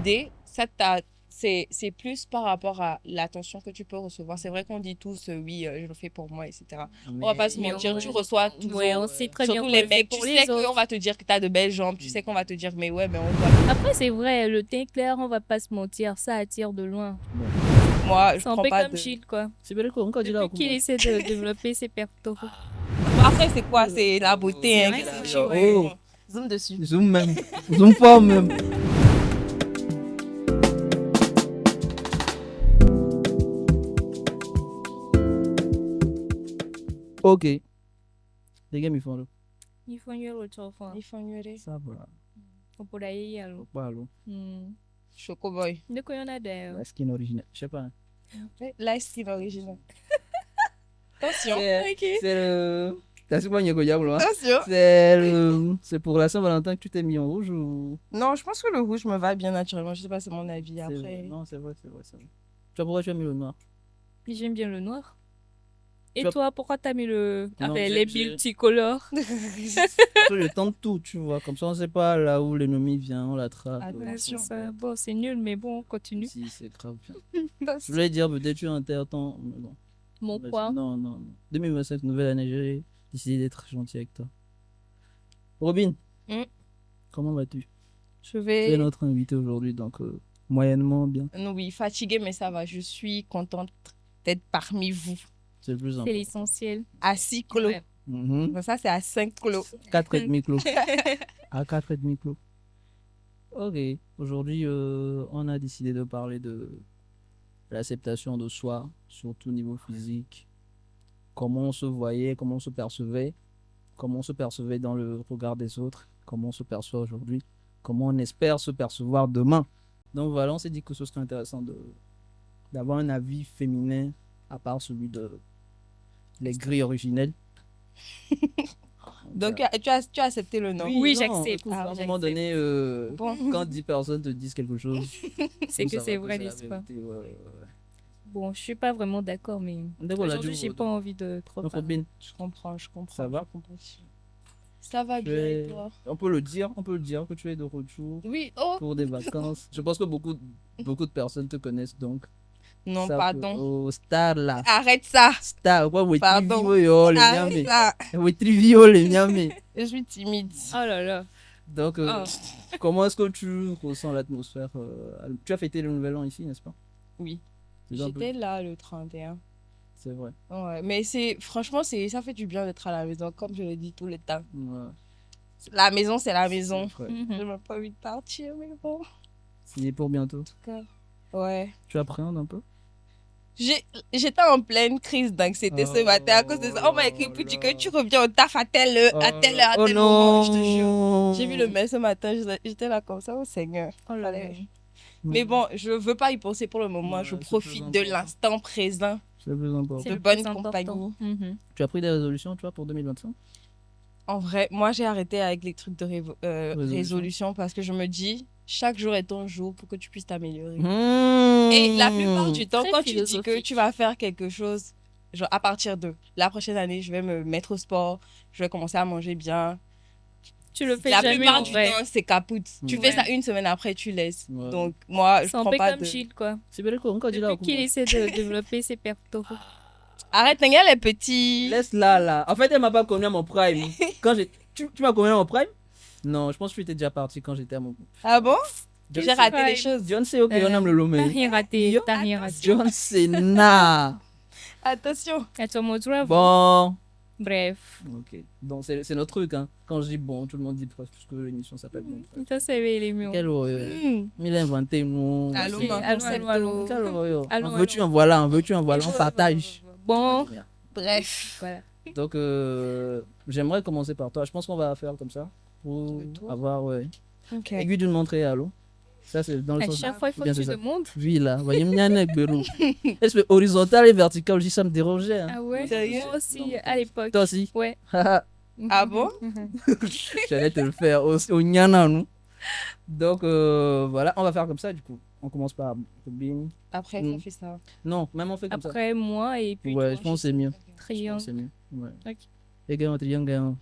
l'idée, c'est plus par rapport à l'attention que tu peux recevoir. C'est vrai qu'on dit tous, oui, je le fais pour moi, etc. On va pas se mentir, tu reçois toujours, Ouais, on sait très bien surtout qu'on les le fait mecs, pour tu les sais qu'on autres. va te dire que tu as de belles jambes, tu sais qu'on va te dire, mais ouais, mais on doit. Après, c'est vrai, le teint clair, on va pas se mentir, ça attire de loin. Moi, je C'est un prends peu pas comme de. Gilles, quoi. C'est belle quoi, encore dit là. Depuis qu'il essaie de développer ses pectoraux. Après, c'est quoi? C'est la beauté, C'est hein. vrai, Qu'est-ce que c'est tu veux? vrai. Oh, Zoom dessus. zoom même. Zoom fort même. Ok. Les gars, ils font le. Il faut mieux le tofu. Il faut ignorer. Ça va. On peut l'aller y aller. Pas alors. Choco Boy. De quoi il y en a d'ailleurs? La skin originale. Je sais pas. Là, c'est l'original. Attention. C'est le. T'as su pas Nyoko Diablo, hein? Attention. C'est pour la Saint-Valentin que tu t'es mis en rouge ou. Non, je pense que le rouge me va bien naturellement. Je sais pas, c'est mon avis. C'est- Après. Non, c'est vrai. Tu vois pourquoi tu as mis le noir? J'aime bien le noir. Et Tu as- toi, pourquoi t'as mis le. Non, Avec j'ai- les j'ai- multicolores? Je tente tout, tu vois. Comme ça, on sait pas là où l'ennemi vient, on l'attrape. Attention. C'est ça. Bon, c'est nul, mais bon, continue. Si, c'est grave. Je voulais dire peut-être tu es intertemps, mais bon. Mon Bref, quoi? Non. 2025, nouvelle année, j'ai décidé d'être gentil avec toi. Robin, comment vas-tu? Je Tu es vais. notre invité aujourd'hui, donc moyennement bien. Non, oui, fatiguée, mais ça va. Je suis contente d'être parmi vous. C'est le plus C'est important. l'essentiel. À 6 kilos. Ouais. Mhm. Ça, c'est à 5 kilos. 4,5 clos. À 4,5 clos. Ok, aujourd'hui, on a décidé de parler de l'acceptation de soi, surtout au niveau physique. Comment on se voyait, comment on se percevait dans le regard des autres, comment on se perçoit aujourd'hui, comment on espère se percevoir demain. Donc voilà, on s'est dit que ce serait intéressant d'avoir un avis féminin à part celui de les grilles originelles. Donc, tu as accepté le nom. Oui, non, j'accepte. écoute, à un J'accepte. moment donné, Bon. quand 10 personnes te disent quelque chose, C'est faut que savoir c'est vrai, la n'est-ce pas? vérité, ouais. Bon, je suis pas vraiment d'accord, mais D'accord, là, aujourd'hui, j'ai pas envie de trop Donc, parler. Robin, Je comprends. ça va? je comprends. Ça va Tu bien, es- et toi? on peut le dire que tu es de retour Oui, oh. pour des vacances. Je pense que beaucoup de personnes te connaissent donc. Non, savent pardon. que- Oh, star là. Arrête ça. Star, quoi, oui, Pardon. trivio, yo, les Arrête miamés. ça. Oui, trivio, les miamés. Je suis timide. Oh là là. Donc, Oh. comment est-ce que tu ressens l'atmosphère tu as fêté le nouvel an ici, n'est-ce pas? Oui. C'est un peu- J'étais là le 31. C'est vrai. Ouais, mais franchement, ça fait du bien d'être à la maison, comme je le dis tout le temps. Ouais, La maison, c'est la maison. c'est vrai. Mhm. Je n'ai pas envie de partir, mais bon. Signé pour bientôt. Ouais. Tu appréhendes un peu? J'étais en pleine crise d'anxiété ce matin à cause de ça. On m'a écrit pour dire que tu reviens au taf à telle heure, à tel moment. Je te jure. J'ai vu le mail ce matin, j'étais là comme ça, oh Seigneur. Oh là là. Fallait- Mais bon, je veux pas y penser pour le moment. Ouais, Je c'est profite plus de important. l'instant présent. C'est le plus important. C'est De le bonne plus important. compagnie. Mhm. Tu as pris des résolutions, tu vois, pour 2025? En vrai, moi, j'ai arrêté avec les trucs de Résolution. résolution parce que je me dis, chaque jour est ton jour pour que tu puisses t'améliorer. Mmh. Et la plupart du temps, Très quand tu dis que philosophique. tu vas faire quelque chose, genre à partir de la prochaine année, je vais me mettre au sport, je vais commencer à manger bien. Tu le fais La jamais plupart en du vrai. temps, c'est capoute. Tu Ouais. fais ça une semaine après, tu laisses. Ouais. Donc, moi, je C'est un prends peu pas comme de... Gilles, quoi. C'est belle quoi, encore dit là. Depuis qu'il essaie de développer ses pectoraux. Arrête, regarde les petits. Laisse là. En fait, elle m'a pas connu à mon prime. Quand tu m'as connu à mon prime? Non, je pense que tu étais déjà parti quand j'étais à mon. Ah bon? John J'ai raté Prime. des choses. John c'est ok, on aime le T'as lomé. rien raté. T'as rien raté. John Cena. Attention. Attends, mon tour. Bon. Bref. Ok. Donc c'est notre truc, hein. Quand je dis bon, tout le monde dit bref, parce que l'émission s'appelle bon. Bref. Ça, c'est les mieux. Quel horreur. Il a inventé nous. Allô, Ok, ma allons, concept. allons. Quel horreur. Allons, En veux-tu, allons. en veux-tu, on partage. Bon, Bref. voilà. Donc, j'aimerais commencer par toi. Je pense qu'on va faire comme ça pour Le tour. avoir Ok. aiguille d'une montre et allô. Ça, c'est dans le À sens. chaque fois, il faut Bien, que tu c'est ça. demandes. Oui, là. Voyez, il y a un égbérou. Est-ce que horizontal et vertical, je dis, ça me dérangeait. Hein. Ah ouais? Sérieux? Moi aussi, à l'époque. Toi aussi. Ouais. Ah bon? Mhm. J'allais te le faire au Nyana, nous. Donc, voilà, on va faire comme ça, du coup. On commence par Robin. Après, Mm. ça fait ça. Non, même on fait comme Après, moi et ça. puis Ouais, toi, je pense que c'est mieux. triangle. C'est mieux. Ouais. Ok. Les gars, on triangle. Hein.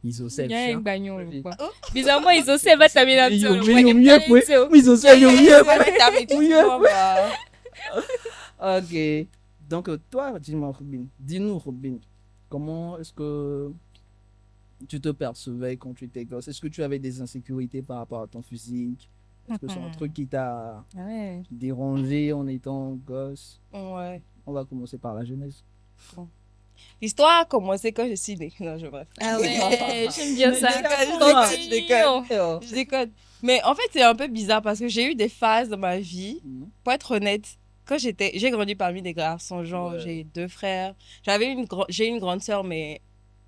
Isocèle. Bien un bagnon, Oui. quoi. Bizarrement, Isocèle va t'amener dans Ils le ont sol. mieux, Isocèle, ils ont mieux. Ok. Donc, toi, dis-moi, Robin. Dis-nous, Robin, comment est-ce que tu te percevais quand tu étais gosse? Est-ce que tu avais des insécurités par rapport à ton physique? Est-ce que c'est un truc qui t'a Ouais. dérangé en étant gosse? Ouais. On va commencer par la jeunesse. L'histoire a commencé quand je suis née. Non, je bref. Ah ouais, j'aime bien ça. Je déconne. Je déconne. Mais en fait, c'est un peu bizarre parce que j'ai eu des phases dans ma vie. Pour être honnête, j'ai grandi parmi des garçons, genre, Ouais. j'ai 2 frères. J'ai une grande sœur, mais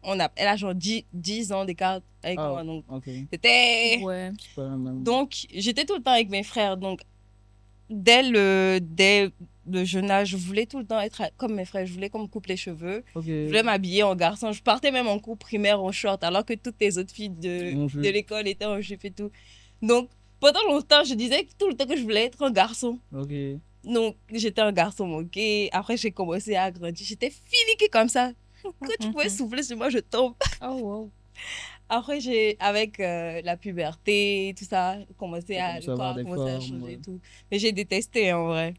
elle a genre 10 ans d'écart avec moi. Donc, Ok. c'était. Ouais. C'est pas la même. Donc, j'étais tout le temps avec mes frères. Donc, dès le jeune âge, je voulais tout le temps être comme mes frères. Je voulais qu'on me coupe les cheveux. Ok. Je voulais m'habiller en garçon. Je partais même en cours primaire en short, alors que toutes les autres filles En jupe. de l'école étaient en jupe et tout. Donc, pendant longtemps, je disais tout le temps que je voulais être un garçon. Ok. Donc, j'étais un garçon moqué. Après, j'ai commencé à grandir. J'étais finiquée comme ça. Quand tu pouvais souffler sur moi, je tombe. Oh, wow. Après, avec la puberté, tout ça, le corps avoir a des commencé à formes, changer ouais. et tout. Mais j'ai détesté, en vrai.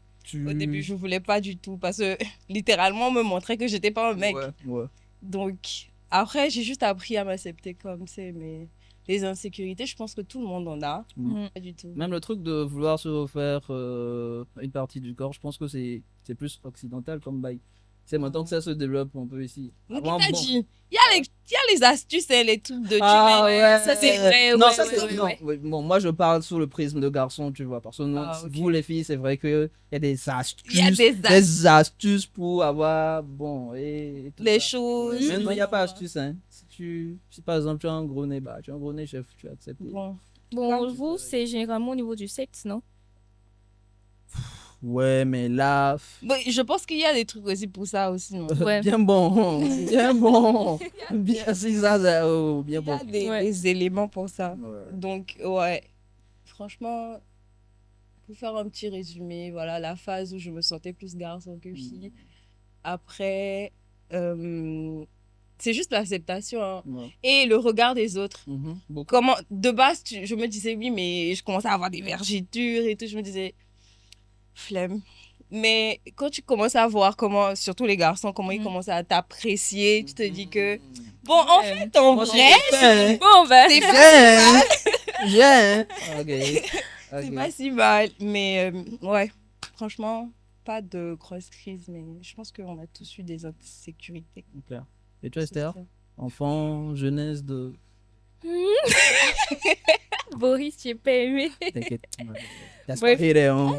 Au début, je voulais pas du tout parce que littéralement, on me montrait que j'étais pas un mec. Ouais. Donc, après, j'ai juste appris à m'accepter comme c'est. Mais les insécurités, je pense que tout le monde en a. Pas du tout. Même le truc de vouloir se refaire une partie du corps, je pense que c'est plus occidental comme bail. C'est maintenant que ça se développe un peu ici. Donc, Avant, il t'a bon. dit, il y a les astuces et les trucs de Ah tu mets- ouais, ça, c'est vrai, Non, ouais, ça ouais, c'est ouais, non. ouais. Ouais, bon, moi je parle sous le prisme de garçon, tu vois, parce que nous, Ah, ok. vous les filles, c'est vrai que il y a des astuces, Il y a des astuces pour avoir bon et tout les ça. choses. Mais non, il n'y a pas astuce hein. Si par exemple tu as un gros nez, bah tu as un gros nez, chef, tu acceptes. Bon. Bon, vous, c'est généralement au niveau du sexe, non? Ouais, mais là, Mais je pense qu'il y a des trucs aussi pour ça aussi. Non? Ouais. bien bon, bien si ça, bien Il y a bon. Ouais. des éléments pour ça. Ouais. Donc, ouais, franchement, pour faire un petit résumé, voilà, la phase où je me sentais plus garçon que fille. Après, c'est juste l'acceptation hein. Ouais. Et le regard des autres. Beaucoup. Comment, de base, je me disais oui, mais je commençais à avoir des vergetures et tout. Je me disais, flemme. Mais quand tu commences à voir comment, surtout les garçons, comment ils commencent à t'apprécier, tu te dis que, bon, en fait, en Moi, vrai, c'est Bon, ben. c'est pas J'ai. Ok. c'est pas si mal. Mais ouais, franchement, pas de grosse crise, mais je pense qu'on a tous eu des insécurités. Clair. Et toi, Esther? Enfant, jeunesse de. Boris, j'ai pas aimé. T'inquiète. That's Bref. pas it, hein.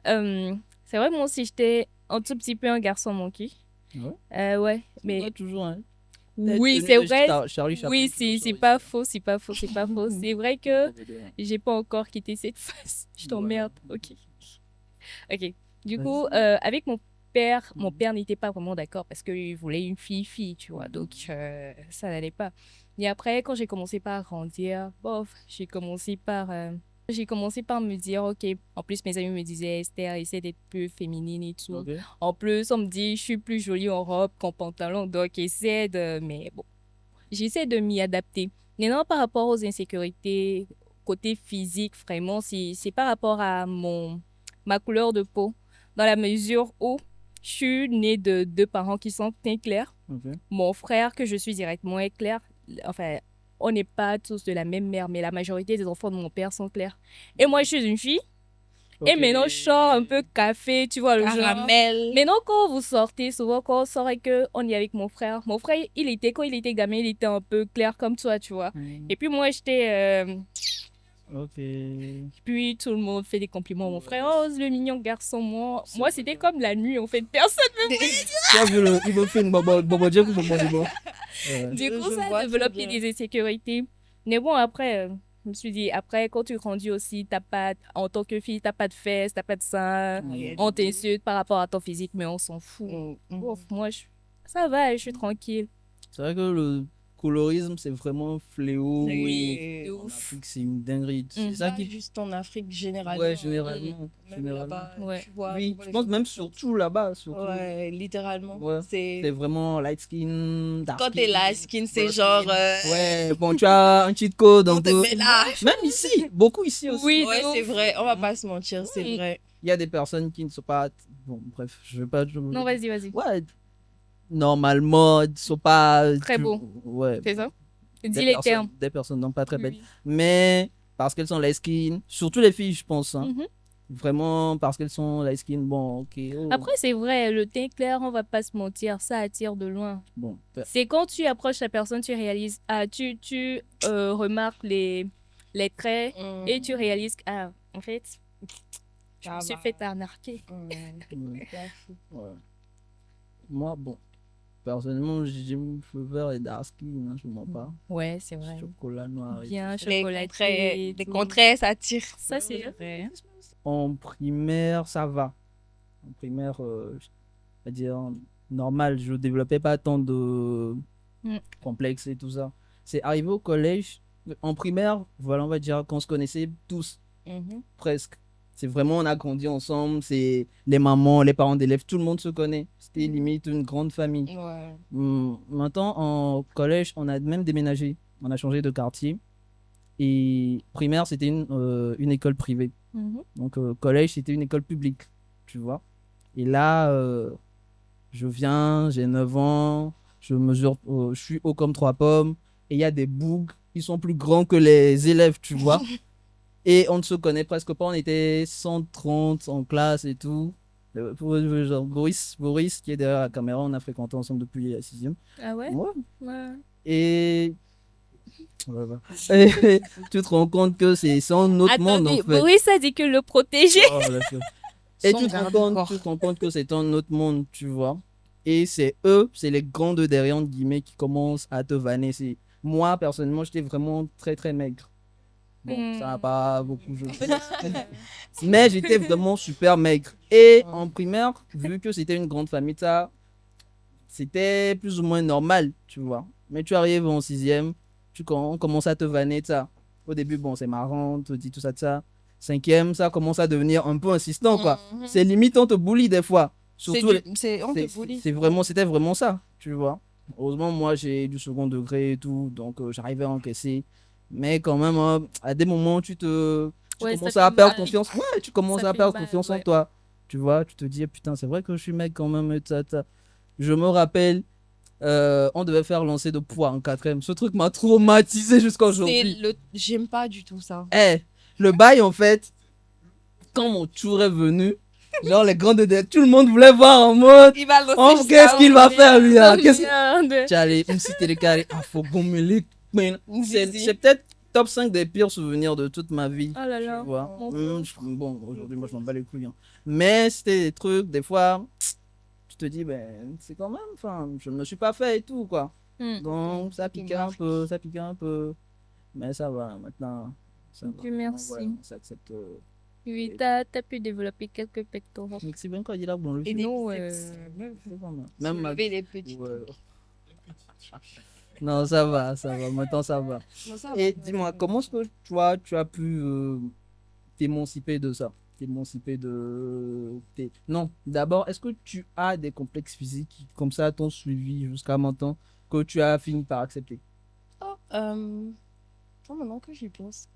Alors, c'est vrai, moi aussi, j'étais un tout petit peu un garçon manqué. Ouais. Ouais, mais Ouais, toujours, hein. oui, Tenue c'est de vrai. Charlie Chaplin, Oui, toujours c'est sur pas les- faux, c'est pas faux, c'est pas faux. C'est vrai que j'ai pas encore quitté cette phase. Je t'emmerde. Ok. Ok. Du coup, avec mon père n'était pas vraiment d'accord parce qu'il voulait une fille, tu vois. Donc, ça n'allait pas. Et après, quand j'ai commencé par grandir, bof, j'ai commencé par me dire, ok, en plus, mes amis me disaient, Esther, essaie d'être plus féminine et tout. Ok. En plus, on me dit, je suis plus jolie en robe qu'en pantalon, donc essaie de. Mais bon, j'essaie de m'y adapter. Maintenant, par rapport aux insécurités, côté physique, vraiment, c'est par rapport à ma couleur de peau. Dans la mesure où je suis née de 2 parents qui sont teint clair. Ok. Mon frère, que je suis directement, est clair. Enfin, on n'est pas tous de la même mère, mais la majorité des enfants de mon père sont clairs. Et moi, je suis une fille. Et Ok. maintenant, je sors un peu café, tu vois, le genre. Caramel. Maintenant, quand vous sortez, souvent, quand on sort et qu'on est avec mon frère, quand il était gamin, il était un peu clair comme toi, tu vois. Et puis moi, j'étais... Ok. Puis tout le monde fait des compliments à mon frère. Oh, le mignon garçon, moi c'était comme la nuit, en fait. Personne me voyait. Tu as vu il me fait une bobo Dieu ou bobo Dieu. Du coup, Je ça vois a développé très bien. des insécurités. Mais bon, après, je me suis dit, après, quand tu grandis aussi, en tant que fille, t'as pas de fesses, t'as pas de seins. On t'insulte par rapport à ton physique, mais on s'en fout. Ouf, moi, ça va, je suis tranquille. C'est vrai que colorisme, c'est vraiment un fléau. Oui, de En ouf. Afrique, c'est une dinguerie. C'est ça Pas qui. juste en Afrique, généralement. Ouais, généralement. Même généralement. là-bas, Ouais. tu vois. Oui, tu vois je les pense choses même comme ça. surtout là-bas. Surtout. Ouais, littéralement. Ouais. C'est C'est... vraiment light skin, dark Quand t'es skin, light skin, c'est brown genre... skin. Ouais, bon, tu as un cheat code un on te peu. met là. Même ici, beaucoup ici aussi. Oui, Ouais, de c'est ouf. vrai. On va pas se mentir, c'est Mm. vrai. Il y a des personnes qui ne sont pas. Bon, bref, je vais pas. Non, vas-y. Ouais, normalement, ils ne sont pas. Très beau. Ouais. C'est ça? Dis les termes. Des personnes, non pas très belles. Oui. Mais parce qu'elles sont light skin, surtout les filles, je pense. Hein. Mhm. Vraiment, parce qu'elles sont light skin, bon, ok. Oh. Après, c'est vrai, le teint clair, on va pas se mentir, ça attire de loin. Bon, C'est quand tu approches la personne, tu réalises, tu remarques les traits et tu réalises que, ah, en fait, je me suis fait arnaquer. ouais. Ouais. Moi, bon, personnellement, j'aime cheveux verts et dark skin, hein, je ne mens pas. Ouais, c'est vrai. Chocolat noir. Et Bien Les chocolaté. contraires, et les tout. contraires, ça tire. Ça, c'est vrai. En primaire, ça va. En primaire, je vais dire normal, je ne développais pas tant de Mm. complexes et tout ça. C'est arrivé au collège, en primaire, voilà, on va dire qu'on se connaissait tous, presque. C'est vraiment, on a grandi ensemble, c'est les mamans, les parents d'élèves, tout le monde se connaît. C'était limite une grande famille. Ouais. Maintenant, en collège, on a même déménagé. On a changé de quartier. Et primaire, c'était une école privée. Mhm. Donc, collège, c'était une école publique, tu vois. Et là, je viens, j'ai 9 ans, je suis haut comme 3 pommes. Et il y a des bougs, ils sont plus grands que les élèves, tu vois. Et on ne se connaît presque pas, on était 130 en classe et tout. Genre Boris, qui est derrière la caméra, on a fréquenté ensemble depuis la 6e. Ah ouais? Ouais. Ouais. Et... Voilà. Et tu te rends compte que c'est un autre monde en Attendez, fait. Boris a dit que le protéger. Oh, la chef. Et tu te rends compte que c'est un autre monde, tu vois. Et c'est eux, c'est les grands de derrière, entre guillemets, qui commencent à te vanner. Moi, personnellement, j'étais vraiment très très maigre. Bon, ça n'a pas beaucoup joué. Mais j'étais vraiment super maigre. Et en primaire, vu que c'était une grande famille, ça, c'était plus ou moins normal, tu vois. Mais tu arrives en 6e, on commence à te vanner, ça. Au début, bon, c'est marrant, on te dit tout ça, de ça. 5e, ça commence à devenir un peu insistant, quoi. C'est limite, on te bully des fois. Surtout, On te bully. c'était vraiment ça, tu vois. Heureusement, moi, j'ai du second degré et tout, donc j'arrivais à encaisser. Mais quand même, à des moments, tu Ouais, ça commences fait à perdre mal. confiance. Ouais, tu commences Ça à fait perdre mal, confiance en ouais. toi. Tu vois, tu te dis, eh, putain, c'est vrai que je suis mec quand même. Et ça. Je me rappelle, on devait faire lancer de poids en 4e. Ce truc m'a traumatisé jusqu'à aujourd'hui. J'aime pas du tout ça. Eh, le bail, en fait, quand mon tour est venu, genre les grands de tout le monde voulait voir en mode, Il va lancer oh, jusqu'à qu'est-ce qu'il va oublier. faire lui là? Oh, Qu'est-ce que... merde. Tu allais, si t'es les carrés, ah, faut gommer mais Zizi. c'est peut-être top 5 des pires souvenirs de toute ma vie. Oh là là. Tu vois. Mon Bon, aujourd'hui, moi, je m'en bats les couilles. Hein. Mais c'était des trucs, des fois, tu te dis, ben, c'est quand même, enfin, je ne me suis pas fait et tout, quoi. Donc, ça piquait un peu. Mais ça va, maintenant. Ça va. Dieu merci. Ouais, on s'accepte. Oui, t'as pu développer quelques pectoraux. C'est bien quand il a bon le Et film. des Non, biceps. Même ma... Soulever les petits. Ouais. Non, ça va, maintenant ça va. Non, ça Et va. dis-moi, comment est-ce que toi, tu as pu t'émanciper de ça? T'émanciper de... Non, d'abord, est-ce que tu as des complexes physiques qui, comme ça, t'ont suivi jusqu'à maintenant, que tu as fini par accepter? Maintenant que j'y pense.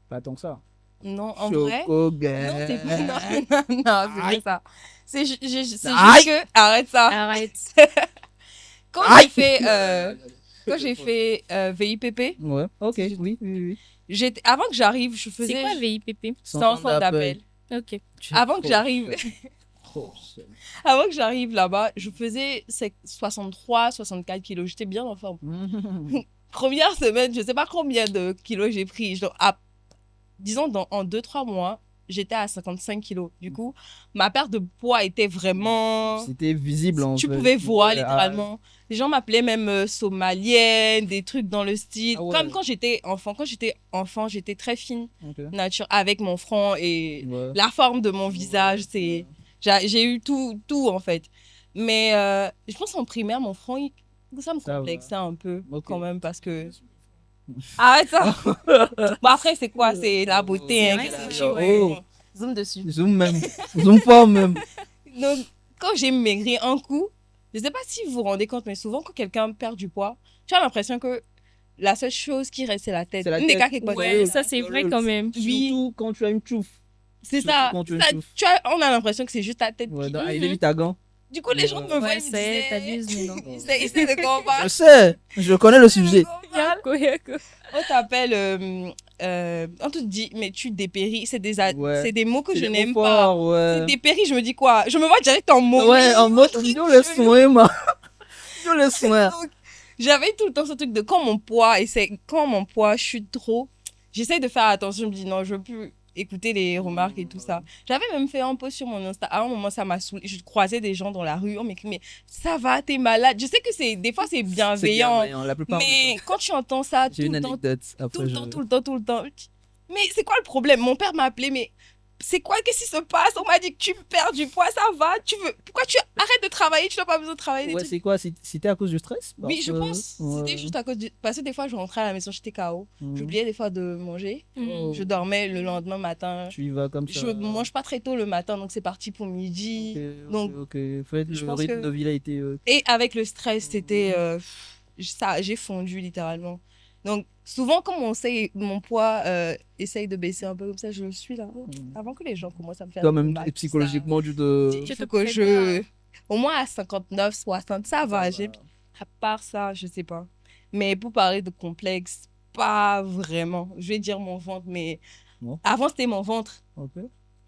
Pas tant que ça. Non, en vrai. Choco-gay. Non, c'est pas. Non, c'est Aïe. pas ça. C'est juste Aïe. que. Arrête ça. Arrête. Quand Aïe. j'ai fait VIPP, Ouais, ok, oui. avant que j'arrive, je faisais. C'est quoi VIPP? Sans centre d'appel. Ok. Avant que j'arrive. Oh, Avant que j'arrive là-bas, je faisais 63, 64 kilos. J'étais bien en forme. Première semaine, je sais pas combien de kilos j'ai pris. Disons, en 2-3 mois, j'étais à 55 kilos. Du coup, ma perte de poids était vraiment... C'était visible en Tu fait. pouvais voir Ouais, littéralement. Les gens m'appelaient même somalienne, des trucs dans le style. Ah ouais. Comme quand j'étais enfant. Quand j'étais enfant, j'étais très fine, Ok. nature, avec mon front et Ouais. la forme de mon visage. J'ai eu tout en fait. Mais je pense en primaire, mon front, Ça me Ça va. complexait un peu Ok. quand même parce que. Arrête ça! Bon, après, c'est quoi? C'est la beauté. C'est Hein, vrai qu'est-ce que que c'est tu chaud. veux? Zoom dessus. Zoom même. Zoom fort même. Donc, quand j'ai maigri un coup, je sais pas si vous vous rendez compte, mais souvent, quand quelqu'un perd du poids, tu as l'impression que la seule chose qui reste, c'est la tête. C'est la Une des tête. cas quelque part. Ouais, ça c'est vrai quand même. Oui. Surtout quand tu as une chouffe. C'est surtout ça. quand tu Ça, souffres. on a l'impression que c'est juste ta tête Ouais, qui... donc, il évite ta gant. Du coup, les gens me voient, Ouais, ils me c'est disaient... t'abuses, mais non. Ils essaient de comprendre. Je sais, je connais le sujet. Yako, yako. On t'appelle... on te dit, mais tu dépéris. C'est des, Ouais. c'est des mots que C'est je des n'aime mots pas. forts, ouais. C'est dépéri, je me dis quoi? Je me vois direct en mots. Ouais, en mode, yo le soin, moi. Yo le soin. Donc, j'avais tout le temps ce truc de quand mon poids chute trop, j'essaie de faire attention. Je me dis non, je veux plus écouter les remarques et tout ça. J'avais même fait un post sur mon Insta. À un moment, ça m'a saoulée. Je croisais des gens dans la rue. On m'écrit, mais ça va, t'es malade. Je sais que des fois, c'est C'est bienveillant. bienveillant, la plupart du Mais quand tu entends ça J'ai tout une le temps, anecdote. tout Après, le temps, tout le temps, tout le temps. Mais c'est quoi le problème? Mon père m'a appelé, mais c'est quoi? Qu'est-ce qui se passe? On m'a dit que tu perds du poids, ça va? Pourquoi tu arrêtes de travailler? Tu n'as pas besoin de travailler. Des Ouais, trucs. c'est quoi? C'était à cause du stress? Oui, Parce je que- pense. ouais. C'était juste à cause du... Parce que des fois, je rentrais à la maison, j'étais KO. Mhm. J'oubliais des fois de manger. Oh. Je dormais le lendemain matin. Tu y vas comme ça. Je mange pas très tôt le matin, donc c'est parti pour midi. Ok, Donc, ok. Faites je le pense rythme que- de vie a été. Et avec le stress, c'était... ça, j'ai fondu littéralement. Donc, souvent, comme mon poids essaye de baisser un peu comme ça, je suis là. Avant que les gens commencent à me faire Toi des même remarques, psychologiquement, tu te. il Tu faut te que je... prépares. Au moins à 59, 60, ça va. À part ça, je sais pas. Mais pour parler de complexe, pas vraiment. Je vais dire mon ventre, mais Non. avant c'était mon ventre. Ok.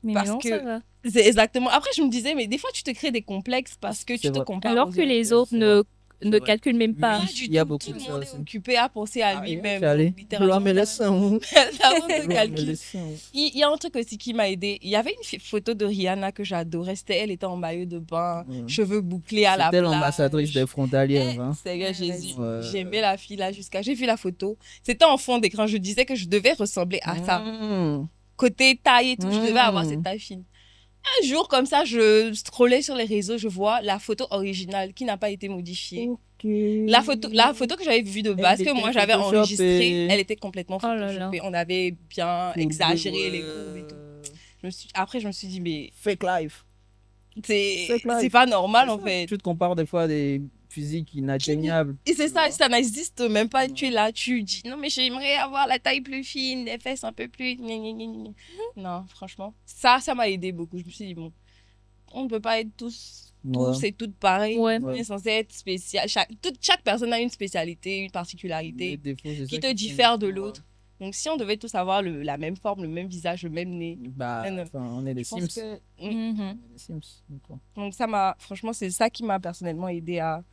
Mais Parce non, que- ça va. C'est exactement. Après, je me disais, mais des fois, tu te crées des complexes parce que C'est tu te vrai. compares. Alors aux que autres. les autres c'est ne vrai. ne vrai. calculent même pas. Pas Oui, du il y a tout. beaucoup Tout de le ça monde est aussi. occupé à penser à Ah, lui-même. je suis allé. Littéralement, Mais laisse ça, où? la honte de Mais calcul. laisse ça, où? Il y a un truc aussi qui m'a aidé. Il y avait une photo de Rihanna que j'adorais. Elle était en maillot de bain, Ouais. cheveux bouclés à la C'était plage. l'ambassadrice des frontalières. Hein. Seigneur Jésus, Ouais. j'aimais la fille là jusqu'à... J'ai vu la photo. C'était en fond d'écran. Je disais que je devais ressembler à ça. Mmh. Côté taille et tout, je devais avoir Mm. cette taille fine. Un jour, comme ça, je scrollais sur les réseaux, je vois la photo originale qui n'a pas été modifiée. Ok. La photo que j'avais vue de base, que était moi j'avais photoshopée. enregistrée, elle était complètement Oh là là. photoshopée. On avait bien exagéré les Ouais. courbes et tout. Après, je me suis dit, mais Fake life. c'est C'est clair. pas normal C'est en ça. fait. Tu te compares des fois à des physiques inatteignables. Et c'est tu ça, vois. ça n'existe même pas. Ouais. Tu es là, tu dis, non, mais j'aimerais avoir la taille plus fine, les fesses un peu plus. Gna, gna, gna, gna. Non, franchement, ça m'a aidé beaucoup. Je me suis dit, bon, on ne peut pas être tous Ouais. et toutes pareilles. Ouais. On est censé être spécial. Chaque personne a une spécialité, une particularité Les défauts, c'est qui ça te sont- diffère de Ouais. l'autre. Donc, si on devait tous avoir la même forme, le même visage, le même nez, Bah, Non. enfin, on est des je pense Sims. que... Mhm. On est des Sims. d'accord. Donc, ça m'a... Franchement, c'est ça qui m'a personnellement aidé à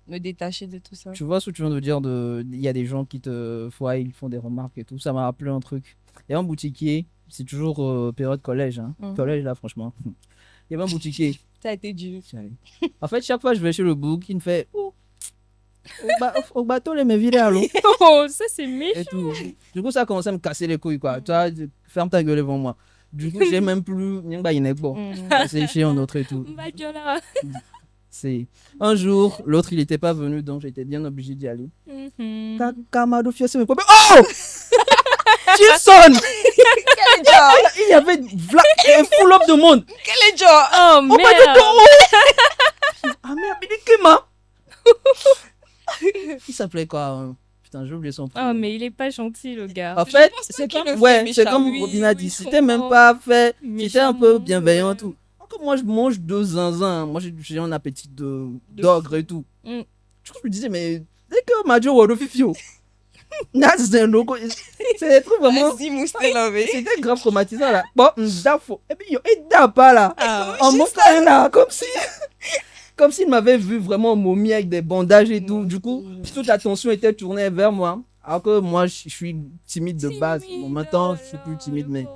me détacher de tout ça. Tu vois ce que tu viens de dire il y a des gens qui te voient, ils font des remarques et tout. Ça m'a rappelé un truc. Il y a un boutiquier, c'est toujours période collège. Hein. Mhm. Collège là, franchement. Il y avait un boutiquier. Ça a été dur. En fait, chaque fois que je vais chez le book, il me fait oh, au bateau, les me virer à l'eau. Oh, ça c'est méchant. Et tout. Du coup, ça a commencé à me casser les couilles, quoi. Toi, ferme ta gueule devant moi. Du coup, j'ai même plus. Mhm. C'est chez un autre et tout. Mbadiola. C'est un jour, l'autre il était pas venu, donc j'étais bien obligé d'y aller. Mhm. Kamado Fiassé me propose. Oh! Gilson! Il y avait un full up de monde. Quel est genre? Oh Oh, bah, merde. Ah merde, il est Kema! Il s'appelait quoi? Putain, j'ai oublié son prénom. Oh mais il est pas gentil le gars. En fait, pense pas c'est qu'il comme, le fait ouais, c'est méchant. comme Oui, Robin a dit, oui, je c'était même comprends. pas fait, c'était un peu Méchamment, bienveillant ouais. tout. Encore moi, je mange deux zinzins, moi j'ai un appétit d'ogre et tout. Mm. Du coup, je me disais, mais dès que Majo Wado Fifio, c'est des trucs vraiment, Vas-y, mousté l'envers. c'était grave traumatisant là. Bon, d'afo, et puis yo, et d'apa là, Ah, en montant là, comme s'il m'avait vu vraiment momie avec des bandages et tout. Du coup, toute l'attention était tournée vers moi. Alors que moi, je suis timide de base. Bon, maintenant, je suis plus timide, mais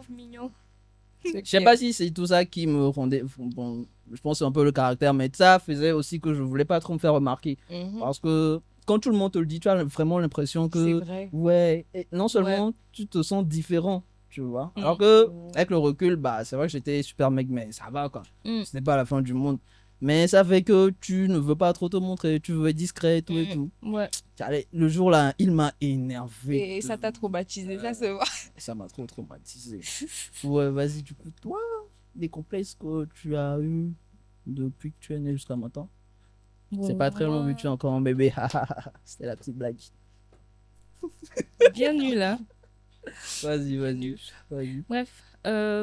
je sais pas si c'est tout ça qui me rendait. Bon, je pense que c'est un peu le caractère, mais ça faisait aussi que je voulais pas trop me faire remarquer. Mhm. Parce que quand tout le monde te le dit, tu as vraiment l'impression C'est que. vrai. Ouais, et non seulement tu te sens différent, tu vois. Mm. Alors que, avec le recul, bah, c'est vrai que j'étais super mec, mais ça va quoi. Mm. Ce n'est pas la fin du monde. Mais ça fait que tu ne veux pas trop te montrer, tu veux être discret et tout et tout. Ouais. Allez, le jour là, il m'a énervé. Et ça t'a traumatisé, ça se voit. Ça m'a trop traumatisé. Ouais, vas-y, du coup, toi, des complexes que tu as eu depuis que tu es né jusqu'à maintenant. C'est pas très long vu que tu es encore un bébé. C'était la petite blague. Bien nul, hein. Vas-y. Bref,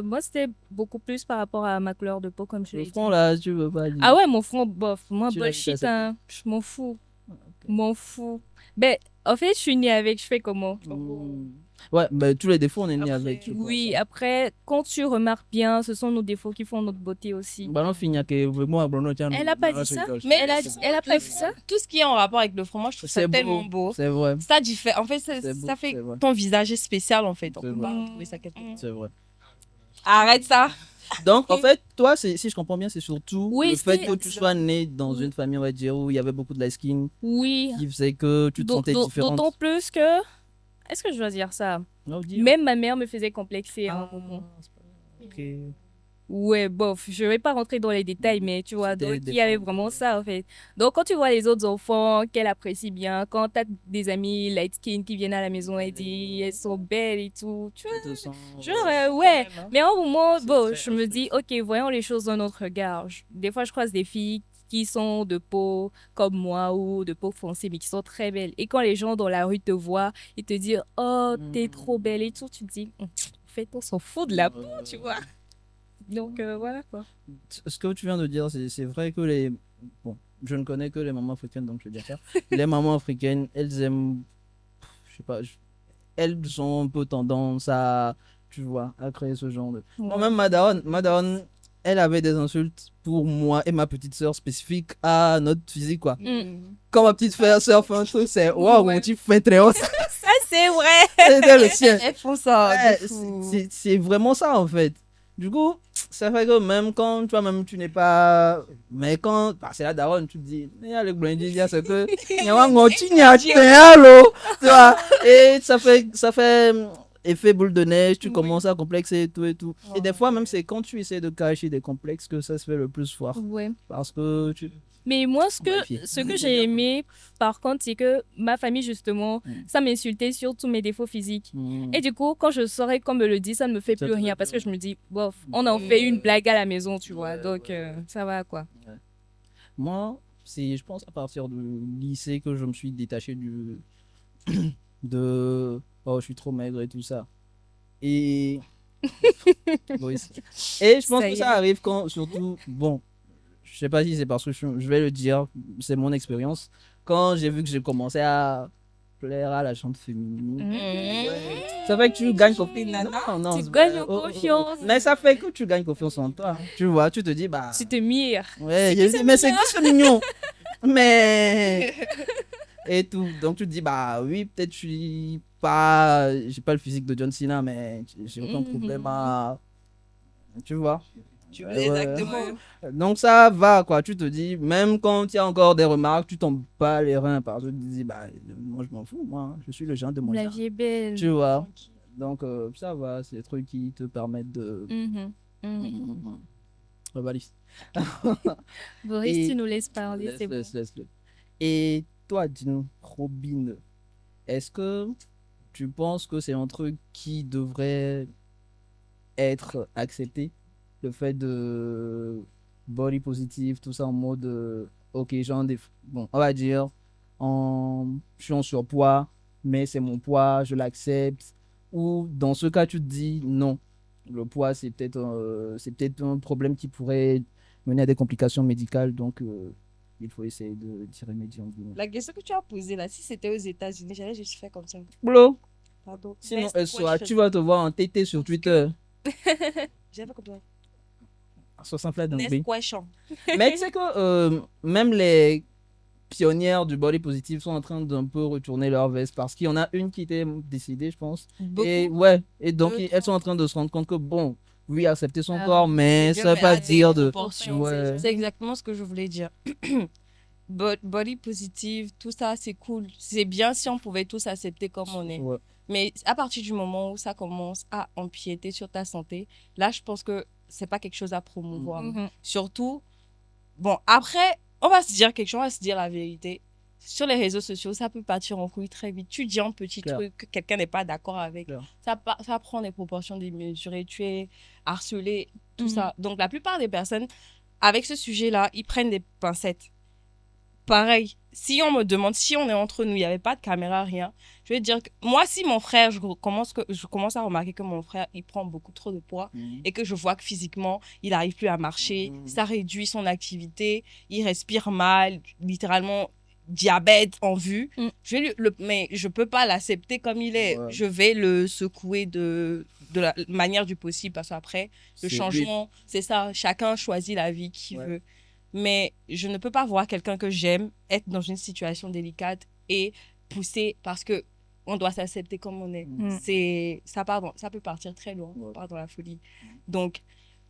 moi, c'était beaucoup plus par rapport à ma couleur de peau, comme je Le l'ai dit. front là, tu veux pas dire. Ah ouais, mon front, bof. Moi, Tu l'as vu bullshit, passer. hein. Je m'en fous. M'en fous. Ben, en fait, je suis née avec, je fais comment? Ouais, bah, tous les défauts, on est né Après, avec. je pense. Oui, après, quand tu remarques bien, ce sont nos défauts qui font notre beauté aussi. Bah non, Figna, que vraiment, Bruno, tiens, Elle a pas non, dit je ça? rigole. Mais Elle a pas dit ça? tout ce qui est en rapport avec le front, moi, je trouve ça C'est tellement beau. C'est vrai. Ça diffère. En fait, C'est beau, ça fait c'est vrai. ton visage est spécial, en fait. On C'est peut vrai. pas trouver ça quelque part. C'est vrai. Arrête ça. Donc, en fait, toi, si je comprends bien, c'est surtout Oui, le fait c'est- que tu sois né dans une famille, on va dire, où il y avait beaucoup de light skin, Oui. qui faisait que tu te sentais différente. D'autant plus que... Est-ce que je dois dire ça? Non, dis. Même ma mère me faisait complexer à un moment. Ok. Ouais, bof, je vais pas rentrer dans les détails, mais tu vois, C'était donc des il y avait formes. vraiment ça, en fait. Donc, quand tu vois les autres enfants qu'elle apprécie bien, quand tu as des amis light skin qui viennent à la maison et disent elles sont belles et tout, tu vois, Tu te sens. genre, ouais. Quand même, hein. Mais à un moment, C'est bon, très je me dis, ok, voyons les choses d'un autre regard. Des fois, je croise des filles qui sont de peau comme moi ou de peau foncée, mais qui sont très belles. Et quand les gens dans la rue te voient et te disent, oh, t'es trop belle et tout, tu te dis, en fait, on s'en fout de la peau, tu vois. Donc, voilà quoi. Ce que tu viens de dire, c'est vrai que les. Bon, je ne connais que les mamans africaines, donc je vais dire ça. Les mamans africaines, elles aiment. Je sais pas. Elles ont un peu tendance à. Tu vois, à créer ce genre de. Moi-même, Madaon, elle avait des insultes pour moi et ma petite sœur spécifiques à notre physique, quoi. Quand ma petite sœur fait un truc, c'est waouh, mon petit fait très haut. Ça, c'est vrai. C'était le sien. Elles font ça. Ouais, de fou. c'est vraiment ça en fait. Du coup, ça fait que même quand toi-même tu n'es pas. Mais quand. Bah, c'est la daronne, tu te dis. Il y a le blindé, c'est que. Il y a un ngoti, il y a un allô. Tu vois. Et ça fait effet boule de neige, tu commences à complexer et tout et tout. Et des fois, même, c'est quand tu essaies de cacher des complexes que ça se fait le plus fort. Ouais. Parce que tu. Mais moi, Vérifier. ce que j'ai aimé, par contre, c'est que ma famille, justement, ça m'insultait sur tous mes défauts physiques. Et du coup, quand je saurais qu'on me le dit, ça ne me fait Ça plus te rien fait parce plus que je me dis, bof, on en fait une blague à la maison, tu vois. Donc, ça va, quoi. Moi, c'est, je pense, à partir du lycée que je me suis détaché de oh, je suis trop maigre et tout ça. Et oui, et je pense Ça que y ça est. arrive quand, surtout, bon, je sais pas si c'est parce que je vais le dire, c'est mon expérience. Quand j'ai vu que j'ai commencé à plaire à la chante féminine, ça fait que tu gagnes confiance. Non, Tu c'est gagnes pas- en confiance. Mais ça fait que tu gagnes confiance en toi. Tu vois, tu te dis, bah. Tu te mires. Ouais, je dis, mais c'est qui ce mignon? Mais. Et tout. Donc tu te dis, bah oui, peut-être je suis pas. J'ai pas le physique de John Cena, mais j'ai aucun problème à. Tu vois? Ouais. Exactement. Donc ça va, quoi. Tu te dis, même quand il y a encore des remarques, tu tombes pas les reins parce que tu te dis, bah moi je m'en fous, moi. Je suis le genre de mon La genre. vie est belle. Tu vois? Donc ça va, c'est des trucs qui te permettent de. Revalise. Boris, Et- tu nous laisses parler, c'est bon. Laisse-le. Et toi, dis-nous, Robin, est-ce que tu penses que c'est un truc qui devrait être accepté? Le fait de body positive, tout ça en mode, ok, bon, on va dire, je suis en surpoids, mais c'est mon poids, je l'accepte. Ou dans ce cas, tu te dis, non, le poids, c'est peut-être un problème qui pourrait mener à des complications médicales, donc il faut essayer d'y remédier en guillemets. La question que tu as posée là, si c'était aux États-Unis, j'allais juste faire comme ça. Bro, Pardon. sinon, Next soir, question. tu vas te voir en TT sur Twitter. J'avais pas compris. 60 flats dans le Next pays. question. Mais tu sais que même les pionnières du body positive sont en train d'un peu retourner leur veste parce qu'il y en a une qui était décidée, je pense. Et ouais, et donc Deux, elles sont en train de se rendre compte que bon, oui, accepter son Ah, corps, mais c'est ça bien, veut pas mais à dire des de. proportions, Ouais. C'est exactement ce que je voulais dire. Body positive, tout ça, c'est cool. C'est bien si on pouvait tous accepter comme on est. Ouais. Mais à partir du moment où ça commence à empiéter sur ta santé, là, je pense que c'est pas quelque chose à promouvoir. Mhm. Surtout, Bon, après, on va se dire quelque chose, on va se dire la vérité. Sur les réseaux sociaux, ça peut partir en couille très vite. Tu dis un petit Claire. truc que quelqu'un n'est pas d'accord avec. Claire. Ça prend des proportions démesurées. Tu es harcelé, tout Mhm. ça. Donc, la plupart des personnes, avec ce sujet-là, ils prennent des pincettes. Pareil, si on me demande, si on est entre nous, il n'y avait pas de caméra, rien, je vais dire que moi, si mon frère, je commence à remarquer que mon frère, il prend beaucoup trop de poids et que je vois que physiquement, il n'arrive plus à marcher, ça réduit son activité, il respire mal, littéralement diabète en vue, mais je peux pas l'accepter comme il est. Ouais. Je vais le secouer de la manière du possible parce qu'après, le C'est changement, c'est ça, chacun choisit la vie qu'il Ouais. veut. Mais je ne peux pas voir quelqu'un que j'aime être dans une situation délicate et pousser parce que on doit s'accepter comme on est. Ça peut partir très loin, Ouais. part dans la folie. Donc,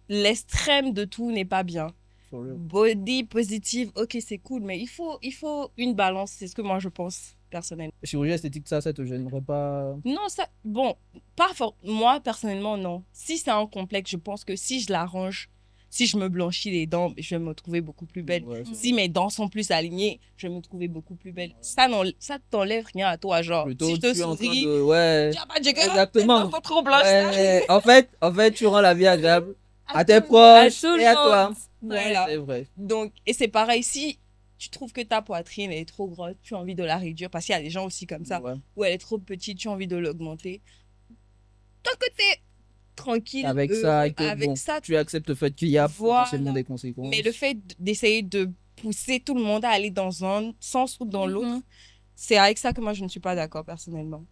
l'extrême de tout n'est pas bien. For real. Body positive, ok, c'est cool, mais il faut une balance, c'est ce que moi je pense personnellement. Chirurgie esthétique, ça te gênerait pas? Non, ça, bon, moi personnellement, non. Si c'est un complexe, je pense que si je l'arrange, si je me blanchis les dents, je vais me trouver beaucoup plus belle. Ouais, c'est Si mes dents sont plus alignées, je vais me trouver beaucoup plus belle. Ça t'enlève rien à toi, genre. plutôt Si je te tu es en train souris, de... Ouais. tu vas pas dire que Exactement. tes dents sont trop blanches. Ouais. En fait, tu rends la vie agréable à tes À proches tout le et à monde. toi. Voilà. C'est vrai. Donc, et c'est pareil, si tu trouves que ta poitrine est trop grosse, tu as envie de la réduire, parce qu'il y a des gens aussi comme ça, Ouais. où elle est trop petite, tu as envie de l'augmenter. Tant que t'es tranquille, Avec ça, et que, avec bon, ça, tu acceptes le fait qu'il y a Voilà. potentiellement des conséquences. mais le fait d'essayer de pousser tout le monde à aller dans un sens ou dans l'autre, c'est avec ça que moi je ne suis pas d'accord personnellement.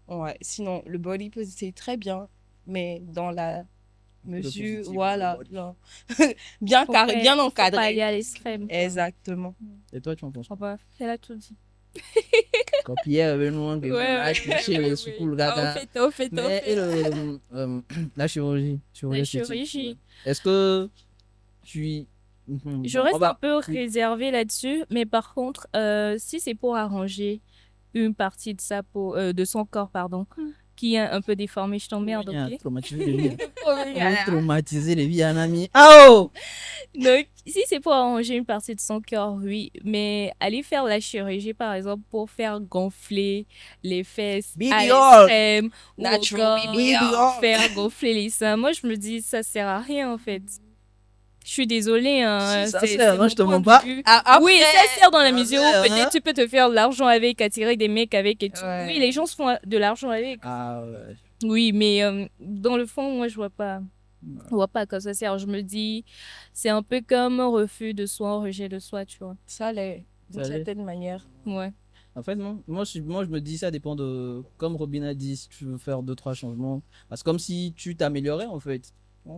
Ouais. Sinon, le body positive, c'est très bien, mais dans la mesure, positif, voilà, le body. genre, bien carré, bien Faut pas aller encadré. à l'extrême. Exactement. Et toi, tu en penses Je crois pas. Elle a tout dit. Quand Pierre est venu, on Ouais, chercher le secours, le gars. Au fait. Mais et la chirurgie, La esthétique, chirurgie. ouais. Est-ce que tu... Je reste On va- un peu réservée là-dessus, mais par contre, si c'est pour arranger une partie de sa peau, de son corps, pardon, qui est un peu déformée, je t'emmerde, On a ok? traumatisé les vies. On a traumatisé les vies, un ami. Oh! Donc, si c'est pour arranger une partie de son corps, oui, mais aller faire la chirurgie, par exemple, pour faire gonfler les fesses à BBL. l'extrême, ou Natural encore BBL. faire gonfler les seins, moi, je me dis, ça sert à rien, en fait. Je suis désolée, hein. Si, ça c'est sert, hein, mon je te point mens de pas. vue. Après, Oui, ça sert dans la ça mesure sert, où peut-être hein. tu peux te faire de l'argent avec, attirer des mecs avec et tout. Ouais. Oui, les gens se font de l'argent avec. Ah ouais. Oui, mais dans le fond, moi, je vois pas. Je vois pas à quoi ça sert. Je me dis, c'est un peu comme un refus de soi, un rejet de soi, tu vois. ça l'est, d'une Ça l'est. certaine manière. Ouais. En fait, non. Moi, je me dis, ça dépend de... Comme Robin a dit, si tu veux faire 2-3 changements. Parce que comme si tu t'améliorais, en fait.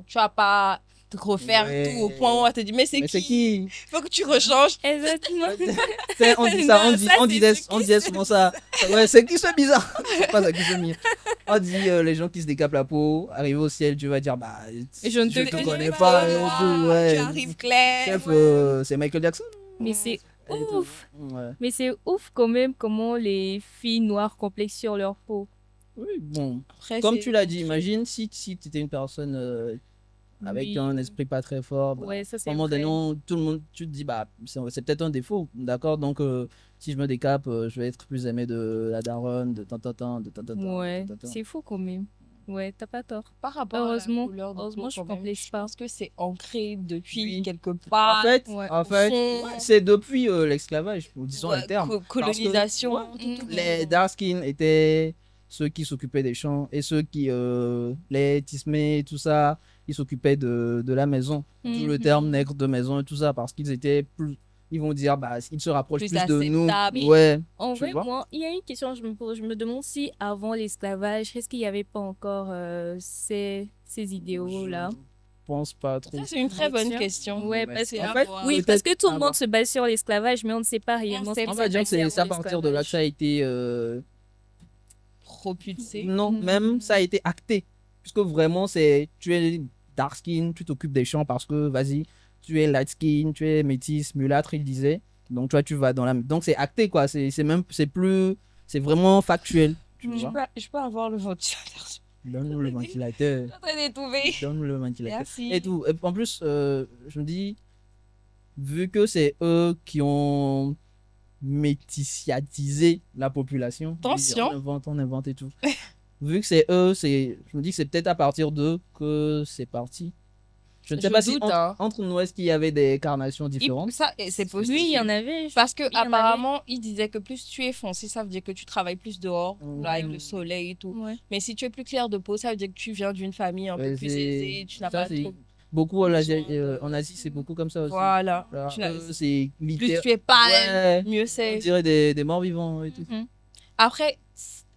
Tu vas pas te refaire Ouais. tout au point où on va te dire, mais c'est Mais c'est qui? qui? Faut que tu rechanges. Exactement. T'sais, on dit ça, Non, ça, on c'est disait, ce on qui disait souvent ça. Ouais, c'est qui ce bizarre? C'est pas ça qui se mire. On dit les gens qui se décapent la peau, arriver au ciel, tu vas dire, bah, Je ne te te connais connais pas, pas. Tu arrives clair. Chef, ouais. c'est Michael Jackson. Mais c'est Et tout. ouf. Ouais. Mais c'est ouf quand même comment les filles noires complexent sur leur peau. Oui, bon. Après, Comme c'est- tu l'as dit, imagine si tu étais une personne avec Oui. un esprit pas très fort. Bah, Ouais, ça à c'est un moment vrai. donné, tout le monde, tu te dis, bah, c'est peut-être un défaut, d'accord? Donc, si je me décape, je vais être plus aimé de la daronne, de tant. Ouais, c'est fou quand même. Ouais, t'as pas tort. Par rapport Heureusement, à la couleur de heureusement, peau, je quand même, complexe je pas. pense que c'est ancré depuis Oui. quelque En part. fait, Ouais. en fait, Fond. ouais, c'est depuis l'esclavage, disons Ouais, le terme. colonisation. Parce que, tout. les dark skin étaient ceux qui s'occupaient des champs et ceux qui, les tismés, tout ça, ils s'occupaient de la maison. Tout le Mhm. terme nègre de maison et tout ça, parce qu'ils étaient plus. Ils vont dire, bah, ils se rapprochent Plus plus de nous. acceptables. Ouais. En Tu vrai, vois? moi, il y a une question que je me pose. Je me demande si avant l'esclavage, est-ce qu'il n'y avait pas encore ces idéaux-là? Je pense pas trop. Ça, c'est une très bonne Tiens. question. Ouais, Ouais. parce que, C'est à En fait, voir. oui, peut-être parce que tout le avoir. monde se base sur l'esclavage, mais on ne sait pas réellement sait ce On qui va s'est dire que passé c'est avant à partir de là que ça a été. Propulsé. Non, Mhm. même ça a été acté. Puisque vraiment, c'est tu es dark skin, tu t'occupes des champs parce que, vas-y, tu es light skin, tu es métis, mulâtre, il disait. Donc, toi, tu vas dans la. Donc, c'est acté, quoi. C'est même. C'est plus. C'est vraiment factuel. Tu Je vois? peux avoir le ventilateur. Donne-nous le ventilateur. Je suis en train d'étouffer. Donne-nous le ventilateur. Merci. Et tout. Et en plus, je me dis. vu que c'est eux qui ont méticiatisé la population. Attention. On invente et tout. Vu que c'est eux, je me dis que c'est peut-être à partir d'eux que c'est parti. Je ne sais Je pas si doute, entre, hein. entre nous, est-ce qu'il y avait des carnations différentes? Ça, et c'est possible. Oui, il y en avait. Parce que Oui, il y en avait. apparemment, il disait que plus tu es foncé, ça veut dire que tu travailles plus dehors, là, avec Mhm. le soleil et tout. Ouais. Mais si tu es plus clair de peau, ça veut dire que tu viens d'une famille un peu Ouais, plus c'est- aisée, tu n'as ça, pas c'est trop. beaucoup en Asie, c'est beaucoup comme ça aussi. Voilà. Là, Tu n'as- c'est Plus littéral. tu es pâle, Ouais, mieux on c'est. dirait des morts vivants et tout. Mhm. Après,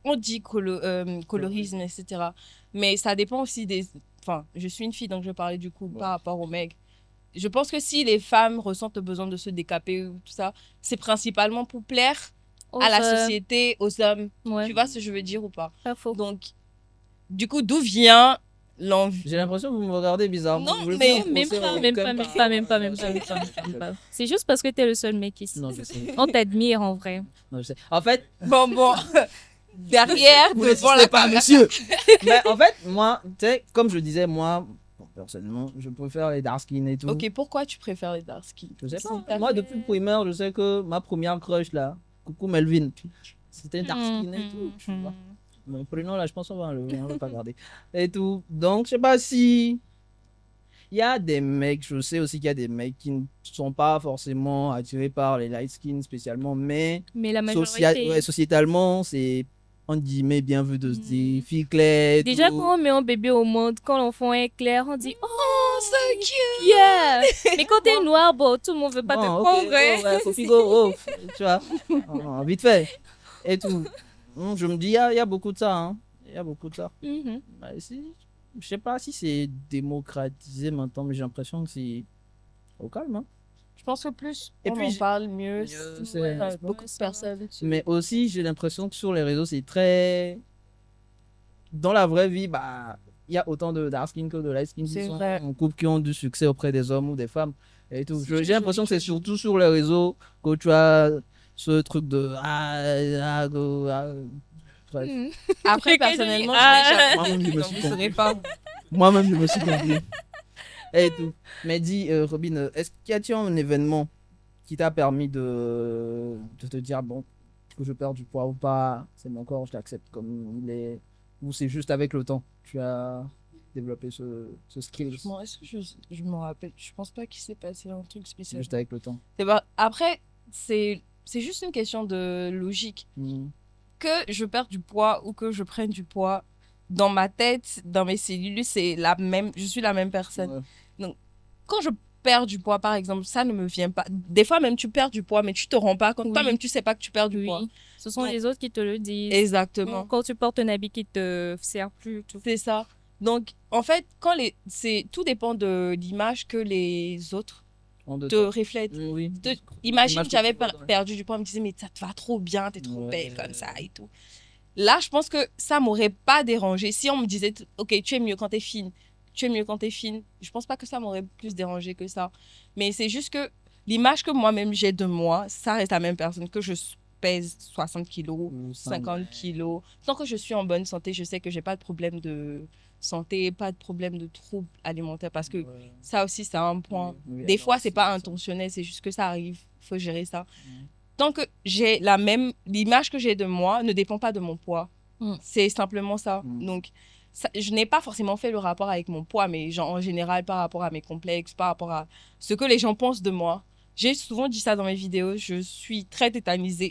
on dit colorisme, etc. Mais ça dépend aussi des. Enfin, je suis une fille, donc je parlais du coup par rapport aux mecs. Je pense que si les femmes ressentent le besoin de se décaper ou tout ça, c'est principalement pour plaire à la société, aux hommes. Ouais, Tu vois ce que je veux dire ou pas? pas faux. Donc, du coup, d'où vient l'envie? J'ai l'impression que vous me regardez bizarrement. Non, Vous voulez mais- faire Même procès pas, au même aucun pas, même cas. pas, même pas, même pas, même pas, même pas. C'est juste parce que t'es le seul mec ici. Non, je sais. On t'admire en vrai. Non, je sais. En fait, Bon. Derrière, vous devant n'insistez la pas, monsieur. Mais en fait, moi, tu sais, comme je disais, moi, bon, personnellement, je préfère les dark skin et tout. Ok, pourquoi tu préfères les dark skin? Je sais Si pas. t'as Moi, fait- depuis le primaire, je sais que ma première crush, là, coucou Melvin, c'était une dark skin et tout. Tu vois. Mon prénom, là, je pense qu'on va enlever, on va pas garder. Et tout. Donc, je sais pas si. Il y a des mecs, je sais aussi qu'il y a des mecs qui ne sont pas forcément attirés par les light skins spécialement, mais Mais la majorité. ouais, sociétalement, c'est entre guillemets bien vu de se dire fille claire. et Déjà, tout. quand on met un bébé au monde, quand l'enfant est clair, on dit Oh, so cute! yeah! Mais quand t'es noir, bon, tout le monde veut pas te Bon, ok, prendre. hein. oh, ouais, faut figo, oh, tu vois, oh, vite fait. Et tout. Je me dis, il y a beaucoup de ça. Hein. Il y a beaucoup de ça. Mhm. Bah, je sais pas si c'est démocratisé maintenant, mais j'ai l'impression que c'est au calme. Hein. Je pense que plus Et on puis, en parle, mieux. c'est- Enfin, beaucoup de personnes. Mais aussi, j'ai l'impression que sur les réseaux, c'est très. Dans la vraie vie, bah, il y a autant de dark skin que de light skin qui C'est sont vrai. en couple qui ont du succès auprès des hommes ou des femmes. Et tout. C'est J'ai l'impression que c'est surtout sur les réseaux que tu as ce truc de. Bref. Mhm. Après, Quelqu'un personnellement, dit, je Moi-même, n'ai jamais je me donc suis je compris. saurais pas. Moi-même, je me suis compris. Et tout. Mais dis, Robin, est-ce qu'il y a un événement qui t'a permis de te dire, bon, que je perds du poids ou pas, c'est mon corps, je l'accepte comme il est, ou c'est juste avec le temps, tu as développé ce skill, Bon, est-ce que je me rappelle? Je pense pas qu'il s'est passé un truc spécial. juste avec le temps. Après, c'est juste une question de logique. Que je perde du poids ou que je prenne du poids, dans ma tête, dans mes cellules, c'est la même, je suis la même personne. Ouais. Quand je perds du poids, par exemple, ça ne me vient pas. Des fois, même tu perds du poids, mais tu te rends pas compte. Oui. Toi-même, tu sais pas que tu perds du poids. Oui. Ce sont Non. les autres qui te le disent. Exactement. Quand tu portes un habit qui te sert plus. Tout. C'est ça. Donc, en fait, tout dépend de l'image que les autres En deux te temps. reflètent. Oui. Imagine L'image que que j'avais tu vois dans la- perdu du poids, on me disait, mais ça te va trop bien, t'es trop Ouais. belle comme ça et tout. Là, je pense que ça m'aurait pas dérangé. Si on me disait, ok, tu es mieux quand t'es fine, tu es mieux quand t'es fine, je pense pas que ça m'aurait plus dérangé que ça. Mais c'est juste que l'image que moi-même j'ai de moi, ça reste la même personne, que je pèse 60 kilos, Ou 50 kilos. Tant que je suis en bonne santé, je sais que j'ai pas de problème de santé, pas de problème de troubles alimentaires, parce que Ouais. ça aussi, c'est un point. Oui, Des alors, fois, c'est pas ça. intentionnel, c'est juste que ça arrive. Il faut gérer ça. Mhm. Tant que j'ai l'image que j'ai de moi ne dépend pas de mon poids. Mm. C'est simplement ça. Mm. Donc, je n'ai pas forcément fait le rapport avec mon poids, mais genre, en général, par rapport à mes complexes, par rapport à ce que les gens pensent de moi. J'ai souvent dit ça dans mes vidéos. Je suis très tétanisée.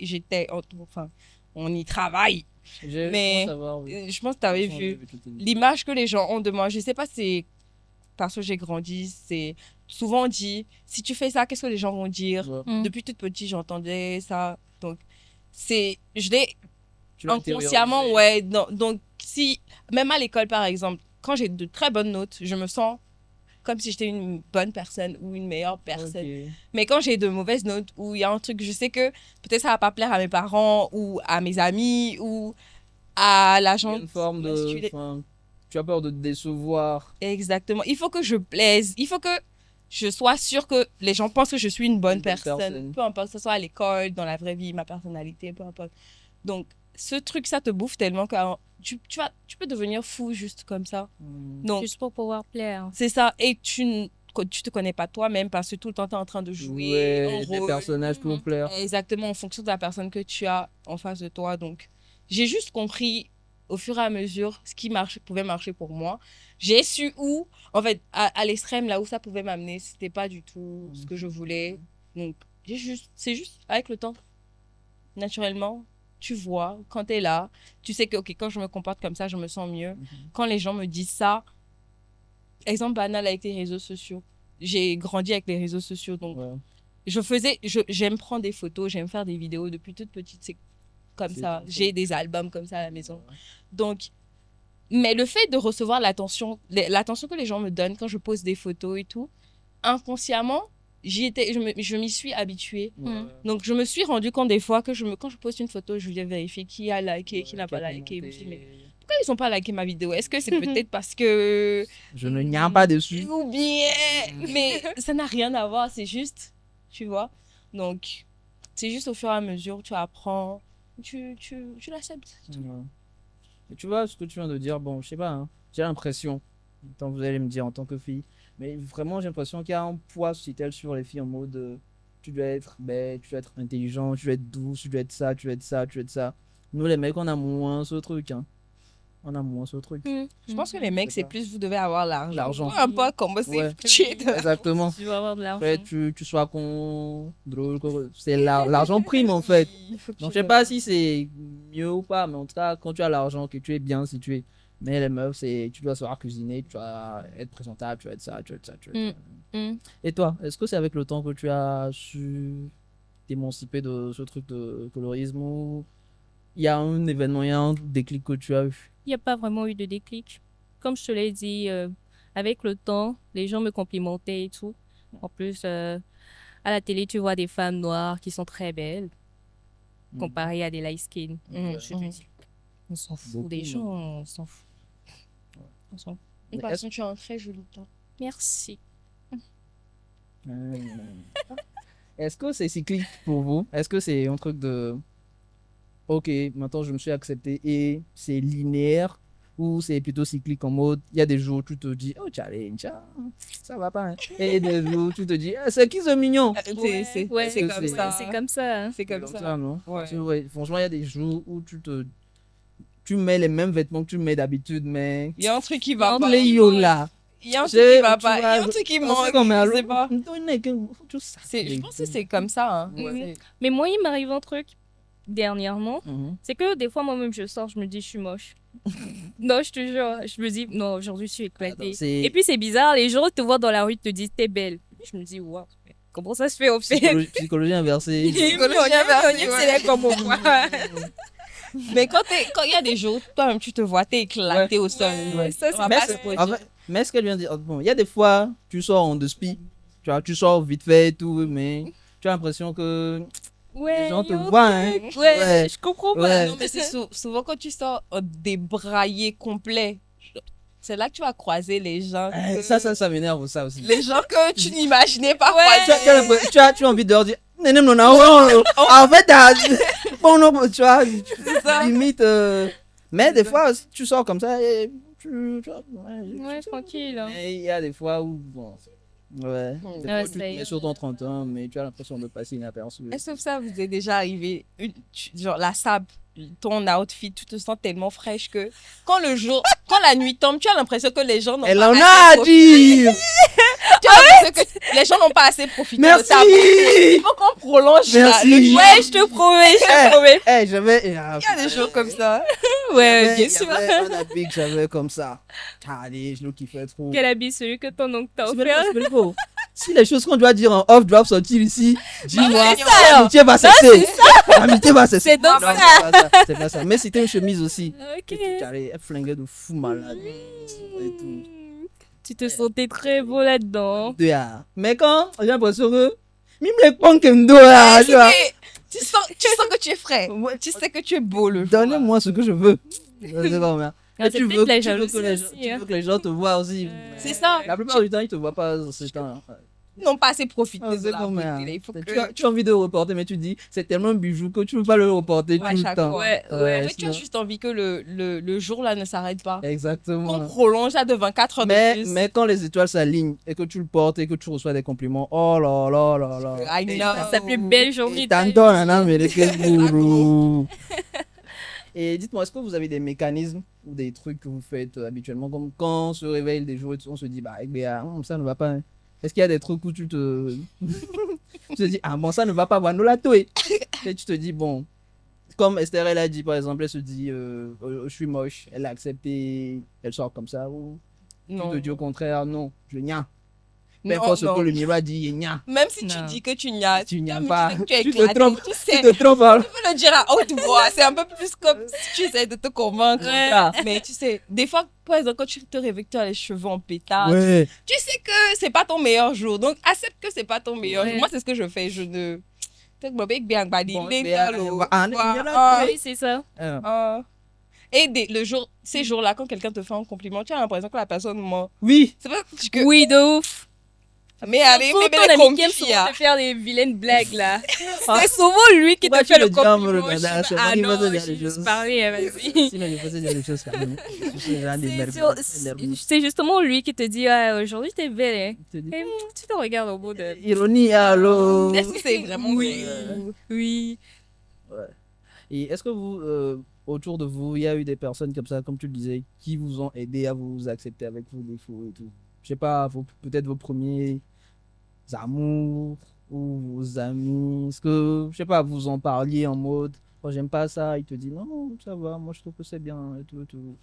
Enfin, on y travaille. Mais- Je pense que tu avais vu l'image que les gens ont de moi. Je sais pas, c'est parce que j'ai grandi. C'est souvent dit, si tu fais ça, qu'est-ce que les gens vont dire? Mm. Depuis toute petite, j'entendais ça. Donc, je l'ai inconsciemment, ouais. Donc, même à l'école, par exemple, quand j'ai de très bonnes notes, je me sens comme si j'étais une bonne personne ou une meilleure personne. Mais quand j'ai de mauvaises notes, ou il y a un truc, je sais que peut-être ça va pas plaire à mes parents ou à mes amis ou à Il y a l'agent. une forme de. Enfin, tu as peur de te décevoir. Exactement. Il faut que je plaise. Il faut que je sois sûre que les gens pensent que je suis une bonne personne. Peu importe que ce soit à l'école, dans la vraie vie, ma personnalité, peu importe. Donc, ce truc, ça te bouffe tellement que tu peux devenir fou juste comme ça. Donc, Juste pour pouvoir plaire. c'est ça. Et tu tu te connais pas toi-même parce que tout le temps, tu es en train de jouer Ouais, un des rôle. personnages pour plaire. Exactement, en fonction de la personne que tu as en face de toi. Donc, j'ai juste compris au fur et à mesure ce qui pouvait marcher pour moi. J'ai su où, en fait, à l'extrême, là où ça pouvait m'amener, c'était pas du tout ce que je voulais. Donc, c'est juste avec le temps, naturellement, tu vois, quand tu es là, tu sais que, ok, quand je me comporte comme ça, je me sens mieux. Quand les gens me disent ça, exemple banal avec les réseaux sociaux. J'ai grandi avec les réseaux sociaux, donc Ouais. j'aime prendre des photos, j'aime faire des vidéos depuis toute petite, c'est comme C'est ça. comme ça. J'ai des albums comme ça à la maison. Donc, mais le fait de recevoir l'attention que les gens me donnent quand je pose des photos et tout, inconsciemment, je m'y suis habituée. Ouais. Donc, je me suis rendu compte des fois que quand je poste une photo, je viens vérifier qui a liké, qui n'a pas liké. Je me suis dit, mais pourquoi ils n'ont pas liké ma vidéo? Est-ce que c'est peut-être parce que Je ne n'y pas dessus. ou bien, mais ça n'a rien à voir, c'est juste, tu vois. Donc, c'est juste au fur et à mesure où tu apprends, tu l'acceptes. Ouais. Et tu vois ce que tu viens de dire, bon, je sais pas, hein, j'ai l'impression, tant vous allez me dire en tant que fille, mais vraiment j'ai l'impression qu'il y a un poids sociétal sur les filles en mode tu dois être belle, tu dois être intelligent, tu dois être douce, tu dois être ça, tu dois être ça, tu dois être ça. Nous les mecs, on a moins ce truc, hein. On a moins ce truc. Je pense que les mecs, C'est c'est ça. plus, vous devez avoir l'argent. L'argent. Peu importe comment c'est Ouais. foutu. Exactement. Tu vas avoir de l'argent. Après, tu sois con, drôle, c'est l'argent prime en fait. Il faut que Donc, tu je sais pas si c'est mieux ou pas, mais en tout cas, quand tu as l'argent, que tu es bien situé. Mais les meufs, tu dois savoir cuisiner, tu dois être présentable, tu dois être ça, tu dois être ça, tu dois être ça. Et toi, est-ce que c'est avec le temps que tu as su t'émanciper de ce truc de colorisme ou il y a un événement, il y a un déclic que tu as eu? Il n'y a pas vraiment eu de déclic. Comme je te l'ai dit, avec le temps, les gens me complimentaient et tout. En plus, à la télé, tu vois des femmes noires qui sont très belles, comparées à des light skin. Je te dis, on s'en fout Beaucoup, des non. gens, on s'en fout. On s'en fout. De toute façon, tu as un très joli teint. Merci. Est-ce que c'est cyclique pour vous? Est-ce que c'est un truc de ok, maintenant je me suis accepté et c'est linéaire ou c'est plutôt cyclique en mode il y a des jours où tu te dis oh challenge, ça va pas. Hein. Et des jours où tu te dis ah, c'est qui ce mignon? C'est c'est comme c'est- ça. C'est comme ça. Hein. C'est comme ça. non? Ouais. Ouais, franchement, il y a des jours où tu mets les mêmes vêtements que tu mets d'habitude, mais Il y a un truc qui va entre pas. les yo là. Il y a un truc qui va Tu pas. Il y a vois, un truc qui on manque. sait comme Je sais pas. Je pense que c'est comme ça. Hein. Ouais. Mais moi, il m'arrive un truc dernièrement. Mhm. C'est que des fois, moi-même, je sors, je me dis, je suis moche. Non, je te jure. Je me dis, non, aujourd'hui, je suis éclatée. Attends, c'est- Et puis, c'est bizarre. Les gens te voient dans la rue, te disent, t'es belle. Je me dis, waouh, comment ça se fait au fait? Psychologie inversée. Psychologie inversée, c'est là comme on voit. Mais quand il y a des jours, toi-même, tu te vois, t'es éclaté au sol. Ouais. Ça, On va c'est Mais, pas se en fait, mais ce qu'elle vient de dire, bon, il y a des fois, tu sors en deux spi, tu vois, tu sors vite fait et tout, mais tu as l'impression que ouais, les gens te yo, voient, hein. Ouais, Ouais. je comprends pas. Ouais. Non, mais c'est souvent quand tu sors débraillé complet, c'est là que tu vas croiser les gens. Ça m'énerve ça aussi. Les gens que tu n'imaginais pas Ouais. croiser. Tu as envie de leur dire, Nenem, non, non, en fait, bon, non, tu vois, ça. limite, mais des fois, tu sors comme ça et tu vois, Ouais, tranquille. Hein. mais il y a des fois où, bon, ouais, des fois, Ouais, tu te c'est- mets sur ton 30 ans, mais tu as l'impression de passer inaperçu. Est-ce que ça vous est déjà arrivé, genre la sable, ton outfit, tu te sens tellement fraîche que quand la nuit tombe, tu as l'impression que les gens n'ont Elle pas en assez a à profité. dire. Tu as l'impression que les gens n'ont pas assez profité de Merci. ta beauté. Il faut qu'on prolonge Merci. le jour. Ouais, je te promets, je te promets. J'avais. Il y a des jours comme ça. Ouais, bien sûr. Un habit que j'avais comme ça. Allez, je le kiffais trop. Quel habit, celui que ton oncle t'a C'est offert? pas faux. Si les choses qu'on doit dire en off doivent sortir ici, dis-moi. c'est ça. L'amitié va cesser. L'amitié va cesser. C'est donc Non, ça. c'est pas ça. C'est pas ça. Mais c'était une chemise aussi. Ok. Elle flinguait de fou malade. Et tout. Tu te sentais très beau là-dedans. Mais quand j'ai l'impression que. Même les ponkendo là, tu vois. Tu sens que tu es frais. Ouais. Tu sais que tu es beau le jour. Donnez-moi ce que je veux. Je sais pas, mais- Ah, c'est tu peut-être veux, la tu veux que jalousie les gens, aussi, tu hein. veux que les gens te voient aussi. C'est ça. La plupart du temps, ils te voient pas dans ce temps. n'ont pas assez profité Ah, de c'est la comme, beauté. Il faut que... tu as envie de reporter, mais tu dis, c'est tellement un bijou que tu ne veux pas le reporter Ouais, tout le chaque temps. fois. Ouais, En ouais. fait, tu as juste envie que le jour là ne s'arrête pas. Exactement. Qu'on prolonge ça de 24 heures de plus. Mais quand les étoiles s'alignent et que tu le portes et que tu reçois des compliments, oh là là là là. I know. C'est sa plus belle journée de ta vie. Tanto en Amérique, gourou. Et dites-moi, est-ce que vous avez des mécanismes ou des trucs que vous faites habituellement, comme quand on se réveille des jours et on se dit, bah, ça ne va pas, hein. Est-ce qu'il y a des trucs où tu te dis, ah bon, ça ne va pas, voilà, la toi. Et tu te dis, bon, comme Esther, elle a dit, par exemple, elle se dit, je suis moche, elle a accepté, elle sort comme ça, ou tu Non. te dis au contraire, non, je nia. Peu Non, importe ce non. que le miroir dit, il nia. Même si tu Non. dis que tu n'as Tu n'y as comme pas. tu dis que tu es Tu te éclaté, trompes. tu Tu sais, te trompes, hein. tu peux le dire à haute voix. C'est un peu plus comme si tu essaies de te convaincre. Ouais. Mais tu sais, des fois, par exemple, quand tu te réveilles, tu as les cheveux en pétard. Ouais. Tu sais que c'est pas ton meilleur jour. Donc, accepte que c'est pas ton meilleur Ouais. jour. Moi, c'est ce que je fais. Je ne. Peut-être que je bien badi, Bon, link, mais, allô. ah, il y en a Oui, c'est ça. Et le jour, ces jours-là, quand quelqu'un te fait un compliment, tu as l'impression que la personne ment. Oui. C'est pas que. Oui, de ouf. Mais allez, Surtout mais ton les ami qui aime confies, souvent hein. te faire des vilaines blagues, là. C'est souvent lui qui Pourquoi te tu fait le le dis en me compliment. regardant? Je C'est fais, moi ah qui non, faisais je des vais juste choses. parler, vas-y. Si, mais il faisait dire des choses quand même. Je suis genre des nerveux. C'est justement lui qui te dit, ah, aujourd'hui t'es belle, hein. Je te dis, Et, tu te regardes au bout de... ironie, allô. Est-ce que c'est vraiment Oui, vrai? oui. Et est-ce que vous, autour de vous, il y a eu des personnes comme ça, comme tu le disais, qui vous ont aidé à vous accepter avec vos défauts et tout? Je sais pas, peut-être vos premiers amours ou vos amis. Est-ce que, je sais pas, vous en parliez en mode, oh, j'aime pas ça, il te dit, non, ça va, moi je trouve que c'est bien et tout et tout.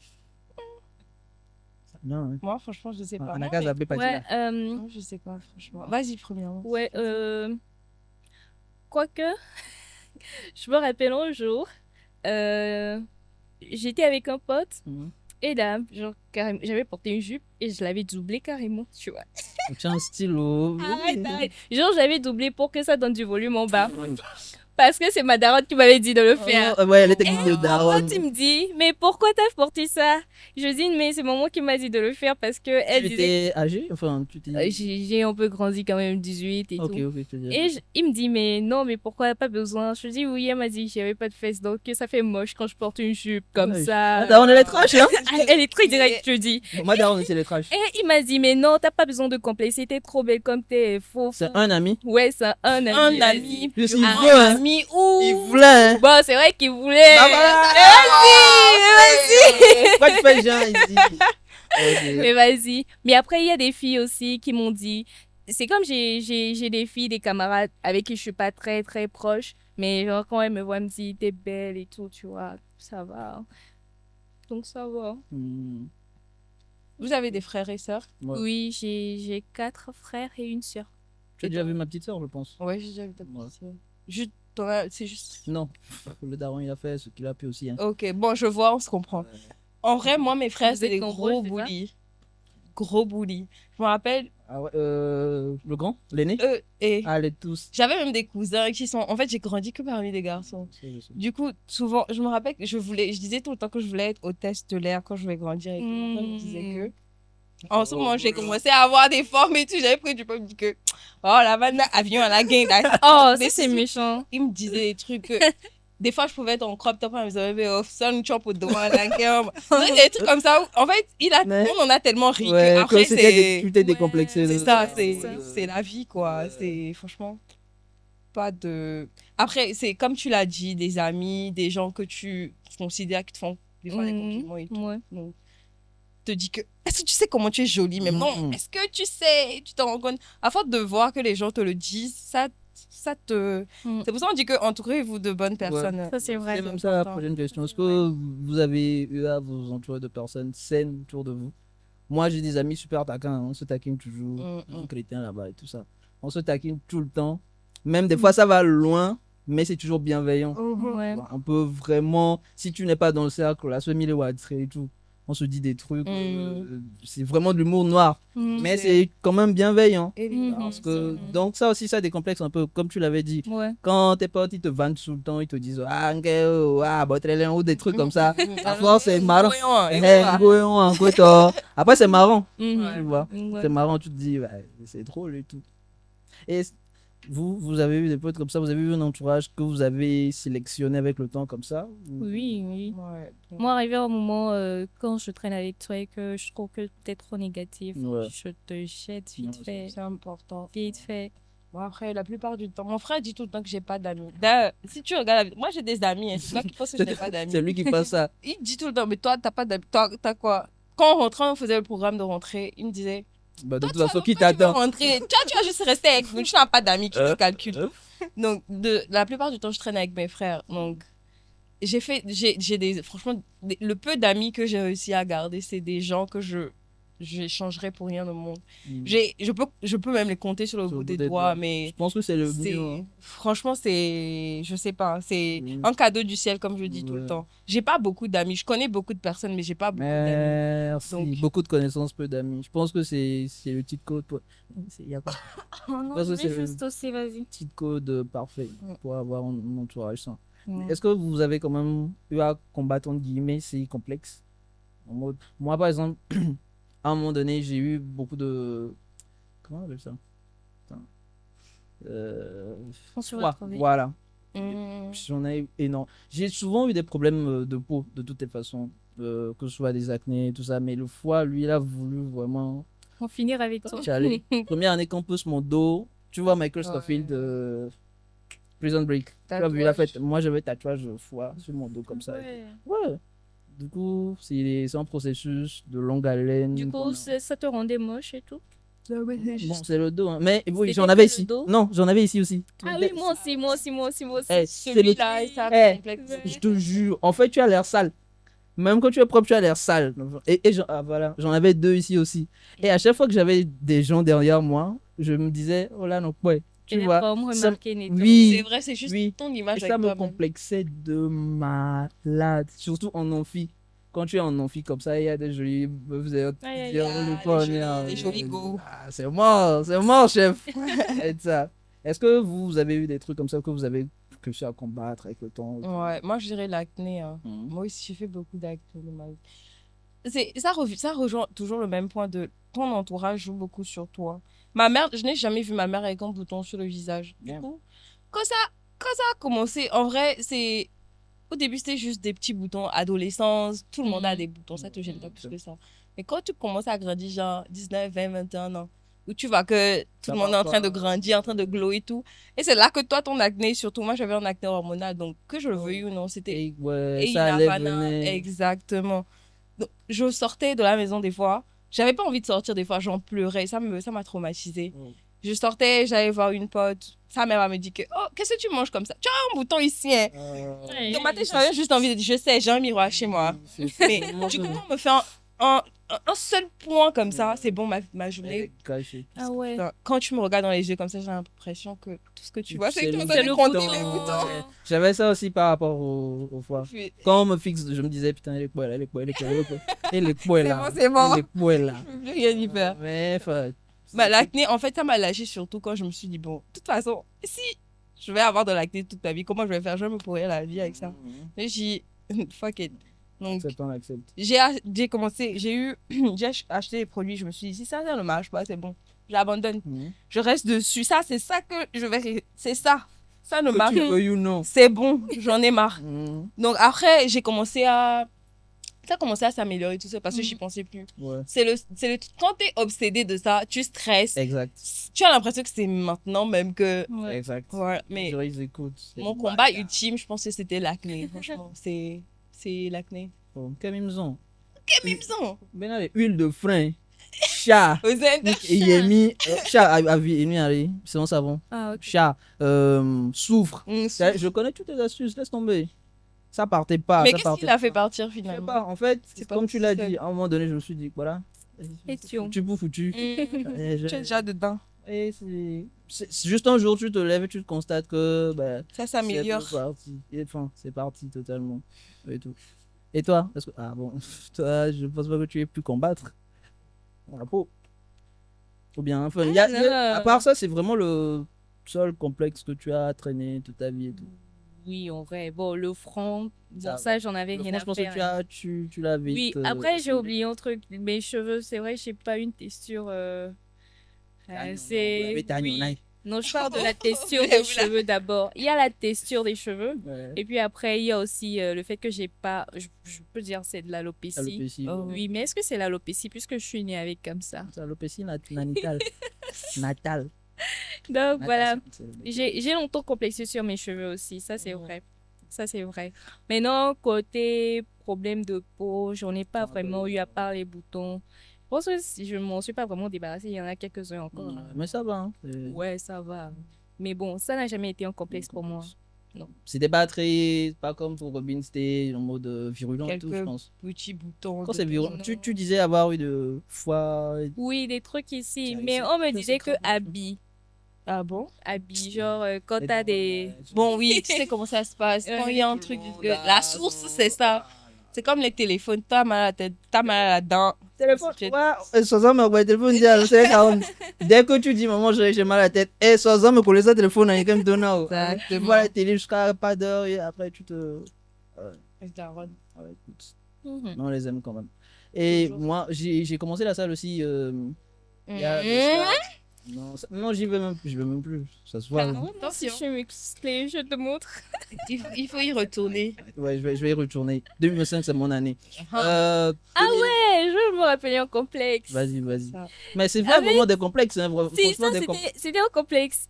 Non, hein. Moi, franchement, je sais pas. On a Moi, qu'à mais- zapper, pas Ouais, Moi, je sais pas, franchement. Vas-y, premièrement. ouais, quoique, je me rappelle un jour, j'étais avec un pote, Mhm. et là, genre, carrément, j'avais porté une jupe et je l'avais doublée carrément, tu vois. Tu as un stylo. Arrête, arrête. Genre, j'avais doublé pour que ça donne du volume en bas. Parce que c'est ma daronne qui m'avait dit de le faire. Oh, ouais, elle était Et vidéo mon daronne. pote, il me dit, mais pourquoi t'as porté ça? Je dis, mais c'est maman qui m'a dit de le faire parce que elle Tu disait... étais âgé? Enfin, tu t'es... J'ai un peu grandi quand même, 18 et Ok, tout. ok, je te dis. Et il me dit, mais non, mais pourquoi pas besoin? Je dis, oui, elle m'a dit, j'avais pas de fesses, donc ça fait moche quand je porte une jupe comme Ouais, ça. Ah, daronne, elle est trash, hein? Elle est très directe, je dis. Bon, ma daronne, c'est les trash. Et il m'a dit, mais non, t'as pas besoin de complexer, t'es trop belle comme t'es. C'est un ami. Ouais, c'est un ami. Un vas-y. ami. Je suis Un vieux, hein. ami ou. Il voulait, hein. Bon, c'est vrai qu'il voulait. Bah, voilà. Vas-y. Pourquoi tu fais genre ici? Ok. Mais vas-y. Mais après, il y a des filles aussi qui m'ont dit. C'est comme j'ai des filles, des camarades avec qui je suis pas très, très proche. Mais genre, quand elles me voient, elles me disent, t'es belle et tout, tu vois. Ça va. Donc, ça va. Hmm, Vous avez des frères et sœurs? ouais. Oui, j'ai 4 frères et une sœur. Tu as déjà vu ma petite soeur, je pense. Ouais, j'ai déjà vu ta Ouais. petite sœur. Juste, c'est juste. Non, le daron, il a fait ce qu'il a pu aussi, hein. Ok, bon, je vois, on se comprend. En vrai, moi, mes frères, Vous c'est êtes des nombreux, gros c'est ça? bullies. Gros bullies. Je me rappelle, Ah ouais, le grand, l'aîné? eux et. Allez, tous. J'avais même des cousins qui sont. En fait, j'ai grandi que parmi des garçons. Du coup, souvent, je me rappelle que je disais tout le temps que je voulais être hôtesse de l'air quand je vais grandir. Et que mon père me disait que. En ce moment, j'ai commencé à avoir des formes et tout. J'avais pris du peu, me dit que. Oh, la vanne, avion à la gang. Oh, Mais ça, c'est si- méchant. Il me disait des trucs que. Des fois, je pouvais être en crop top, il me disait, mais off, ça, nous chop au devant à la gang. Des trucs comme ça. Où, en fait, Mais- on en a tellement ri Ouais, que après, que c'était c'est. tu t'es décomplexé. C'est de- ça, c'est c'est la vie, quoi. C'est franchement pas de. Après, c'est comme tu l'as dit, des amis, des gens que tu considères qui te font des fois des compliments et tout. Ouais. Donc, te dit que est-ce que tu sais comment tu es jolie même non Mhm. est-ce que tu sais tu t'en rends compte à force de voir que les gens te le disent ça te Mm. c'est pour ça qu'on dit que entourez-vous de bonnes personnes. Ça, c'est vrai. C'est même ça la prochaine question. Est-ce que vous avez eu à vous entourer de personnes saines autour de vous? Moi, j'ai des amis super taquins. On se taquine toujours. Un chrétien là-bas et tout ça. On se taquine tout le temps. Même des fois, ça va loin, mais c'est toujours bienveillant. Ouais. On peut vraiment, si tu n'es pas dans le cercle, la semi et tout, on se dit des trucs. C'est vraiment de l'humour noir. Mm. Mais c'est quand même bienveillant. Mhm. Parce que, donc, ça aussi, ça décomplexe un peu, comme tu l'avais dit. Ouais. Quand tes potes ils te vendent tout le temps, ils te disent ah, botrelin ou des trucs comme ça. Parfois, c'est marrant. Après, c'est marrant. Mhm. Tu vois. Ouais. C'est marrant, tu te dis, ouais, c'est drôle et tout. Et vous avez eu des potes comme ça, vous avez eu un entourage que vous avez sélectionné avec le temps comme ça? Oui, oui. Ouais. Moi, arrivé à un moment, quand je traîne avec toi et que je trouve que tu es trop négatif, Ouais. je te jette vite Ouais, fait. C'est important. Vite fait. Bon, après, la plupart du temps, mon frère dit tout le temps que j'ai pas d'amis. D'ailleurs, si tu regardes, moi j'ai des amis, hein, c'est toi qui penses que je n'ai pas d'amis. C'est lui qui passe ça. Il dit tout le temps, mais toi, t'as pas d'amis. Toi, t'as quoi? Quand on rentrait, on faisait le programme de rentrée. Il me disait, Bah, de toi, toute tu vas façon, même qui pas, tu vas t'attend? rentrer. Toi, tu vas juste rester avec nous. Tu n'as pas d'amis qui te calculent. Hein? Donc, la plupart du temps, je traîne avec mes frères. Donc, franchement, le peu d'amis que j'ai réussi à garder, c'est des gens que j'échangerais pour rien au monde. Mm. Je peux même les compter sur le Sur bout le des bout des doigts, doigts. mais Je pense que c'est le mieux. Hein. franchement, je sais pas, c'est Mm. un cadeau du ciel, comme je dis tout le Ouais. temps. J'ai pas beaucoup d'amis. Je connais beaucoup de personnes, mais j'ai pas beaucoup d'amis. Merci. Donc- Beaucoup de connaissances, peu d'amis. Je pense que c'est le cheat code. Il y a pas Oh non, Parce je que c'est vais le- juste aussi, vas-y. cheat code parfait pour avoir un entourage sain. Mm. Est-ce que vous avez quand même eu à combattre, entre guillemets, ces complexes? En mode, moi, par exemple, à un moment donné, j'ai eu beaucoup de. Comment on appelle ça? Putain. On se Froid, retrouver. voilà. Mm. J'en ai eu énorme. J'ai souvent eu des problèmes de peau, de toutes les façons. Que ce soit des acnés, tout ça. Mais le foie, lui, il a voulu vraiment On finira avec toi. chialer. Première année qu'on pousse mon dos, tu vois Michael Ouais. Scofield, Prison Break. Tu as vu, il a Tatouage. fait. Moi, j'avais tatouage de foie sur mon dos comme ça. Ouais. Ouais. Du coup, c'est un processus de longue haleine. Du coup, ça te rendait moche et tout? Bon, c'est le dos. Hein. Mais oui, C'était j'en que avais le ici. dos? Non, j'en avais ici aussi. Ah oui, moi aussi, moi aussi, moi aussi, moi aussi. Eh, c'est le- Celui-là, il s'appelle Eh, complexe. Je te jure. En fait, tu as l'air sale. Même quand tu es propre, tu as l'air sale. Voilà, j'en avais deux ici aussi. Et à chaque fois que j'avais des gens derrière moi, je me disais, oh là, non, ouais. Tu Et les vois. femmes ça- remarquaient nettement. Oui. C'est vrai, c'est juste Oui. ton Et image ça avec me toi-même. complexait de malade. Surtout en amphi. Quand tu es en amphi comme ça, il y a des jolies meufs derrière. Aïe, aïe, derrière le aïe, corner. des jolis go. Ah, c'est mort, chef. Et ça. Est-ce que vous avez eu des trucs comme ça que vous avez réussi à combattre avec le temps? Ouais, moi je dirais l'acné. Hein. Mhm. Moi aussi, j'ai fait beaucoup d'acné de ma vie. Ça rejoint toujours le même point de ton entourage joue beaucoup sur toi. Ma mère, je n'ai jamais vu ma mère avec un bouton sur le visage. Du Bien. coup, quand ça a commencé, en vrai, au début, c'était juste des petits boutons, adolescence, tout le monde a Mhm. des boutons, ça te gêne pas plus que ça. Mais quand tu commences à grandir, genre 19, 20, 21 ans, où tu vois que tout Ça le monde est va en train de pas. grandir, en train de glow et tout, et c'est là que toi, ton acné, surtout moi, j'avais un acné hormonal, donc que je le veuille ou non, c'était Et ouais, et ça il allait, avait venait. exactement. Donc, je sortais de la maison des fois. J'avais pas envie de sortir des fois, j'en pleurais. Ça m'a traumatisée. Mm. Je sortais, j'allais voir une pote. Sa mère elle me dit que, oh, qu'est-ce que tu manges comme ça? Tu as un bouton ici, hein. Ouais. Donc, matin, j'avais juste envie de dire, je sais, j'ai un miroir chez moi. Mais du coup, quand on me fait un seul point comme ça, c'est bon, ma journée. Ah ouais. Quand tu me regardes dans les yeux comme ça, j'ai l'impression que tout ce que tu vois, c'est que tu C'est le compter bouton. les boutons. Ouais. J'avais ça aussi par rapport au foie. Puis, Quand on me fixe, je me disais, putain, elle est quoi là, elle est quoi, elle est quoi, elle est quoi, elle est quoi là, c'est bon. elle est quoi là. je peux plus rien y faire. Mais enfin, Bah, l'acné, en fait, ça m'a lâché surtout quand je me suis dit, bon, de toute façon, si je vais avoir de l'acné toute ma vie, comment je vais faire? Je vais me pourrir la vie avec ça. Et j'ai fuck it. Donc, accepte, on accepte. j'ai commencé, j'ai acheté des produits, je me suis dit, si ça ne marche pas, c'est bon, j'abandonne. Je reste dessus. Ça, c'est ça que je vais, c'est ça. Ça ne Que marche tu pas. veuilles ou non. C'est bon, j'en ai marre. Mhm. Donc, après, ça a commencé à s'améliorer tout ça parce que j'y pensais plus. Ouais, Quand t'es obsédé de ça, tu stresses. exact. Tu as l'impression que c'est maintenant même que. Ouais. Exact. Voilà. Mais Je les écoute. c'est- mon combat ultime, je pense que c'était l'acné. Franchement, c'est l'acné. Bon, Camimson. Mimson. Ben allez, huile de frein. Chat. Vous êtes. Et il est mis. Chat à vie, il est mis allez, c'est mon savon. Ah ok. Chat. Soufre. Je connais toutes les astuces, laisse tomber. Ça partait pas. Mais ça qu'est-ce partait qui l'a fait pas. partir Je sais finalement? pas, en fait, C'est pas comme tu l'as seul. dit, à un moment donné, je me suis dit, voilà. Question. Foutu pour foutu. Et Tu es déjà dedans. et c'est juste un jour, tu te lèves et tu te constates que bah, Ça s'améliore. c'est parti. Et, enfin, c'est parti totalement. Et tout. Et toi? Ah bon, toi, je pense pas que tu aies pu combattre la peau. Ou bien, enfin, à part ça, c'est vraiment le seul complexe que tu as traîné toute ta vie et tout. Oui, en vrai. Bon, le front, Ça bon, va. ça, j'en avais Le rien fond, à je pense faire. que tu l'as vite. Oui, après, j'ai oublié un truc. Mes cheveux, c'est vrai, j'ai pas une texture. C'est. Oui. Non, je parle de la texture Mais des voilà. cheveux d'abord. Il y a la texture des cheveux. Ouais. Et puis après, il y a aussi le fait que j'ai pas. Je peux dire c'est de l'alopécie. Alopécie. Oh. Oui, mais est-ce que c'est l'alopécie puisque je suis née avec comme ça? C'est alopécie natale. Natale. Donc voilà. C'est- J'ai longtemps complexé sur mes cheveux aussi, ça c'est vrai. Ça c'est vrai. Maintenant, côté problème de peau, j'en ai pas vraiment eu à part les boutons. Je pense que si je m'en suis pas vraiment débarrassée, il y en a quelques-uns encore. Ouais, mais ça va. Hein. Ouais, ça va. Mais bon, ça n'a jamais été un complexe pour moi. C'était pas très. Pas comme pour Robin, c'était en mode virulent et tout, je Quelques pense. petits boutons. Quand de c'est virulent, non. tu disais avoir eu de foie. Oui, des trucs ici, Tiens, mais ici, on me que disait c'est que grave. habits, Ah bon? genre quand t'as des... Bon, oui, tu sais comment ça se passe. Quand il y a un truc, la source, c'est ça. C'est comme les téléphones. T'as mal à la tête, t'as mal à la dent. Téléphone, Tu- ouais, Sozan me connaît téléphone, dit, alors, c'est 40. Dès que tu dis, maman, j'ai mal à la tête, et Sozan me connaît ça téléphone, il est comme Donald. Tu Exactement. vois la télé jusqu'à pas d'heure, et après tu te. Daronne. Ouais, écoute, Mhm. non, on les aime quand même. Et Toujours. moi, j'ai commencé la salle aussi. Il y a de Mmh. ça. Non, j'y vais même plus, je vais même plus. Ça se voit. Ah, hein. Moi, si Attention. je suis musclée, je te montre. Il faut y retourner. Ouais, je vais y retourner. 2005, c'est mon année. Ah. Ouais, je me rappelais en complexe. Vas-y. Ça. Mais c'est pas Avec- vraiment des complexes. Hein, Si, franchement, ça, des complexes. c'était un complexe.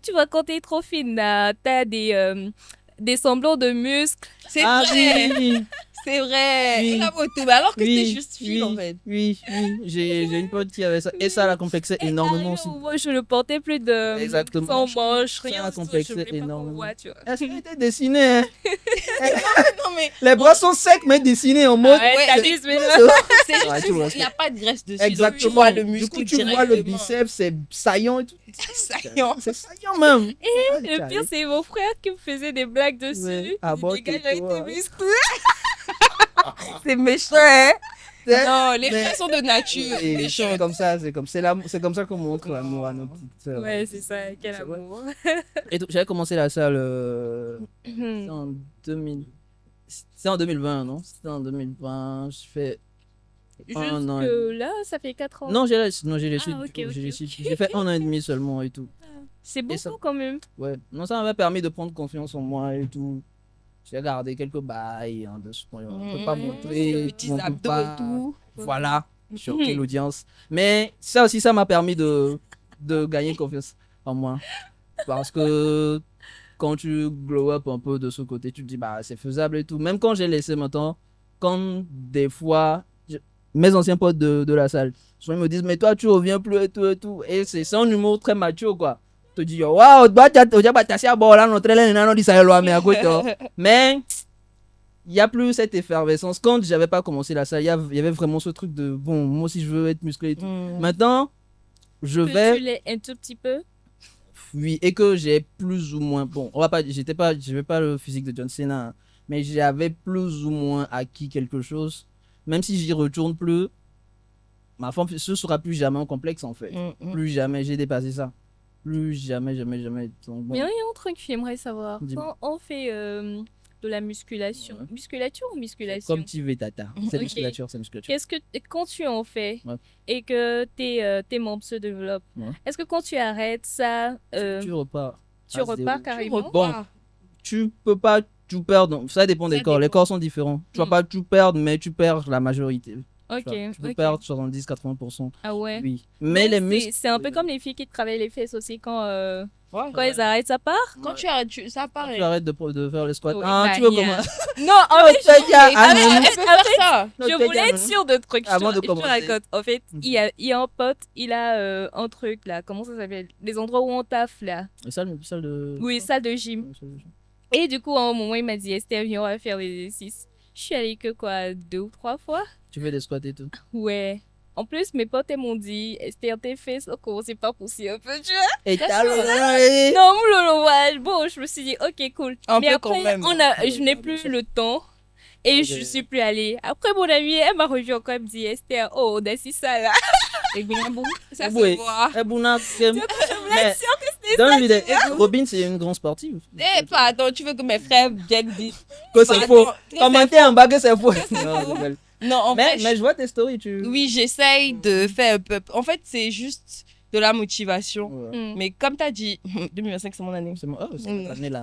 Tu vois, quand t'es trop fine, là, t'as des semblants de muscles. C'est Ah vrai. oui, C'est vrai. Oui. Et la moto, mais alors que oui, t'es juste fille, en fait. oui. J'ai une pote qui avait ça. Et ça la complexait énormément aussi. Moi, je ne portais plus de... Exactement. Sans manche, Ça rien la du tout. Je complexait voulais pas qu'on énormément. voit, tu vois. Est-ce qu'elle était dessinée hein? Non, mais Les bras sont secs, mais dessinés en mode. Ouais, ouais, t'abuses, mais là. c'est Ouais, juste tu vois, il n'y a pas de graisse dessus. Exactement. Donc tu vois le Du muscle coup, tu vois le directement. biceps, c'est saillant et tout. Saillant. C'est saillant même. Le pire, c'est mon frère qui me faisait des blagues dessus. Ouais. Ah bon, Les gars, tais-toi. j'avais été musclés. C'est méchant, hein? C'est- Non, les mais- filles sont de nature. Et Méchant. c'est comme ça, c'est comme ça qu'on montre l'amour à nos petites sœurs. Ouais, c'est ça, quel C'est vrai. amour. Et donc, j'avais commencé la salle Mhm. c'était en 2000. C'était en 2020, non? C'était en 2020. Je fais un an. Jusque là, ça fait 4 ans. Non, j'ai les suites. ok, ok, J'ai les ok. suites. J'ai fait un an et demi seulement et tout. C'est beaucoup ça- quand même. Ouais. Non, ça m'avait permis de prendre confiance en moi et tout. J'ai gardé quelques bails en dessous. On ne peut pas montrer. Les petits on peut abdos pas- et tout. Voilà. Choquer l'audience. Mais ça aussi, ça m'a permis de gagner confiance en moi. Parce que quand tu glow up un peu de ce côté, tu te dis, bah, c'est faisable et tout. Même quand j'ai laissé maintenant, quand des fois, mes anciens potes de la salle, souvent ils me disent, mais toi, tu reviens plus et tout et tout. Et c'est un humour très mature, quoi. Tu te dis, waouh, mais il n'y a plus cette effervescence. Quand j'avais pas commencé la salle, il y avait vraiment ce truc de, bon, moi aussi je veux être musclé et tout. Maintenant, je Que vais. tu l'es un tout petit peu. Oui, et que j'ai plus ou moins, bon, on va pas, j'avais pas le physique de John Cena, hein, mais j'avais plus ou moins acquis quelque chose. Même si j'y retourne plus, ma forme, ce sera plus jamais un complexe en fait. Plus jamais, j'ai dépassé ça. Plus jamais. Donc, bon. Mais il y a un truc que j'aimerais savoir. Dis-moi. Quand on fait de la musculation, Ouais. musculature ou musculation? Comme tu veux, tata. C'est Ok. musculature, c'est musculature. Qu'est-ce que quand tu en fais Ouais. et que tes membres se développent, Ouais. est-ce que quand tu arrêtes ça, Tu repars. tu à repars zéro. carrément? Bon, tu peux pas tout perdre. Ça dépend des Ça corps. Les dépend. corps sont différents. Tu vas Mm. pas tout perdre, mais tu perds la majorité. Ok, Tu peux ok. perdre 70-80%. Ah ouais. Oui. Mais Donc, les c'est- muscles. C'est un peu comme les filles qui travaillent les fesses aussi quand Ouais. elles arrêtent, ça part? Quand tu arrêtes, ça Tu paraît. arrêtes de faire les squats. Oui, Ah, bah, tu veux yeah. comment Non, en Non, fait, t'as dit à- Ah, à mais- nous. en fait, Elle peut faire ça. Non, je t'as voulais dit à être nous. sûre de trucs. Avant de Je te commencer. raconte. En fait, Mhm. il y a un pote, il a un truc là. Comment ça s'appelle? Les endroits où on taffe là. Salle de. Oui, salle de gym. Ouais, salle de gym. Et du coup, à un moment, il m'a dit, Esther, viens, on va faire l'exercice. Je suis allée que quoi, 2 ou 3 fois? Tu fais des squats et tout. Ouais. En plus, mes potes, elles m'ont dit, Esther, tes fesses ont commencé par pousser un peu, tu vois. Et Bien t'as sûr. le. Non, moulolo, ouais. Bon, je me suis dit, ok, cool. Un Mais peu après, quand même. je n'ai plus le temps. Et Ok. je suis plus allée. Après, mon amie, elle m'a revu encore, elle me dit, Esther, oh, on a si ça là. Et bien bon. Ça Oui. se voit. Eh, Bouna, Je voulais mais- être sûre que c'était Dans ça. le vidéo, Robin, c'est une grande sportive. Eh, pardon, tu veux que mes frères viennent dire. Que c'est Pardon, faux. c'est Commenter en bas que c'est faux. c'est Non, faux. je rigole. Non, en Mais fait, je vois tes stories. Tu. oui, j'essaye de faire un peu. En fait, c'est juste. de la motivation. Ouais. Mais comme tu as dit, 2025, c'est mon année. C'est cette Mm. année-là.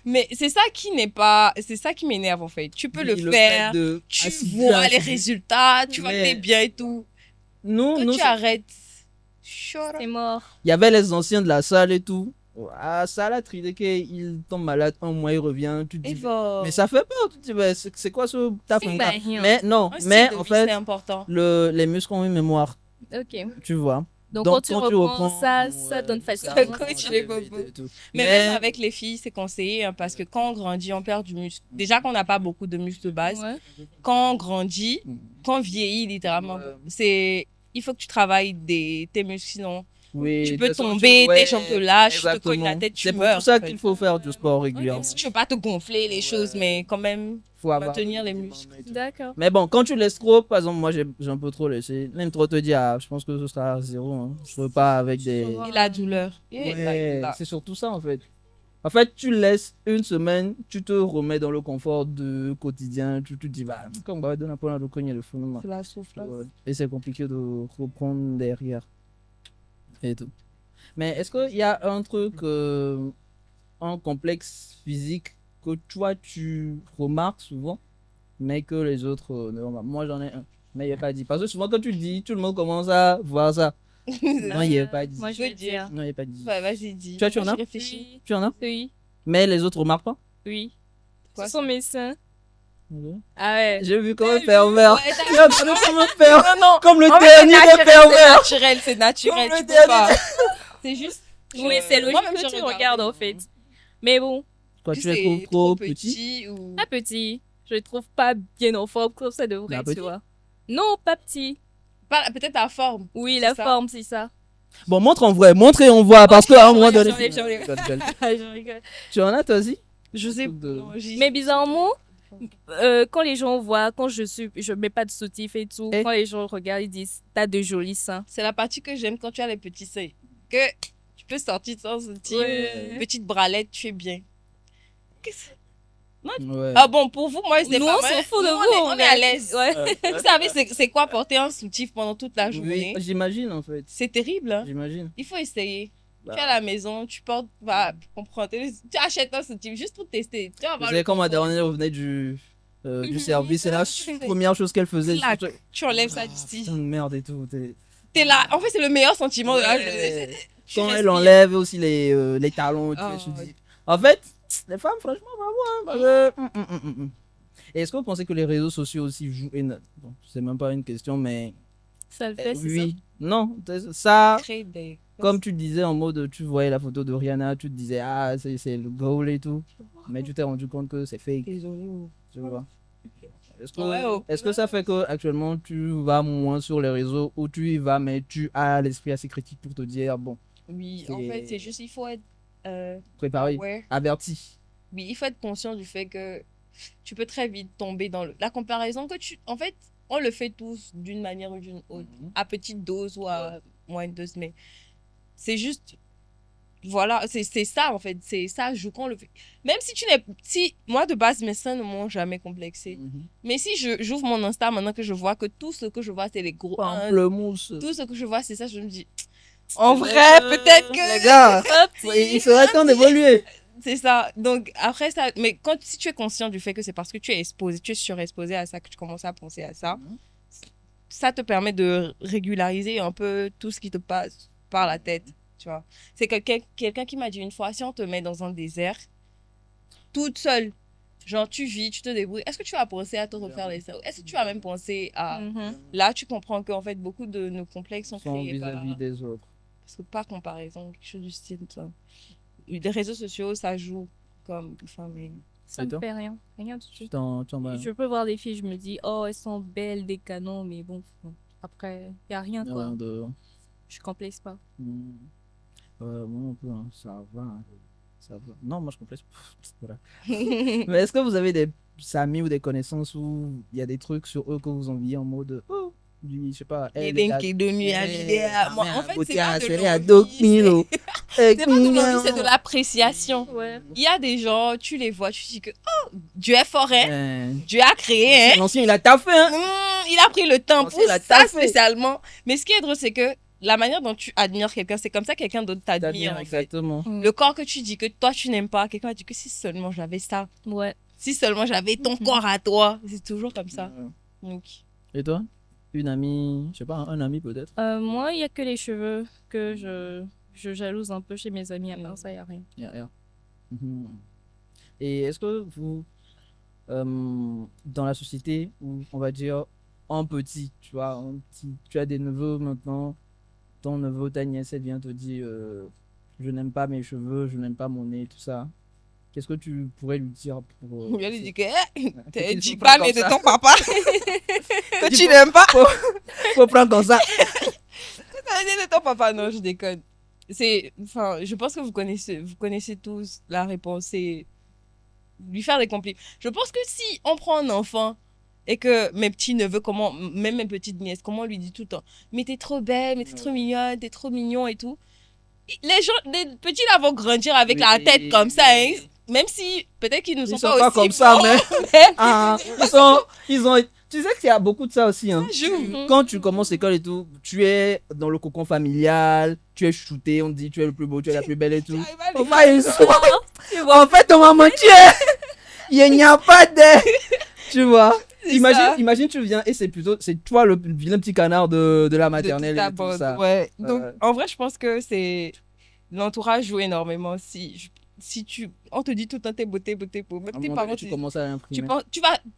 Mais c'est ça qui m'énerve en fait. Tu peux le faire, tu vois les résultats, tu vois que t'es bien et tout. Quand Nous, tu arrêtes, shut up. C'est mort. il y avait les anciens de la salle et tout. Ah, ça l'a tridé qu'il tombe malade, un mois il revient, tu te Et dis. voilà. Mais ça fait peur, tu te dis, bah, c'est quoi ce taf C'est encore? pas rien. Mais non, Un style mais de en vie, c'est fait, important. les muscles ont une mémoire, Ok. tu vois. Donc, quand tu reprends ça ouais, donne ça facilement. coach les bobos. et tout. Mais même avec les filles, c'est conseillé hein, parce que quand on grandit, on perd du muscle. Déjà qu'on n'a pas beaucoup de muscles de base. Ouais. Quand on grandit, Mm. quand on vieillit littéralement, Ouais. il faut que tu travailles tes muscles, sinon Oui, tu de peux toute façon, tomber, ouais, tes jambes te lâchent, tu te cognes la exactement. tête, tu C'est pour meurs. tout ça en fait. qu'il faut faire du sport Même régulièrement. si tu veux pas te gonfler les choses, mais quand même Faut avoir maintenir les des muscles. éléments et tout. D'accord. Mais bon, quand tu laisses trop, par exemple, moi j'ai un peu trop laissé. Même trop te dire, ah, je pense que ce sera zéro. Hein. Je veux pas avec des. Ouais. Et la douleur. Et Ouais, là. c'est surtout ça en fait. En fait, tu laisses une semaine, tu te remets dans le confort du quotidien, tu te dis, bah, comme bah, donne un peu de cogner le fond. C'est la souffrance. Ouais. Et c'est compliqué de reprendre derrière. Et tout. Mais est-ce qu'il y a un truc, un complexe physique que toi tu remarques souvent, mais que les autres ne remarquent? Moi j'en ai un, mais il n'est pas dit. Parce que souvent quand tu le dis, tout le monde commence à voir ça. Non, il n'est pas dit. Moi, je veux dire. Non, il n'est pas dit. Ouais, vas-y, dis. Tu en Moi, as? j'y réfléchis. Oui. Tu en as? Oui. Mais les autres remarquent pas? Oui. Quoi, Ce sont mes seins. Ok. Ah ouais. J'ai vu comme un pervers. Ouais, Il est en train de comme un pervers. Non, non. Comme le En fait, dernier c'est des naturel, c'est pervers. naturel, c'est naturel. Comme Tu le peux dernier pas. C'est juste. Oui, c'est logique Moi-même, que je tu regarde. regardes en fait. Mais bon, Quoi, Est-ce tu que les trouves c'est trop petits? ou... pas petit. Je le trouve pas bien en forme comme ça devrait, Pas petit? tu vois. Non, pas petit. Peut-être la forme. Oui, C'est la ça. forme, c'est ça. Bon, montre en vrai, montre et on voit. Parce qu'à un moment donné. j'enlève. Je rigole. Tu en as toi aussi? Je sais. Truc de- non, Mais bizarrement, quand les gens voient, quand je mets pas de soutif et tout, Eh. quand les gens regardent, ils disent t'as de jolis seins. C'est la partie que j'aime quand tu as les petits seins. Que tu peux sortir sans soutif, Ouais. petite bralette, tu es bien. Ouais. Ah bon, pour vous, moi, c'est Nous, pas on mal. s'en fout de Nous, vous. on est à l'aise. Ouais. Vous savez, c'est quoi porter un soutif pendant toute la Oui, journée? j'imagine en fait. C'est terrible. Hein? J'imagine. Il faut essayer. Bah. Tu es à la maison, tu portes, comprendre, tu achètes un soutif juste pour tester. Tu vas Vous avoir savez, le quand ma confort. dernière revenait du service, c'est la première chose qu'elle faisait. Clac. Je- Tu enlèves ça d'ici. Putain de merde et tout. T'es là. En fait, c'est le meilleur sentiment de la Ouais. journée. Tu Quand elle respires. enlève aussi les talons, tu Oh, sais, je dis- En fait, les femmes, franchement, bravo. Hein, parce que- Et est-ce que vous pensez que les réseaux sociaux aussi jouent énormément? Bon, c'est même pas une question, mais Ça le fait, c'est oui. Non, ça, Créer des... comme tu disais en mode, tu voyais la photo de Rihanna, tu te disais, ah, c'est le goal et tout. Mais tu t'es rendu compte que c'est fake, Désolé. tu vois. Est-ce que, Ouais, oh. est-ce que ça fait que actuellement tu vas moins sur les réseaux ou tu y vas, mais tu as l'esprit assez critique pour te dire, bon, Oui, en C'est- fait, c'est juste, il faut être préparé, aware. averti. Oui, il faut être conscient du fait que tu peux très vite tomber dans la comparaison que tu... En fait, on le fait tous d'une manière ou d'une autre, à petite dose ou à moindre dose, mais c'est juste... Voilà, c'est ça en fait, c'est ça, joue quand on le fait. Même si tu n'es... Si, moi de base, mes seins ne m'ont jamais complexé. Mais si j'ouvre mon Insta maintenant que je vois que tout ce que je vois, c'est les gros... Pamplemousse. tout ce que je vois, c'est ça, je me dis... En vrai, peut-être que... Les gars, Hop, il serait temps d'évoluer. C'est ça. Donc, après ça, mais si tu es conscient du fait que c'est parce que tu es exposé, tu es surexposé à ça que tu commences à penser à ça, ça te permet de régulariser un peu tout ce qui te passe par la tête, tu vois. C'est quelqu'un qui m'a dit une fois, si on te met dans un désert, toute seule, genre tu vis, tu te débrouilles, est-ce que tu vas penser à te refaire les seins? Est-ce que tu vas même penser à... Mhm. Là, tu comprends qu'en fait, beaucoup de nos complexes sont Sont créés par... vis-à-vis des autres. Parce que par comparaison, quelque chose du style, ça. Les réseaux sociaux, ça joue comme... Enfin, mais... Ça Et ne toi fait rien. Rien du Tu tout. t'en vas. Je peux voir des filles, je me dis, oh, elles sont belles, des canons, mais bon, après, il n'y a rien, quoi. Rien de- Je complexe pas. Moi un peu, hein, ça va. Hein. Ça va. Non, moi je complexe. Voilà. Mais est-ce que vous avez des amis ou des connaissances où il y a des trucs sur eux que vous enviez en mode, oh, lui, je sais pas, elle Eden qui est devenu à l'idéal. Moi, en fait, c'est pas de l'envie, c'est pas de l'envie, c'est de l'appréciation. Ouais. Il y a des gens, tu les vois, tu dis que oh, Dieu est fort, hein. Dieu a créé, hein. L'ancien, il a taffé, hein. Il a pris le temps Parce pour qu'il a ça taffé. spécialement. Mais ce qui est drôle, c'est que la manière dont tu admires quelqu'un, c'est comme ça que quelqu'un d'autre t'admire. En fait. Exactement. Le corps que tu dis que toi, tu n'aimes pas, quelqu'un va dire que si seulement j'avais ça, Ouais. si seulement j'avais ton corps à toi. C'est toujours comme ça. Donc, Et toi? Une amie, je sais pas, un ami peut-être? Moi, il n'y a que les cheveux que je jalouse un peu chez mes amis. À part ça, il n'y a rien. Yeah, yeah. Mhm. Et est-ce que vous, dans la société, où on va dire en petit, tu vois, en petit, tu as des neveux maintenant, ton neveu, ta nièce, elle vient te dire je n'aime pas mes cheveux, je n'aime pas mon nez, tout ça. Qu'est-ce que tu pourrais lui dire pour. je lui dis que Faut tu prendre parles mais comme de ça. ton papa que tu n'aimes pas. Faut prendre comme ça. De ton papa, non, je déconne. Enfin, je pense que vous connaissez tous la réponse. C'est lui faire des compliments. Je pense que si on prend un enfant et que mes petits neveux, même mes petites nièces, comment on lui dit tout le temps, mais t'es trop belle, mais t'es trop mignonne, t'es trop mignon et tout. Les petits là vont grandir avec la tête comme ça, hein. Même si peut-être qu'ils ne sont pas aussi comme ça, bons, mais ils ont. Tu sais qu'il y a beaucoup de ça aussi, hein. joue. Quand tu commences l'école et tout, tu es dans le cocon familial, tu es shooté, on te dit tu es le plus beau, tu es la plus belle et tout. Oh, en fait, on m'a menti. Il n'y a pas de. Tu vois. Imagine, tu viens et c'est toi le vilain petit canard de la maternelle et tout ça. Ouais. Donc, en vrai, je pense que c'est l'entourage joue énormément. Si on te dit tout le temps t'es beau, même tes parents, tu commences à l'imprimer.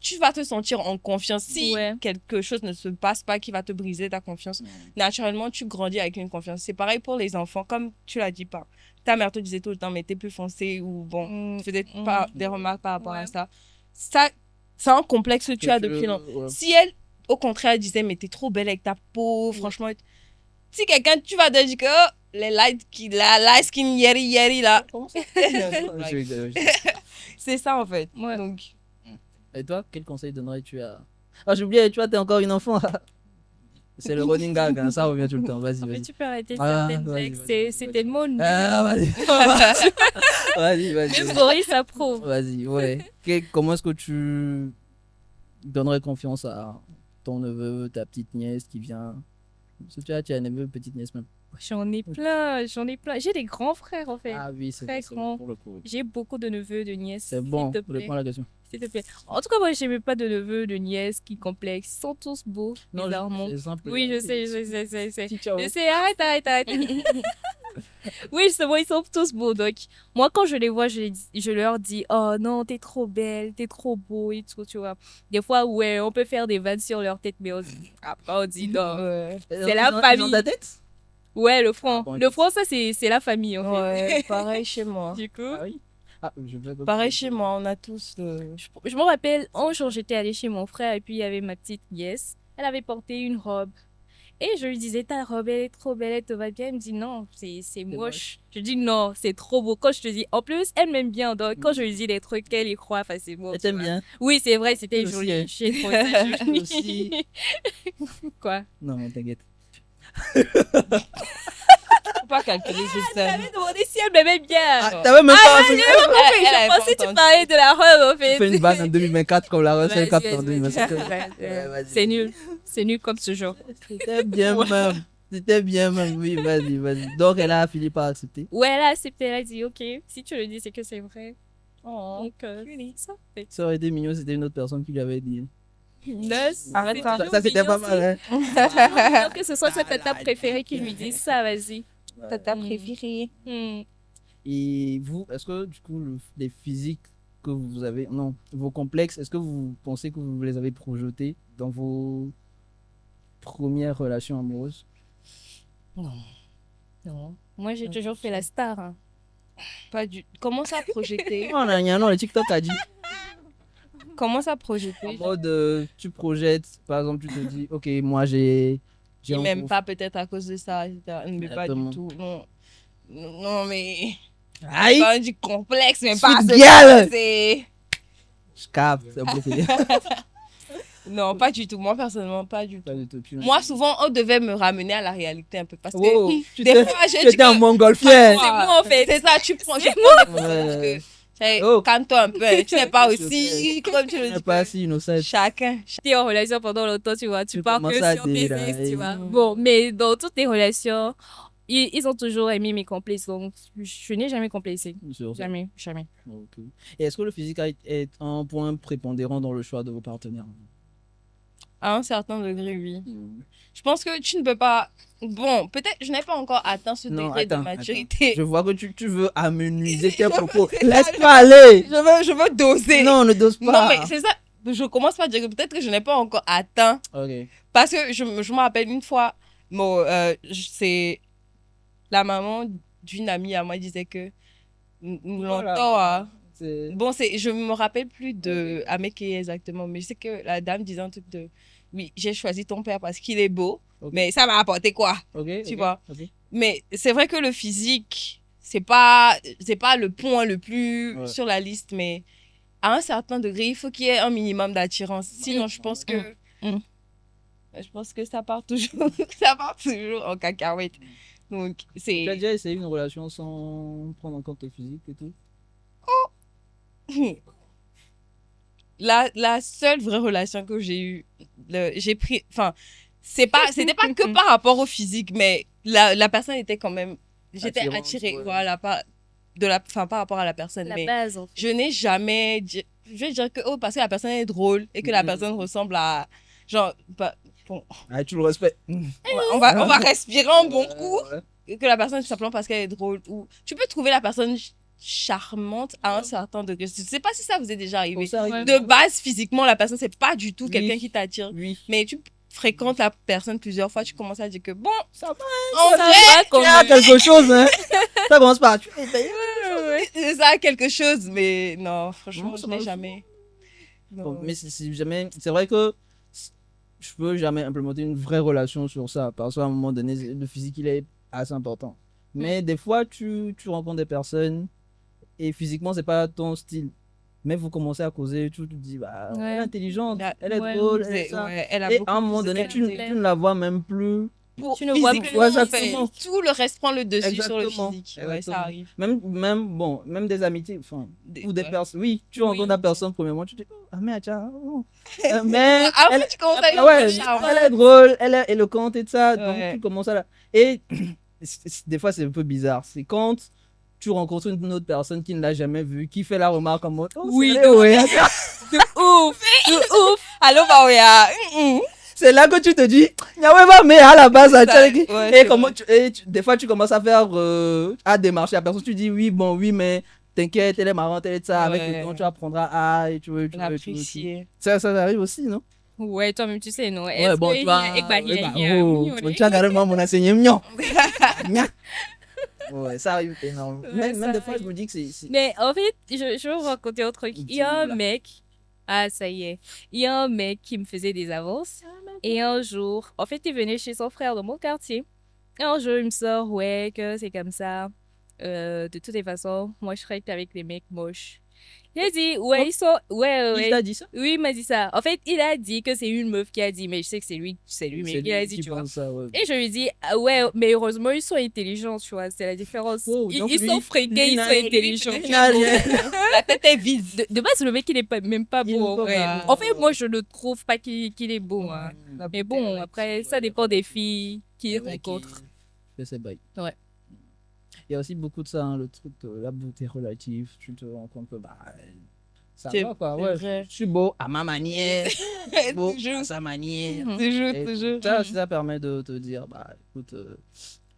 tu vas te sentir en confiance. Si Ouais. quelque chose ne se passe pas qui va te briser ta confiance, naturellement, tu grandis avec une confiance. C'est pareil pour les enfants, comme tu l'as dit pas. Ta mère te disait tout le temps, mais t'es plus foncé ou bon, tu faisais pas des remarques par rapport à ça. C'est un complexe que tu as depuis longtemps. Ouais. Si elle, au contraire, disait, mais t'es trop belle avec ta peau, franchement. Si quelqu'un, tu vas te dire que oh, la light skin yeri là. C'est ça en fait. Ouais. Donc, Et toi, quel conseil donnerais-tu à. Ah, j'ai oublié, tu vois, t'es encore une enfant. C'est le running gag, hein, ça revient tout le temps. Vas-y, En fait, vas-y. tu peux arrêter Ah, certaines vas-y, blagues. vas-y, C'est tellement nul. Ah, vas-y. Vas-y, Mais vas-y. Boris approuve. Vas-y, ouais. Comment est-ce que tu donnerais confiance à ton neveu, ta petite nièce qui vient. Parce que tu as un neveu, petite nièce même. J'en ai plein. J'ai des grands frères en fait. Ah oui, c'est Très c'est grand. pour le coup. Oui. J'ai beaucoup de neveux, de nièces. C'est bon, S'il te plaît. réponds à la question. S'il te plaît. En tout cas, moi, je n'aimais pas de neveux, de nièces qui complexent. Ils sont tous beaux, bizarrement. c'est simple. Oui, je sais. Ciao. Je sais, arrête. Oui, justement, ils sont tous beaux. Donc, moi, quand je les vois, je leur dis, oh non, t'es trop belle, t'es trop beau et tout, tu vois. Des fois, ouais, on peut faire des vannes sur leur tête, mais après, on dit non. C'est la famille. Ils ont ta tête? Ouais, le front. Ah, bon, Le front, ça, c'est la famille, en fait. ouais, pareil chez moi. Du coup, Ah oui. Ah, je vais Pareil chez moi, on a tous je me rappelle, un jour, j'étais allée chez mon frère et puis il y avait ma petite nièce. Elle avait porté une robe. Et je lui disais, ta robe, elle est trop belle, elle te va bien. Elle me dit, non, c'est moche. Je dis, non, c'est trop beau. Quand je te dis, en plus, elle m'aime bien. Donc, quand je lui dis des trucs, elle y croit facilement. Elle t'aime bien? Oui, c'est vrai, c'était Aussi, joli. hein. J'ai trouvé ça joli. Aussi. Quoi? Non, t'inquiète. Faut pas calculer juste ça. J'avais demandé si elle m'aimait bien. Ah, t'avais même pas fait Je pensais que tu parlais de la robe, en fait. une vanne en 2024 comme la Russell Vas-y, Cap vas-y, en 2025. vas-y. vas-y. C'est nul. C'est nul comme ce genre. C'était bien même. C'était bien même. Oui, vas-y. Donc, elle a fini par accepter. Ouais, elle a accepté. Elle a dit, ok, si tu le dis, c'est que c'est vrai. Donc, ça fait. Ça aurait été mignon, c'était une autre personne qui lui avait dit. Arrête C'est pas. toujours Ça, c'était mignon, pas mal, hein. Donc, que ce soit sa tata préférée qui lui dise ça, vas-y. Tata préférée. Et vous, est-ce que du coup, les physiques que vous avez, non, vos complexes, est-ce que vous pensez que vous les avez projetés dans vos premières relations amoureuses? Non. Moi, j'ai toujours fait la star. Hein. Pas du. Comment ça projeter? Non, non, le TikTok a dit. Comment ça En projeter? mode, tu projettes, par exemple, tu te dis, ok, moi j'ai. Il un m'aime gros- pas peut-être à cause de ça, etc. Mais pas Exactement. du tout. Non, non mais. Aïe! Pas du complexe, mais pas à Sweet ce girl! point, c'est. Je capte, c'est bluffé. Non, pas du tout. Moi, personnellement, pas du tout. Pas du tout. Moi, souvent, on devait me ramener à la réalité un peu. Parce que Wow, tu des étais fois, j'ai dit un que montgolfière. C'est moi, en fait. c'est ça, tu prends. C'est Je prends des photos Ouais. parce que Hey, Oh. calme-toi un peu, hein. Tu n'es pas S'il te aussi, comme tu le n'est dis. pas si innocent. Chacun. T'es en relation pendant longtemps, tu vois, tu Tu pars commences que à sur tes dérailler. ex, tu vois. Bon, mais dans toutes tes relations, ils ont toujours aimé mes complexes, donc je n'ai jamais complexé. Sur ça. Jamais, jamais. Ok. Et est-ce que le physique est un point prépondérant dans le choix de vos partenaires? À un certain degré, oui. Je pense que tu ne peux pas. Bon, peut-être je n'ai pas encore atteint ce Non, degré de attends. maturité. Je vois que tu veux amenuiser tes Je propos. veux- Laisse-moi aller. Je veux doser. Non, ne dose Non, pas. mais c'est ça. Je commence par dire que peut-être que je n'ai pas encore atteint. Ok. Parce que je me rappelle une fois, bon, c'est la maman d'une amie à moi disait que Voilà. longtemps, hein. C'est... Bon, je me rappelle plus de Ameke exactement, mais je sais que la dame disait un truc de oui, j'ai choisi ton père parce qu'il est beau, Ok. mais ça m'a apporté quoi? Ok. Tu ok, vois. ok. Mais c'est vrai que le physique, c'est pas le point le plus Ouais. sur la liste, mais à un certain degré, il faut qu'il y ait un minimum d'attirance. Sinon, je pense que ça part toujours ça part toujours en cacahuète. Donc Tu as c'est déjà essayé une relation sans prendre en compte le physique et tout? la seule vraie relation que j'ai eue, j'ai pris, enfin, c'était pas que par rapport au physique, mais la personne était quand même, j'étais Attirante, attirée, ouais. voilà, par rapport à la personne, La mais base, en fait. je n'ai jamais dit, je vais dire que, oh, parce que la personne est drôle et que la personne ressemble à, genre, bon, Ah, tu le respectes. on va respirer un bon coup, Ouais. et que la personne, simplement parce qu'elle est drôle, ou tu peux trouver la personne charmante à un certain degré. Je sais pas si ça vous est déjà arrivé. Bon, ça arrive. De base, physiquement, la personne, c'est pas du tout Oui. quelqu'un qui t'attire. Oui. Mais tu fréquentes la personne plusieurs fois, tu commences à dire que bon, Ça va. en Ça vrai, va quand Il y a même. quelque chose, hein. Ça commence par. Tu es payé. c'est ça quelque chose. Mais non, franchement, Non, ça je n'ai marche. jamais. Bon, Non. mais c'est jamais. C'est vrai que je peux jamais implémenter une vraie relation sur ça. Parce qu'à un moment donné, le physique, il est assez important. Mais des fois, tu rencontres des personnes et physiquement, c'est pas ton style. Mais vous commencez à causer, tu te dis, bah, Ouais. elle est intelligente, Là, elle est ouais, drôle, elle est ça. Ouais, elle a Et beaucoup à un plus moment de donné, tu qualité. ne la vois même plus. Tu ne vois physiquement, plus. Ouais, en fait, exactement. tout le reste prend le dessus sur le Exactement. physique. Ouais, Exactement. ça arrive. Même des amitiés, enfin, ou des Ouais. personnes. Oui, tu rencontres Oui. la personne, premièrement, tu te dis, oh, ah, mais tiens, oh. Mais Après, elle, tu commences à ah ouais, charmante. elle est drôle, elle est éloquente et tout ça. Donc, Ouais. tu commences à la. Et des fois, c'est un peu bizarre. C'est quand tu rencontres une autre personne qui ne l'a jamais vue, qui fait la remarque en mode, oh, Oui, sérieux, ouais. de ouf, de ouf. Allô, Baoya. C'est là que tu te dis, ouais, mais à la base, Ça, tu as dit- ouais, et c'est comment vrai. des fois, tu commences à faire, à démarcher la personne, tu dis, oui, bon, oui, mais t'inquiète, elle est marrante, elle est de ça, avec le Ouais. temps, tu apprendras à, et tu veux. L'apprécier. Ça arrive aussi, non? Ouais, toi-même, tu sais, non? Ouais, bon, tu vois, tu as carrément mon enseignement. Ouais, ça arrive énormément. Ouais, Même ça des fois, je arrive. me dis que c'est. Mais en fait, je vais vous raconter autre truc. Il y a un Dis-moi. mec, ah ça y est, il y a un mec qui me faisait des avances. Et un jour, en fait, il venait chez son frère dans mon quartier. Et un jour, il me sort, ouais, que c'est comme ça. De toutes les façons, moi, je traite avec les mecs moches. Il a dit, ouais, ils sont, ouais, Il ouais. t'a dit ça? Oui, il m'a dit ça. En fait, il a dit que c'est une meuf qui a dit, mais je sais que c'est lui, mais C'est il a lui dit, qui tu vois. pense ça, ouais. Et je lui dis, ah ouais, mais heureusement, ils sont intelligents, tu vois, c'est la différence. Oh, Ils, donc ils lui- sont fréquents, lui ils n'a- sont lui, intelligents. Il n'a rien. La tête est vide. De base, le mec, il est pas, même pas Il beau, est en pas vrai. beau. En fait, moi, je ne trouve pas qu'il est beau, hein. Mais bon, après, ça dépend des filles qu'il rencontre. Fait ses bails. Ouais. Il y a aussi beaucoup de ça, hein, le truc de la beauté relative. Tu te rends compte que bah, ça C'est- va quoi. c'est Ouais, vrai. je suis beau à ma manière, beau à Toujours, sa manière. toujours, Et toujours. ça permet de te dire, bah écoute,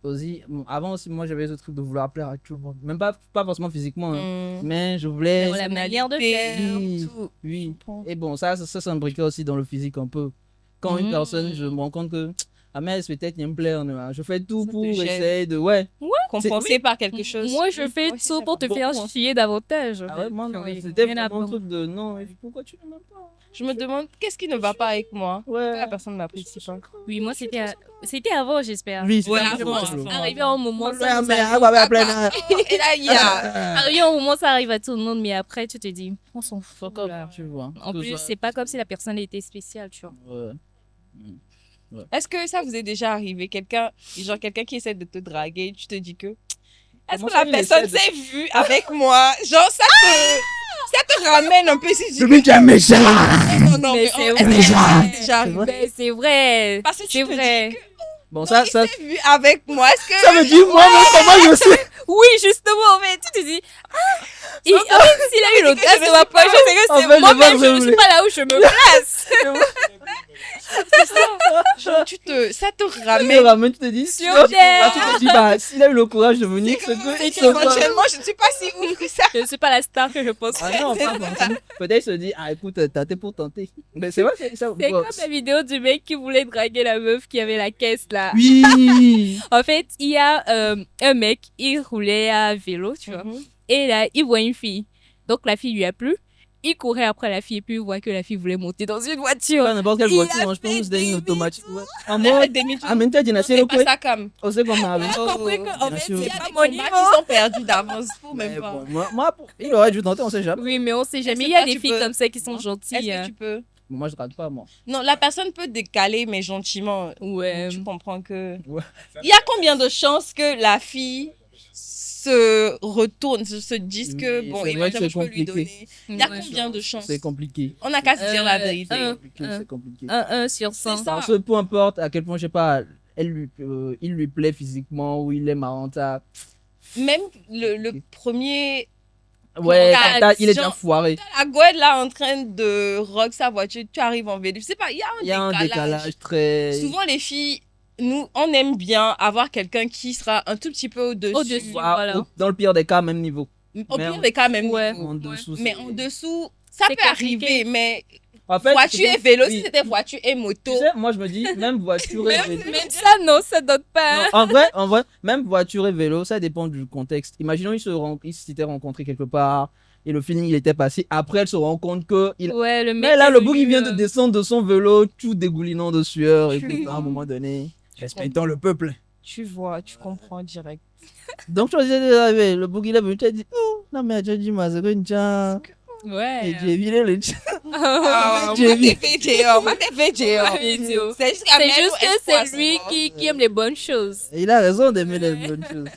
aussi, bon, avant aussi, moi j'avais ce truc de vouloir plaire à tout le monde. Même pas forcément physiquement, hein, mais je voulais. La manière de faire. Oui, tout. oui. comprends. Et bon, ça s'imbriquait aussi dans le physique un peu. Quand une personne, je me rends compte que, ah mais peut-être il me plaît, hein, je fais tout Ça pour te gêne. essayer de, ouais. Compensé par quelque chose. Moi, je fais Ouais, c'est tout ça. pour te Bon, faire hein. chier davantage. Ah ouais, moi, non, Oui, c'était rien à vraiment un voir. truc de non, mais pourquoi tu ne m'aimes pas? Je me demande qu'est-ce qui ne va pas avec moi. Ouais. La personne ne m'apprécie pas. Oui, moi, c'était avant, j'espère. Oui, Ouais, c'était avant, avant. Arrivé à un moment, Ouais, ça nous mais arrive. ah, ouais, plein, hein. Et là, il y a. Arrivé à un moment, ça arrive à tout le monde, mais après, tu te dis, on s'en fout. Fuck off, là. tu vois. En Que plus, ça- c'est pas comme si la personne était spéciale, tu vois. Ouais. Est-ce que ça vous est déjà arrivé? Quelqu'un qui essaie de te draguer, tu te dis que Est-ce Comment que ça, la il personne essaie s'est vue avec moi? Genre, ça te ramène un peu si tu Je me dis un méchant. non, non, Mais mais c'est est-ce vrai. que c'est déjà C'est arrivé? vrai. Mais c'est vrai. Parce que tu C'est te vrai. dis que Bon, non, ça, il ça, s'est vu avec moi. Est-ce que ça veut dire moi-même comment je sais. Oui, justement, mais tu te dis. En fait, s'il a eu l'audace je de ne m'approcher, suis c'est que En c'est fait, je moi-même, pense je que ne vous suis pas là où je me place. genre, ça te Mais ramène. ramène, tu te dis, Sur là, terre. tu te dis, bah, s'il a eu le courage de venir, c'est que il se voit. Éventuellement, je ne suis pas si ouf que ça. Je ne suis pas la star que je pense. Ah non, pas forcément. Peut-être il se dit, ah écoute, tâter pour tenter. Mais c'est vrai, c'est ça. C'est bon, comme la vidéo du mec qui voulait draguer la meuf qui avait la caisse là. Oui. En fait, il y a un mec, il roulait à vélo, tu vois. Et là, il voit une fille. Donc la fille lui a plu. Il courait après la fille et puis il voit que la fille voulait monter dans une voiture. Pas n'importe quelle Il voiture, a moi je pense fait que c'était une des automatique. Ouais. En Il a fait mode, demi-tour. ah, mais t'as dit, Non, c'est c'est le pas quoi? ça comme. On sait comment avec. J'ai compris qu'en fait, sûr. il y C'est a pas mon mon niveau. Ils sont perdus d'avance. Faut Mais même pas. bon, il aurait dû tenter, on sait jamais. Oui, mais on sait jamais. Est-ce Il y a que des tu filles peux- comme ça qui sont Non. Est-ce gentilles. que tu peux? Moi je rate pas, moi. Non, la personne peut décaler, mais gentiment. Ouais. Tu comprends que. Ouais. Il y a combien de chances que la fille se retourne, se dise que Oui, bon, c'est vrai que éventuellement, c'est je peux lui compliqué. donner. Il y a Ouais. combien de chances? C'est compliqué. On n'a qu'à se dire la vérité. un. C'est compliqué. 1 sur 100. C'est ça. Parce que peu importe à quel point, je sais pas, il lui plaît physiquement ou il est marrant, ça. Même le premier. Ouais, Regarde, il est déjà genre- foiré. La Gouette là en train de rock sa voiture, tu arrives en vélo. Je sais pas, il Il y a un décalage très. Souvent, les filles, nous, on aime bien avoir quelqu'un qui sera un tout petit peu au-dessus. Au-dessus. Ah, Voilà. dans le pire des cas, même niveau. Au Mais pire en- des cas, même Ouais. niveau. En dessous. Mais c'est- en dessous, ça C'est peut compliqué. arriver, mais En fait, voiture c'est et bon. vélo, Oui. si c'était voiture et moto. Tu sais, moi je me dis, même voiture et vélo. Même ça, non, ça donne pas. Non, en vrai, même voiture et vélo, ça dépend du contexte. Imaginons, ils s'étaient rencontrés quelque part et le feeling il était passé. Après, elle se rend compte que. Ouais, le mec. Mais là, est le bouc, il venu, vient de descendre de son vélo, tout dégoulinant de sueur. Écoute, à un moment donné, respectons le peuple. Tu vois, tu comprends direct. Donc, je disais, le bouc, il est venu, tu as dit, oh, non, mais j'ai dit, moi, c'est une chance. Ouais. Et j'ai viré le chat. Ah, J'ai moi, vu. t'es fait géant, moi, t'es fait géant. Vidéo. C'est juste, C'est juste que c'est lui qui aime les bonnes choses. Et il a raison d'aimer les bonnes choses.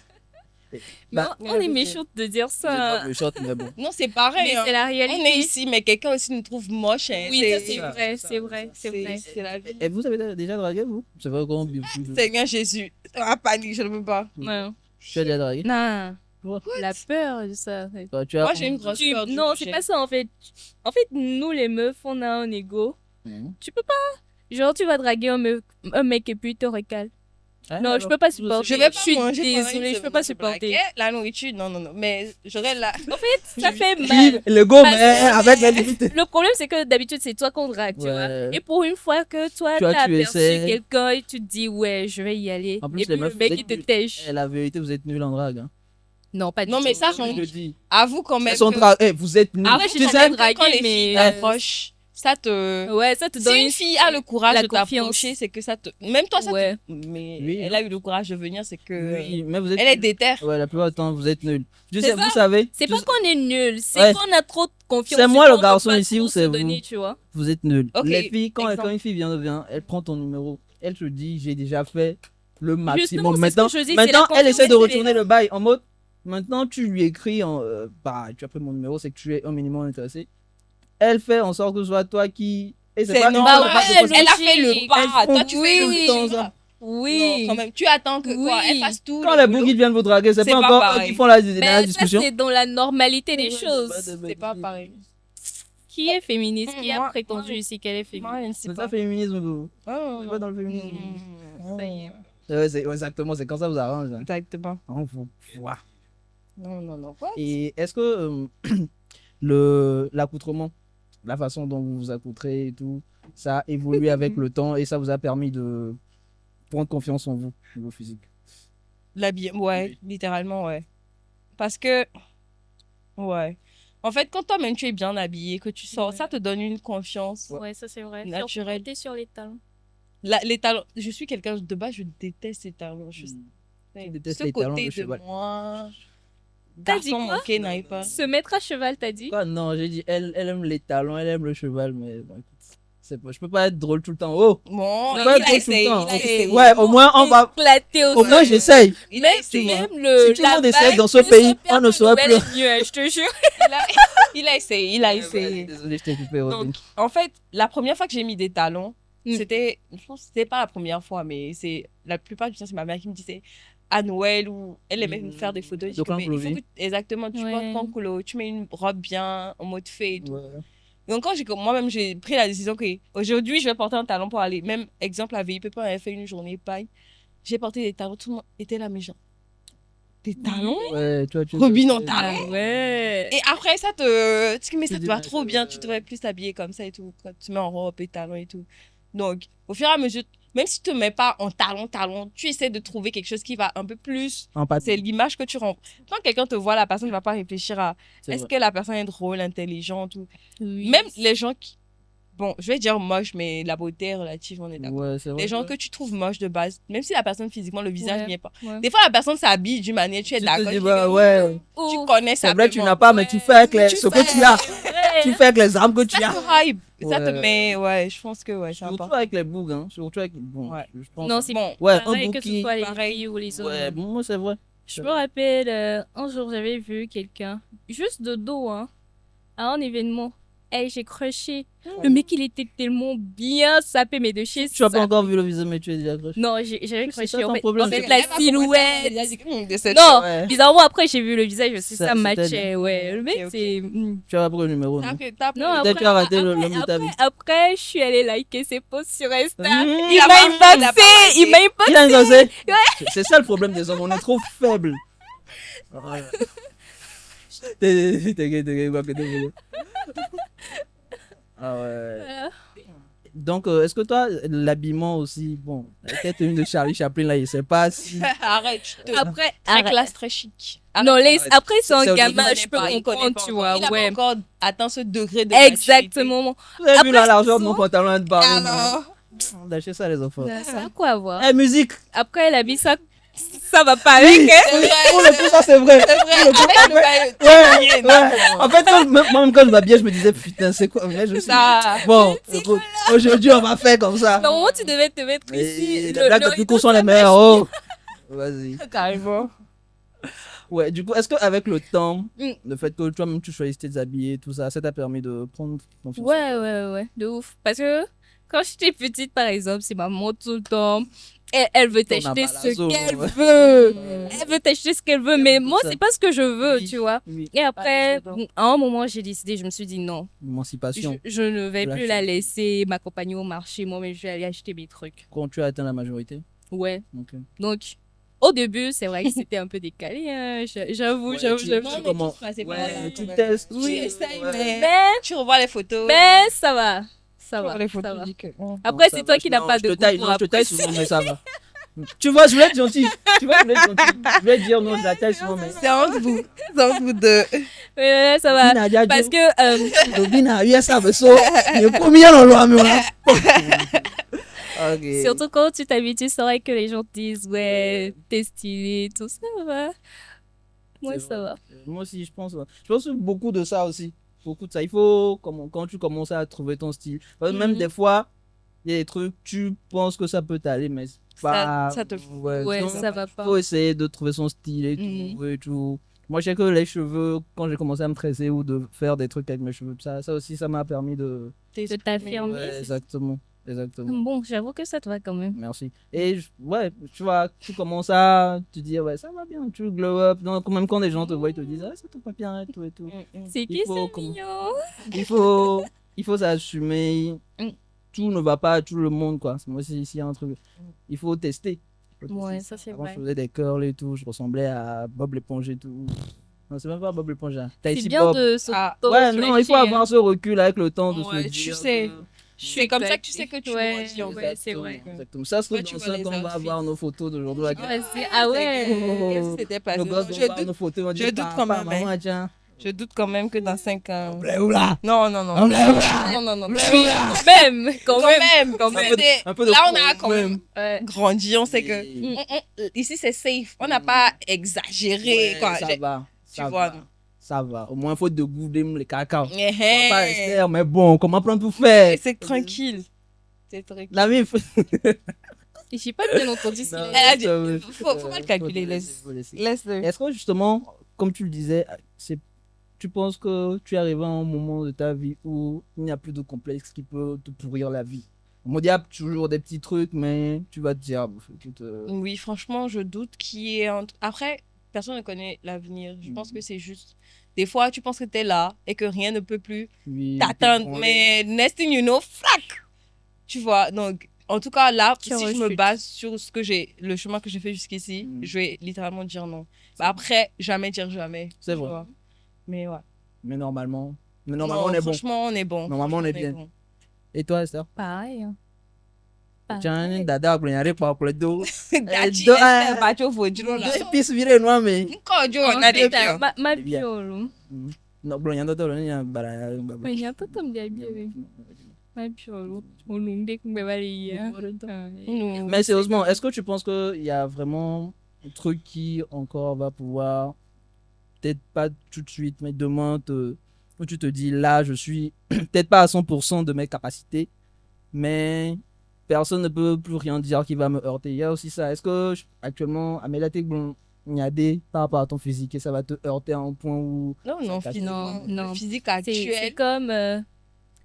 Mais Bah, on est méchant de dire c'est pas ça. méchant, mais bon. Non, c'est pareil. Mais hein. c'est la On est réalité. ici, mais quelqu'un aussi nous trouve moche. Hein. Oui, ça c'est vrai, c'est vrai, c'est vrai. C'est la vie. Et vous avez déjà dragué, vous? C'est vrai qu'on. Seigneur Jésus. Ah, panique, je ne peux pas. Ouais. Tu as déjà dragué? Non. What? La peur de ça. Toi, tu as. Moi, j'ai une grosse peur. du Non, rejet. c'est pas ça en fait. En fait, nous les meufs, on a un ego. Mhm. Tu peux pas. Genre, tu vas draguer un mec et puis il te recale. Hein, Non, je alors, peux pas supporter. Je vais pas suis manger pendant une désolée, je peux semaine, pas je supporter. blague. La nourriture, non, non, non. Mais j'aurais la. En fait, ça fait Vive mal. le go, Parce mais que- avec la limite. Le problème, c'est que d'habitude, c'est toi qu'on drague, tu Ouais. vois. Et pour une fois que toi, Tu vois, t'as tu aperçu essaies. quelqu'un et tu te dis, ouais, je vais y aller. En plus, et les puis meufs, le mec, vous il êtes te nuls. tèche. La vérité, vous êtes nuls en drague. Hein. Non, pas du Non, tout. mais ça Je rend. le dis. Avoue quand même. Elles sont vous êtes nuls. Après, Tu j'ai sais, jamais que quand dragué, les filles mais. t'approchent, ça te. Ouais, ça te donne Si une fille a le courage la de confiance. t'approcher, c'est que ça te. Même toi, ça Ouais. te. Mais Oui, elle a eu le courage de venir, c'est que. Oui, mais vous êtes. Elle est déterre. Ouais, la plupart du temps, vous êtes nuls. Je C'est sais, ça. vous savez. C'est tu pas sais, qu'on est nul, c'est Ouais. qu'on a trop de confiance. C'est moi, et le qu'on garçon veut pas ici, trop ou c'est se vous? donner, tu vois. Vous êtes nuls. Ok, Les filles, quand exemple. une fille vient, elle prend ton numéro. Elle te dit, j'ai déjà fait le Justement, maximum. c'est ce Maintenant, que je dis, c'est maintenant la elle essaie de confiance retourner le bail en mode. Maintenant, tu lui écris, bah, tu as pris mon numéro, c'est que tu es un minimum intéressé. Elle fait en sorte que ce soit toi qui. Et C'est pas- normal. Bah ouais, Elle a fait le logique. pas. Elles font Toi, tu fais oui. le temps. ça. Oui. Non, quand même. Tu attends que quoi, Oui. elle fasse tout. Quand le les boulot. boogies viennent vous draguer, c'est C'est pas pas encore eux pareil. qui font la Mais ça, discussion. c'est dans la normalité des choses. C'est pas pareil. Qui est féministe? Qui a Moi- prétendu moi- ici qu'elle est féministe? Moi, je ne sais C'est pas. ça, féminisme, vous. Oh, C'est pas dans le féminisme. Ça y est. Ouais, c'est exactement, c'est quand ça vous arrange. Hein. Exactement. On vous voit. Non, non, non. Quoi? Et est-ce que l'accoutrement, la façon dont vous vous accoutrez et tout, ça a évolué avec le temps et ça vous a permis de prendre confiance en vous, au niveau physique? Ouais, littéralement, ouais. Parce que, ouais. En fait, quand toi-même tu es bien habillé, que tu sors, Ouais. ça te donne une confiance. Ouais, ça c'est vrai. Naturel. Surtout sur les talons. Les talons, je suis quelqu'un de base, je déteste les talons. Tu détestes Ce les talons côté de de cheval. moi, T'as dit garçon quoi? manqué n'aille pas. Se mettre à cheval, t'as dit? Quoi, non, j'ai dit, elle aime les talons, elle aime le cheval, mais bon, écoute, Je peux pas être drôle tout le temps. Oh, Bon, je peux il pas être a drôle tout le essayé, temps. il a essayé. Ouais, au moins, on va. Éclaté Au moins, j'essaye. Il a Même, essayé. vois. même le, Si tout le la monde essaie vibe dans ce de pays, Père on ne saurait Noël plus. est mieux, hein, je te jure. Il a essayé, il a essayé. Désolé, je t'ai coupé, Robin. Donc, en fait, la première fois que j'ai mis des talons, Mm. c'était, je pense que c'était pas la première fois, mais c'est la plupart du temps, c'est ma mère qui me disait à Noël ou elle aimait me faire des photos. Je dis Donc, que, mais il faut Clovis. que, exactement, tu Ouais. portes ton coulot, tu mets une robe bien en mode fée et tout. Ouais. Donc, quand moi-même, j'ai pris la décision que aujourd'hui, je vais porter un talon pour aller. Même exemple, la VIP, on avait fait une journée paille. J'ai porté des talons, tout le monde était là, mais genre, des talons? Ouais, tu Robin en Ah talons? ouais. Et après, ça Tu te dis, va mais trop bien, tu devrais plus t'habiller comme ça et tout, quand tu mets en robe et talons et tout. Donc, au fur et à mesure, même si tu te mets pas en talons, tu essaies de trouver quelque chose qui va un peu plus. En pâte. C'est l'image que tu rends. Quand quelqu'un te voit, la personne ne va pas réfléchir à C'est est-ce vrai. que la personne est drôle, intelligente ou. Oui. Même les gens qui. Bon, je vais dire moche, mais la beauté est relative, on est d'accord. Ouais, c'est vrai. Les gens que tu trouves moches de base, même si la personne physiquement, le visage Ouais. n'y est pas. Ouais. Des fois, la personne s'habille d'une manière, tu es Tu d'accord. te dis, tu dis bah que, ouais. tu Ouf. connais C'est vrai, tu simplement. n'as pas, mais tu fais avec ce que tu as. Ouais. Tu fais avec les armes que tu Ça as. te hype. Ça te Ouais. met, ouais, je pense que ouais, c'est Surtout important. avec les bougs, hein. Surtout avec. Bon, Ouais. je pense. Non, c'est Bon, Ouais, un pareil bout que ce qui. soit les pareil. filles ou les hommes. Ouais, moi, c'est vrai. Je me rappelle, un jour, j'avais vu quelqu'un, juste de dos, hein, à un événement. Et j'ai crushé. Le mec, il était tellement bien sapé, mais de chez Tu n'as pas sapé. encore vu le visage, mais tu es déjà accroché. Non, j'avais C'est crushé. ça ton En fait, problème, en fait, c'est la Elle va commencer à silhouette. dire, elle dit, de cette Non, Ouais. bizarrement, après, j'ai vu le visage aussi, Ça, ça c'était matchait. Ouais, le mec, Ok, ok. c'est. Tu as pas pris le numéro, non? Non, Peut-être après, tu as raté le après, bout de ta vie. après, je suis allée liker ses posts sur Insta. Mmh. Il a m'a pas- il a pas inboxé, il m'a inboxé. Il a endossé. C'est ça le problème des hommes, on est trop faibles. Voilà. T'es. Ah ouais. Voilà. Donc, est-ce que toi, l'habillement aussi, bon, peut-être une de Charlie Chaplin, là, je sais pas si. Arrête, je te. Après, Très arrête. classe, très chic. Non, arrête. après, c'est un C'est gamin, aujourd'hui, je peux Il connaît comprendre, pas tu encore. vois. Il a Ouais. pas encore atteint ce degré de Exactement. Vous avez vu Après, la largeur de ça- mon pantalon à te parler. Alors, Lâchez ça, les enfants. Ça a quoi à voir. Eh, musique! Après, elle a mis ça, ça va pas avec, Oui, hein. c'est vrai. pour le coup, ça, c'est vrai. C'est vrai, avec le maillot. Ouais, ouais. En fait, moi-même, quand je m'habillais, je me disais, putain, c'est quoi? Mais je suis. Ça. Bon, écoute, aujourd'hui, on va faire comme ça. Normalement, tu devais te mettre Et ici. les blagues les plus rideau courtes sont les s'attache. meilleures. Oh! Vas-y. Carrément. Ouais, du coup, est-ce qu'avec le temps, Mm. le fait que toi-même tu choisisses tes habillés, tout ça, ça t'a permis de prendre confiance? Ouais, de ouf. Parce que quand j'étais petite, par exemple, c'est maman tout le temps. Elle veut Ton t'acheter ce emballage, qu'elle ouais. veut. Mm. Elle veut t'acheter ce qu'elle veut, mais moi, ça. c'est pas ce que je veux, Oui. tu vois. Oui, Et après, Pas à un moment, j'ai décidé, je me suis dit non, émancipation. je ne vais De plus l'acheter. la laisser m'accompagner au marché. Moi-même, je vais aller acheter mes trucs. Quand tu as atteint la majorité. Ouais. Ok. Donc, au début, c'est vrai que c'était un peu décalé. Hein. J'avoue, Ouais, j'avoue, tu- j'avoue. Non, mais comment- tu passais pas Ouais, là, tu ouais. testes. Tu essayes, Ouais. Mais, tu revois les photos. ça va. Ça Tu va. revois les Ça photos, va. tu dis que. Après, Non, c'est ça toi va, qui n'as non, pas je de te goût taille, pour non, je te taille apprécier. souvent, mais ça va. Tu vois, je voulais être gentil. Tu vois, je voulais être gentil. Je vais dire non, je la taille souvent, mais. C'est entre vous. C'est entre vous deux. Ouais, ça va. Bina, dia, Parce dia. que, Bina, yes, ça veut so. Il est combien dans le là? Ok. surtout quand tu t'habitues, c'est vrai que les gens te disent, ouais, t'es stylé, tout ça va. Moi, C'est ça vrai. va. Moi aussi, je pense. Je pense beaucoup de ça aussi. Beaucoup de ça. Il faut, quand tu commences à trouver ton style. Parce que même Mhm. des fois, il y a des trucs, tu penses que ça peut t'aller, mais c'est pas. Ça te- Ouais, sinon, ça va il pas. faut essayer de trouver son style et Mhm. tout, et tout. Moi, je sais que les cheveux, quand j'ai commencé à me tresser ou de faire des trucs avec mes cheveux, ça aussi, ça m'a permis de. De t'affirmer. Ouais, exactement. Exactement. Bon, j'avoue que ça te va quand même. Merci. Et ouais, tu vois, tu commences à te dire, ouais, ça va bien, tu glow up. Donc, même quand les gens te voient, ils te disent, ah, ça te va bien, et tout et tout. C'est Il qui, faut c'est comment- mignon. Il faut s'assumer. Mm. Tout ne va pas à tout le monde, quoi. Moi aussi, ici, il y a un truc. Il faut tester. Faut tester. Ouais, ça c'est Avant, vrai. je faisais des curls et tout. Je ressemblais à Bob l'éponge et tout. Non, c'est même pas Bob l'éponge. Hein. C'est Tahiti bien Bob. de se Ah, Ouais, non, il faut hein. avoir ce recul avec le temps de Ouais, se tu dire. sais. que- C'est comme ça que tu sais que tu Ouais, grandis, en ouais, fait. c'est vrai. Exactement. Ça se trouve, Toi, tu dans vois 5 les ans, on va outfits. avoir nos photos d'aujourd'hui. Ah ouais. Qu'est-ce qui s'était passé? Nos gosses vont Je voir doute- nos photos. On va je dire, doute papa, quand même, maman, tiens. Je doute quand même que dans 5 ans. Où là? Non, non, non. On lève Non, non, non. Quand même, quand Quand même. même, quand c'est même. des- un peu de Là, on a quand quand même Ouais. grandi. On sait que Et- ici, c'est safe. On n'a pas exagéré. Ouais, quoi. ça va. Tu ça vois, va. non. ça va. Au moins, il faut dégoûter les cacao. On Eh, va pas eh. rester, mais bon, comment prendre tout faire? C'est tranquille. C'est tranquille. La vie, il faut... Et j'ai pas bien entendu ce qu'il Non, a Elle a dit. dit, ça, oui. faut pas le calculer, Faut laisse. faut laisser. Laisse-le. Est-ce que justement, comme tu le disais, tu penses que tu es arrivé à un moment de ta vie où il n'y a plus de complexe qui peut te pourrir la vie? On me dit, il y a toujours des petits trucs, mais tu vas te dire, ah, bof, écoute, Oui, franchement, je doute qui est entre... Après, personne ne connaît l'avenir. Je pense que c'est juste... Des fois, tu penses que tu es là et que rien ne peut plus oui, t'atteindre. t'es Mais next thing you know, flac! Tu vois, donc... En tout cas, là, Tu si je me rechutes. base sur le chemin que j'ai fait jusqu'ici, Mm. je vais littéralement dire non. Bah, après, jamais dire jamais. C'est tu vrai. vois. Mais ouais. Mais normalement, Non, on est bon. franchement, on est bon. Normalement, on est Franchement, bien. bon. Et toi, Esther? Pareil. Hein. Tiens, dada, pour y aller, pour le dos. Dachi, do- Esther, ah. Bacho, Vodilo, là. Deux pistes virées, moi, mais. Encore, Dieu, on a des biens. Ma Bien. biolo. Non, bro, il y a d'autres, il y a un Mais il y a tout comme des biens. Ma biolo. On nous dit qu'on va aller. Nous, Mais sérieusement, est-ce que tu penses qu'il y a vraiment un truc qui encore va pouvoir, peut-être pas tout de suite, mais demain, où tu te dis là, je suis peut-être pas à 100% de mes capacités, mais personne ne peut plus rien dire qui va me heurter. Il y a aussi ça. Est-ce que actuellement, Amélia, t'es bon, il y a des par rapport à ton physique et ça va te heurter à un point où. non, non, Ça physiquement, non. le physique C'est actuel.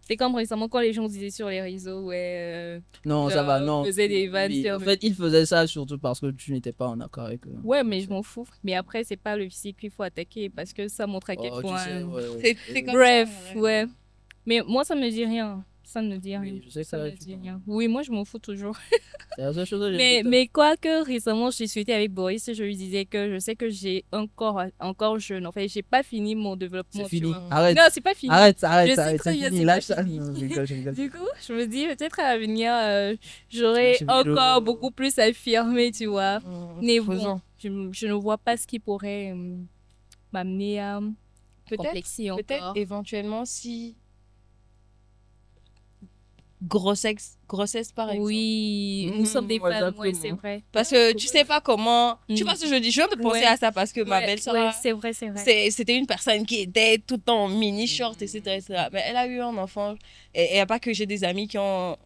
c'est comme récemment quand les gens disaient sur les réseaux, ouais. Non, ça va, non. Faisait des vannes Oui, sur en fait, il faisait ça surtout parce que tu n'étais pas en accord avec eux. Ouais, mais je m'en fous. Mais après, c'est pas le physique qu'il faut attaquer parce que ça montre à quel Oh, tu point. sais, ouais. C'est comme Bref, ça, ouais. Mais moi, ça me dit rien. Ça ne me dit rien. Oui, je sais que Ça ça me va, tu dit vois. rien. Oui, moi, je m'en fous toujours. C'est la seule chose que j'ai Mais quoi que récemment, je discutais avec Boris et je lui disais que je sais que j'ai encore jeune. En fait, j'ai pas fini mon développement. C'est tu fini. vois. Arrête. Non, c'est pas fini. Arrête, Je arrête, sais arrête. très C'est bien, fini. c'est Lâche pas ça. fini. Non, je rigole, je rigole. Du coup, je me dis peut-être à l'avenir, j'aurai C'est vidéo. encore beaucoup plus affirmé, tu vois. Mais bon, Faisons. je ne vois pas ce qui pourrait m'amener à complexer Peut-être encore. éventuellement si grossesse par exemple. Oui, nous sommes des ouais, femmes, ouais, exactement. c'est vrai. Parce que tu sais pas comment. Tu Mm. vois ce que je dis? Je viens de penser Ouais. à ça parce que ma Ouais, belle-sœur, ouais, c'est vrai, c'est vrai. c'était une personne qui était tout le temps en mini short, etc., etc. Mais elle a eu un enfant. Et il n'y a pas que j'ai des amis qui ont.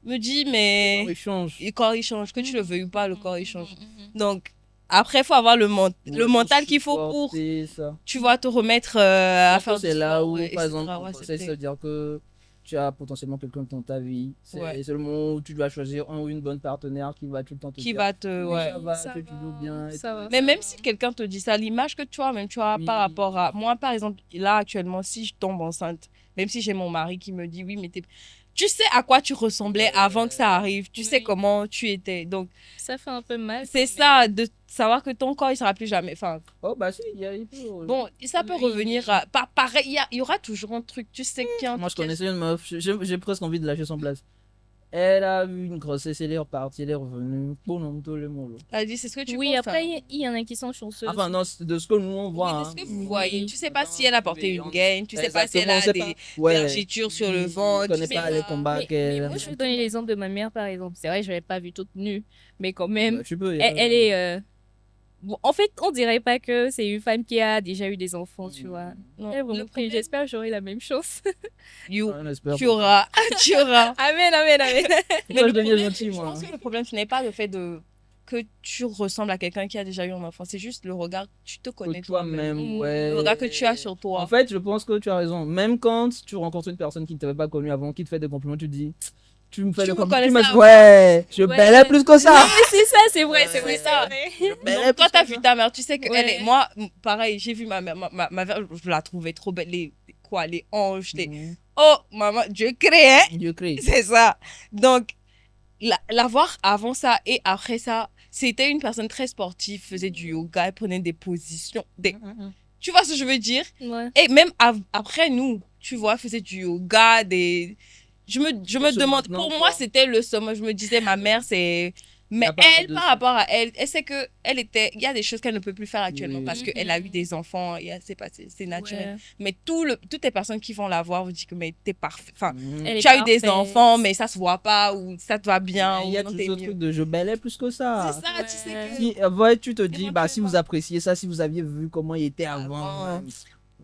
Me dit, mais. Il change. Le corps, il change. Que tu le veuilles ou pas, le corps, il change. Donc, après, il faut avoir le mental qu'il faut pour, supporter ça. tu vois, te remettre à Parce que faire c'est du là sport, où, ouais, par etc. exemple, Ouais, c'est c'était- ça veut dire que tu as potentiellement quelqu'un dans ta vie. C'est Ouais. le moment où tu dois choisir un ou une bonne partenaire qui va tout le temps te qui dire va te. oui, Ouais. ça va, Ça que tu va, joues bien. et ça tout. va. Mais même si quelqu'un te dit ça, l'image que tu as, même tu as Oui. par rapport à. Moi, par exemple, là, actuellement, si je tombe enceinte, même si j'ai mon mari qui me dit oui, mais tu sais à quoi tu ressemblais avant que ça arrive. Tu sais Oui. comment tu étais. Donc, Ça fait un peu mal. c'est ça, de savoir que ton corps, il sera plus jamais. Enfin, Oh, bah si, il peut. bon, ça peut Oui. revenir à. Pareil, il y aura toujours un truc. Tu sais qu'il y a un Moi, je truc- connaissais une meuf, j'ai presque envie de lâcher son place. Elle a eu une grossesse, elle est repartie, elle est revenue. Bon, non, tout le monde. Elle dit, c'est ce que tu Oui, penses, après, hein. il y en a qui sont chanceux. Enfin, non, c'est de ce que nous on Oui, voit. de ce hein. que vous voyez. Oui. Tu sais pas si elle a porté une gaine, tu sais pas si elle Exactement, a on sait des pas. Ouais. vergitures sur le ventre. Je connais tu sais pas les combats Mais qu'elle. moi, je vais donner l'exemple de ma mère, par exemple. C'est vrai, je l'avais pas vue toute nue, mais quand même, Bah, tu peux. elle est. Bon, en fait, on dirait pas que c'est une femme qui a déjà eu des enfants, tu vois. Non, Elle est le vraiment problème, j'espère que j'aurai la même chose. On espère. tu auras. Tu auras. Amen, amen, amen. Mais Moi, le je deviens problème, gentil, je moi. pense que le problème, ce n'est pas le fait que tu ressembles à quelqu'un qui a déjà eu un enfant. C'est juste le regard, tu te connais Que toi-même, Mm. ouais. Le regard que tu as sur toi. En fait, je pense que tu as raison. Même quand tu rencontres une personne qui ne t'avait pas connue avant, qui te fait des compliments, tu te dis, tu me fais Tu des me compliments. connaissais avant. Ouais, je Ouais. bêlais plus que Non, ça. mais c'est ça, c'est vrai, c'est vrai. C'est ça. Mais Donc, elle est toi, plus t'as que vu ça. ta mère, tu sais qu'elle Ouais. est. Moi, pareil, j'ai vu ma mère. Ma mère, je la trouvais trop belle. Les hanches, Mhm. Oh, maman, Dieu crée, hein? Dieu crée. C'est ça. Donc, la voir avant ça et après ça, c'était une personne très sportive, faisait du yoga, elle prenait des positions. Tu vois ce que je veux dire? Ouais. Et même après nous, tu vois, elle faisait du yoga, Je me ce demande, maintenant, pour quoi. moi, c'était le sommet. Je me disais, ma mère, c'est Mais Y a pas elle, de- par rapport à elle, elle sait que il y a des choses qu'elle ne peut plus faire actuellement Oui. parce qu'elle a eu des enfants et c'est passé, c'est naturel. Ouais. Mais toutes les personnes qui vont la voir vous disent que mais t'es parfait. Enfin, Elle est tu as eu des parfaite. enfants, mais ça se voit pas ou ça te va bien Il ou y a non, tout t'es ce mieux. truc de je bêlais plus que ça. C'est ça, tu sais Ouais. que. Si, ouais, tu te dis, bah, si vous Éventuellement. appréciez ça, si vous aviez vu comment il était avant. Avant.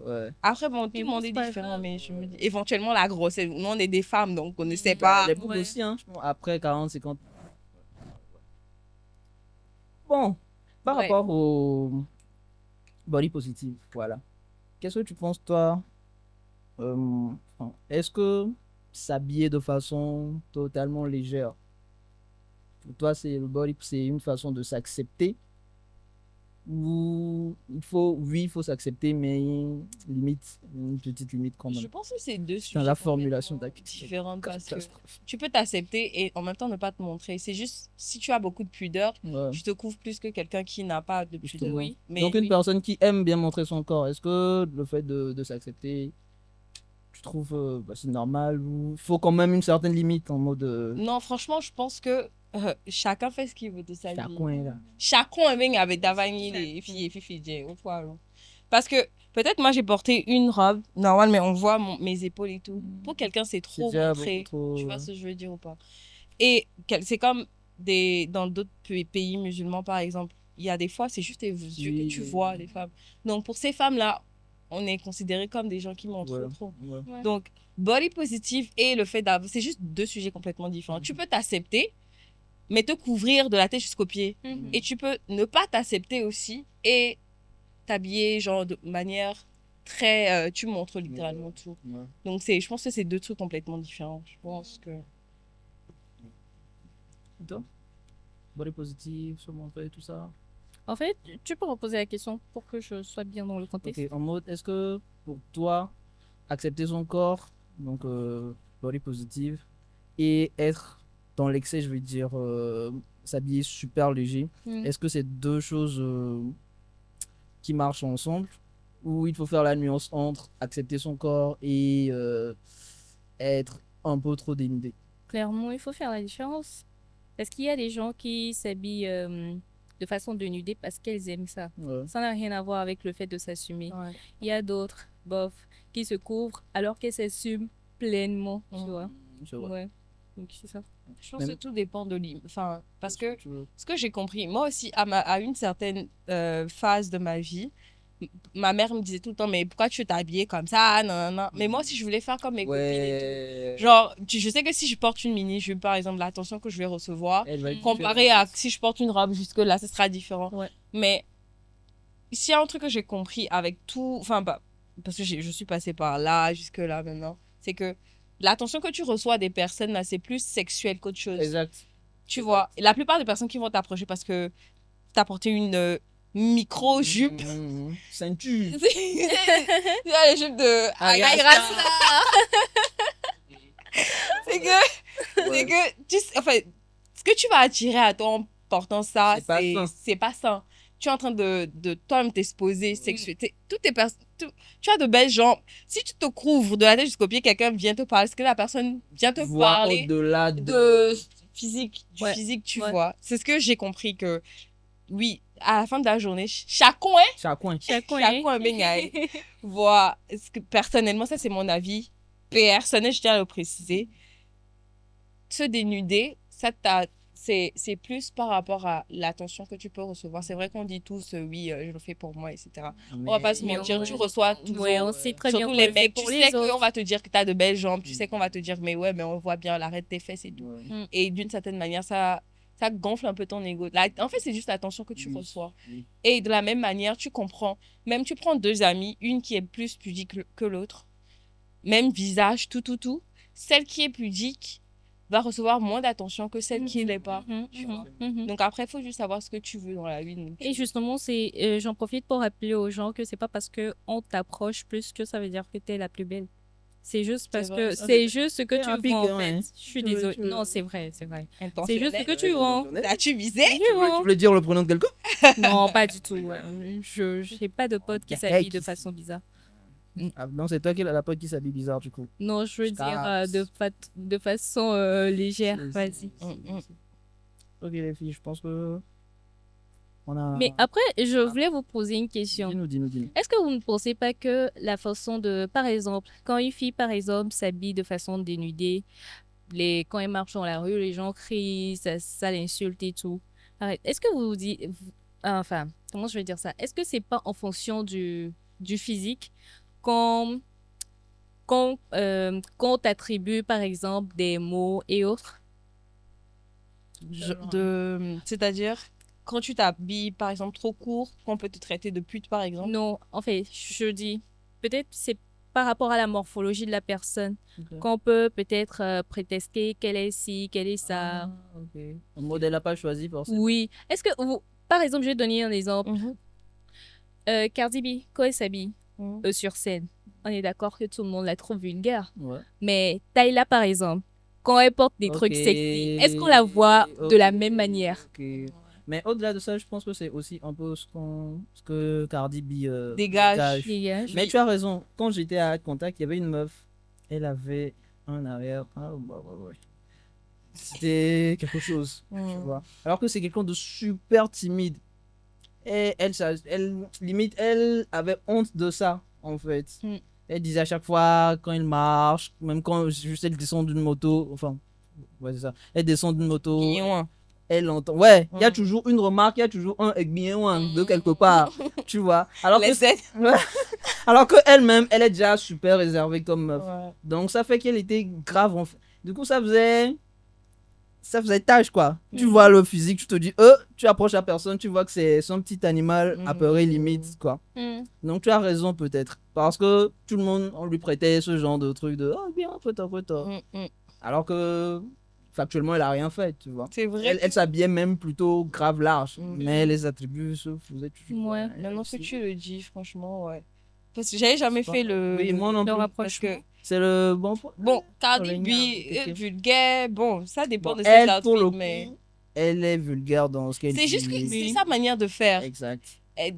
Ouais. Après, bon, tout Mais le bon, monde c'est est pas différent, grave. mais je me dis, éventuellement, la grossesse, nous, on est des femmes, donc on ne sait Bah, pas. les boules Ouais. aussi, hein. Je pense, après 40, 50. Bon, par Ouais. rapport au body positive, voilà. Qu'est-ce que tu penses, toi? Enfin, est-ce que s'habiller de façon totalement légère, pour toi, c'est une façon de s'accepter? Ou oui, il faut s'accepter, mais limite, une petite limite quand Je même. pense que c'est deux Dans sujets la formulation complètement d'acte. différents parce que Catastrophe. tu peux t'accepter et en même temps ne pas te montrer. C'est juste, si tu as beaucoup de pudeur, Ouais. tu te couvres plus que quelqu'un qui n'a pas de pudeur. Justement. Oui. Mais Donc, une oui. personne qui aime bien montrer son corps, est-ce que le fait de s'accepter, tu trouves bah, c'est normal ou il faut quand même une certaine limite en mode Non, franchement, je pense que chacun fait ce qu'il veut de sa vie. chacun là. Chacun vient avec davani les filles et filles au poil. Parce que peut-être moi j'ai porté une robe normale, mais on voit mes épaules et tout. Pour quelqu'un, c'est C'est trop déjà montré. beaucoup trop. Tu vois ce que je veux dire ou pas? Et c'est comme dans d'autres pays musulmans, par exemple. Il y a des fois, c'est juste tes yeux que tu Oui. vois, les femmes. Donc pour ces femmes-là, on est considérés comme des gens qui montrent Ouais. trop. Ouais. Ouais. Donc, body positive et le fait d'avoir, c'est juste deux sujets complètement différents. Tu peux t'accepter, mais te couvrir de la tête jusqu'aux pieds. Mhm. Et tu peux ne pas t'accepter aussi et t'habiller genre de manière très... tu montres littéralement tout. Ouais. Donc, je pense que c'est deux trucs complètement différents. Je pense que... Et toi? Body positive, se montrer, tout ça. En fait, tu peux reposer la question pour que je sois bien dans le contexte. Ok, en mode, est-ce que pour toi, accepter son corps, donc body positive, et être dans l'excès, je veux dire, s'habiller super léger, Mm. est-ce que c'est deux choses qui marchent ensemble, ou il faut faire la nuance entre accepter son corps et être un peu trop dénudé? Clairement, il faut faire la différence. Parce qu'il y a des gens qui s'habillent de façon dénudée parce qu'elles aiment ça. Ouais. Ça n'a rien à voir avec le fait de s'assumer. Ouais. Il y a d'autres, bof, qui se couvrent alors qu'elles s'assument pleinement, tu Mm. vois. C'est vrai. Ouais. Donc, c'est ça. Je pense que tout dépend de enfin, parce que Tu veux- ce que j'ai compris, moi aussi, à une certaine phase de ma vie, ma mère me disait tout le temps, mais pourquoi tu veux t'habiller comme ça? Non, non, non. Mais moi aussi, je voulais faire comme mes copines et tout. Ouais. Genre, je sais que si je porte une mini-jupe, par exemple, l'attention que je vais recevoir, Elle va être comparé à si je porte une robe jusque-là, ce sera différent. Ouais. Mais s'il y a un truc que j'ai compris avec tout, enfin, bah, parce que je suis passée par là, jusque-là maintenant, c'est que l'attention que tu reçois des personnes, là, c'est plus sexuel qu'autre chose. Exact. Tu vois, et la plupart des personnes qui vont t'approcher parce que t'as porté une micro-jupe. Ceinture. Tu vois, les jupes de Ayra Ayra Starr. Starr. c'est que en fait, ce que tu vas attirer à toi en portant ça, C'est pas sain. c'est pas ça. Tu es en train de toi-même t'exposer sexuellement. Tu as de belles jambes. Si tu te couvres de la tête jusqu'au pied, quelqu'un vient te parler. Est-ce que la personne vient te Voir parler au-delà de physique, du Ouais. physique, tu Ouais. vois. C'est ce que j'ai compris que, oui, à la fin de la journée, chacun chacun. chacun voit. Personnellement, ça c'est mon avis personnel, je tiens à le préciser. Se dénuder, c'est plus par rapport à l'attention que tu peux recevoir. C'est vrai qu'on dit tous, oui, je le fais pour moi, etc. On va pas se Mais- mentir, ouais. tu reçois toujours. Ouais, on sait très bien Surtout qu'on les le fait mecs, pour tu les sais qu'on autres. va te dire que tu as de belles jambes, tu sais qu'on va te dire, mais ouais, mais on voit bien l'arrêt de tes fesses et tout. Ouais. Et d'une certaine manière, ça gonfle un peu ton ego. En fait, c'est juste l'attention que tu Oui, reçois. oui. Et de la même manière, tu comprends. Même tu prends deux amies, une qui est plus pudique que l'autre, même visage, tout. Celle qui est pudique va recevoir moins d'attention que celle qui ne l'est pas. Mhm, Tu mhm, vois. mhm. Donc après, il faut juste savoir ce que tu veux dans la vie. Donc, Et justement, j'en profite pour rappeler aux gens que c'est pas parce que on t'approche plus que ça veut dire que t'es la plus belle. C'est juste parce vrai. que c'est juste ce que C'est tu rapide, vois en hein. fait. Je suis Tu veux- désolée. tu veux- Non, c'est vrai, c'est vrai. C'est intentionnel. juste ce que tu vois. As-tu visé? Tu vois. Tu voulais dire le prénom de quelqu'un? Non, pas du tout. Ouais. Je n'ai pas de potes qui Hey, s'habillent de qui- façon bizarre. Ah, non, c'est toi qui as la pote qui s'habille bizarre du coup. Non, je veux dire Stars. de façon légère. Vas-y. Mm. Ok, les filles, je pense que on a. Mais après, je voulais vous poser une question. Dis-nous. Est-ce que vous ne pensez pas que la façon de, par exemple, quand une fille, par exemple, s'habille de façon dénudée, quand elle marche dans la rue, les gens crient, ça l'insulte et tout. Est-ce que vous dites, enfin, comment je vais dire ça? Est-ce que c'est pas en fonction du physique qu'on qu'on t'attribue, par exemple, des mots et autres? C'est-à-dire, quand tu t'habilles, par exemple, trop court, qu'on peut te traiter de pute, par exemple. Non, en fait, je dis, peut-être c'est par rapport à la morphologie de la personne Ok. qu'on peut peut-être prétester qu'elle est ci, qu'elle est ça. Ah, ok. Le modèle n'a pas choisi forcément. Oui. Est-ce que vous, par exemple, je vais donner un exemple. Mhm. Cardi B, quand elle s'habille Mhm. sur scène, on est d'accord que tout le monde la trouve vulgaire. Ouais. Mais Tyla, par exemple, quand elle porte des trucs sexy, est-ce qu'on la voit de la même manière? Ok. Mais au-delà de ça, je pense que c'est aussi un peu ce que Cardi B Dégage. Dégage. Mais tu as raison. Quand j'étais à Contact, il y avait une meuf. Elle avait un arrière. Ah, ouais. C'était quelque chose, tu Mhm. vois. Alors que c'est quelqu'un de super timide. Et limite, elle avait honte de ça, en fait. Mm. Elle disait à chaque fois, quand il marche, même quand juste elle descend d'une moto, enfin, ouais, c'est ça. Elle descend d'une moto, Guignon. elle entend. Ouais, il y a Mm. toujours une remarque, il y a toujours un aiguillon de quelque part, tu vois. Alors que, Les sept. alors que elle-même, elle est déjà super réservée comme meuf. Ouais. Donc ça fait qu'elle était grave. Du coup, ça faisait tâche, quoi. Tu vois le physique, tu te dis, tu approches la personne, tu vois que c'est son petit animal apeuré limite, quoi. Donc tu as raison peut-être. Parce que tout le monde, on lui prêtait ce genre de truc de, oh bien, photo. Alors que factuellement, elle a rien fait, tu vois. C'est vrai. Elle s'habillait même plutôt grave large. Mm. Mais les attributs se faisaient toujours. Ouais. Maintenant que tu le dis, franchement, ouais. Parce que j'avais jamais fait le. Oui, moi non Le plus. Parce que, C'est le bon point. bon, Cardi Ouais, B, ok. vulgaire, bon, ça dépend Bon, de ses elle, pour le outfits, coup, mais. elle est vulgaire dans ce qu'elle dit. C'est juste que c'est Oui. sa manière de faire. Exact. Elle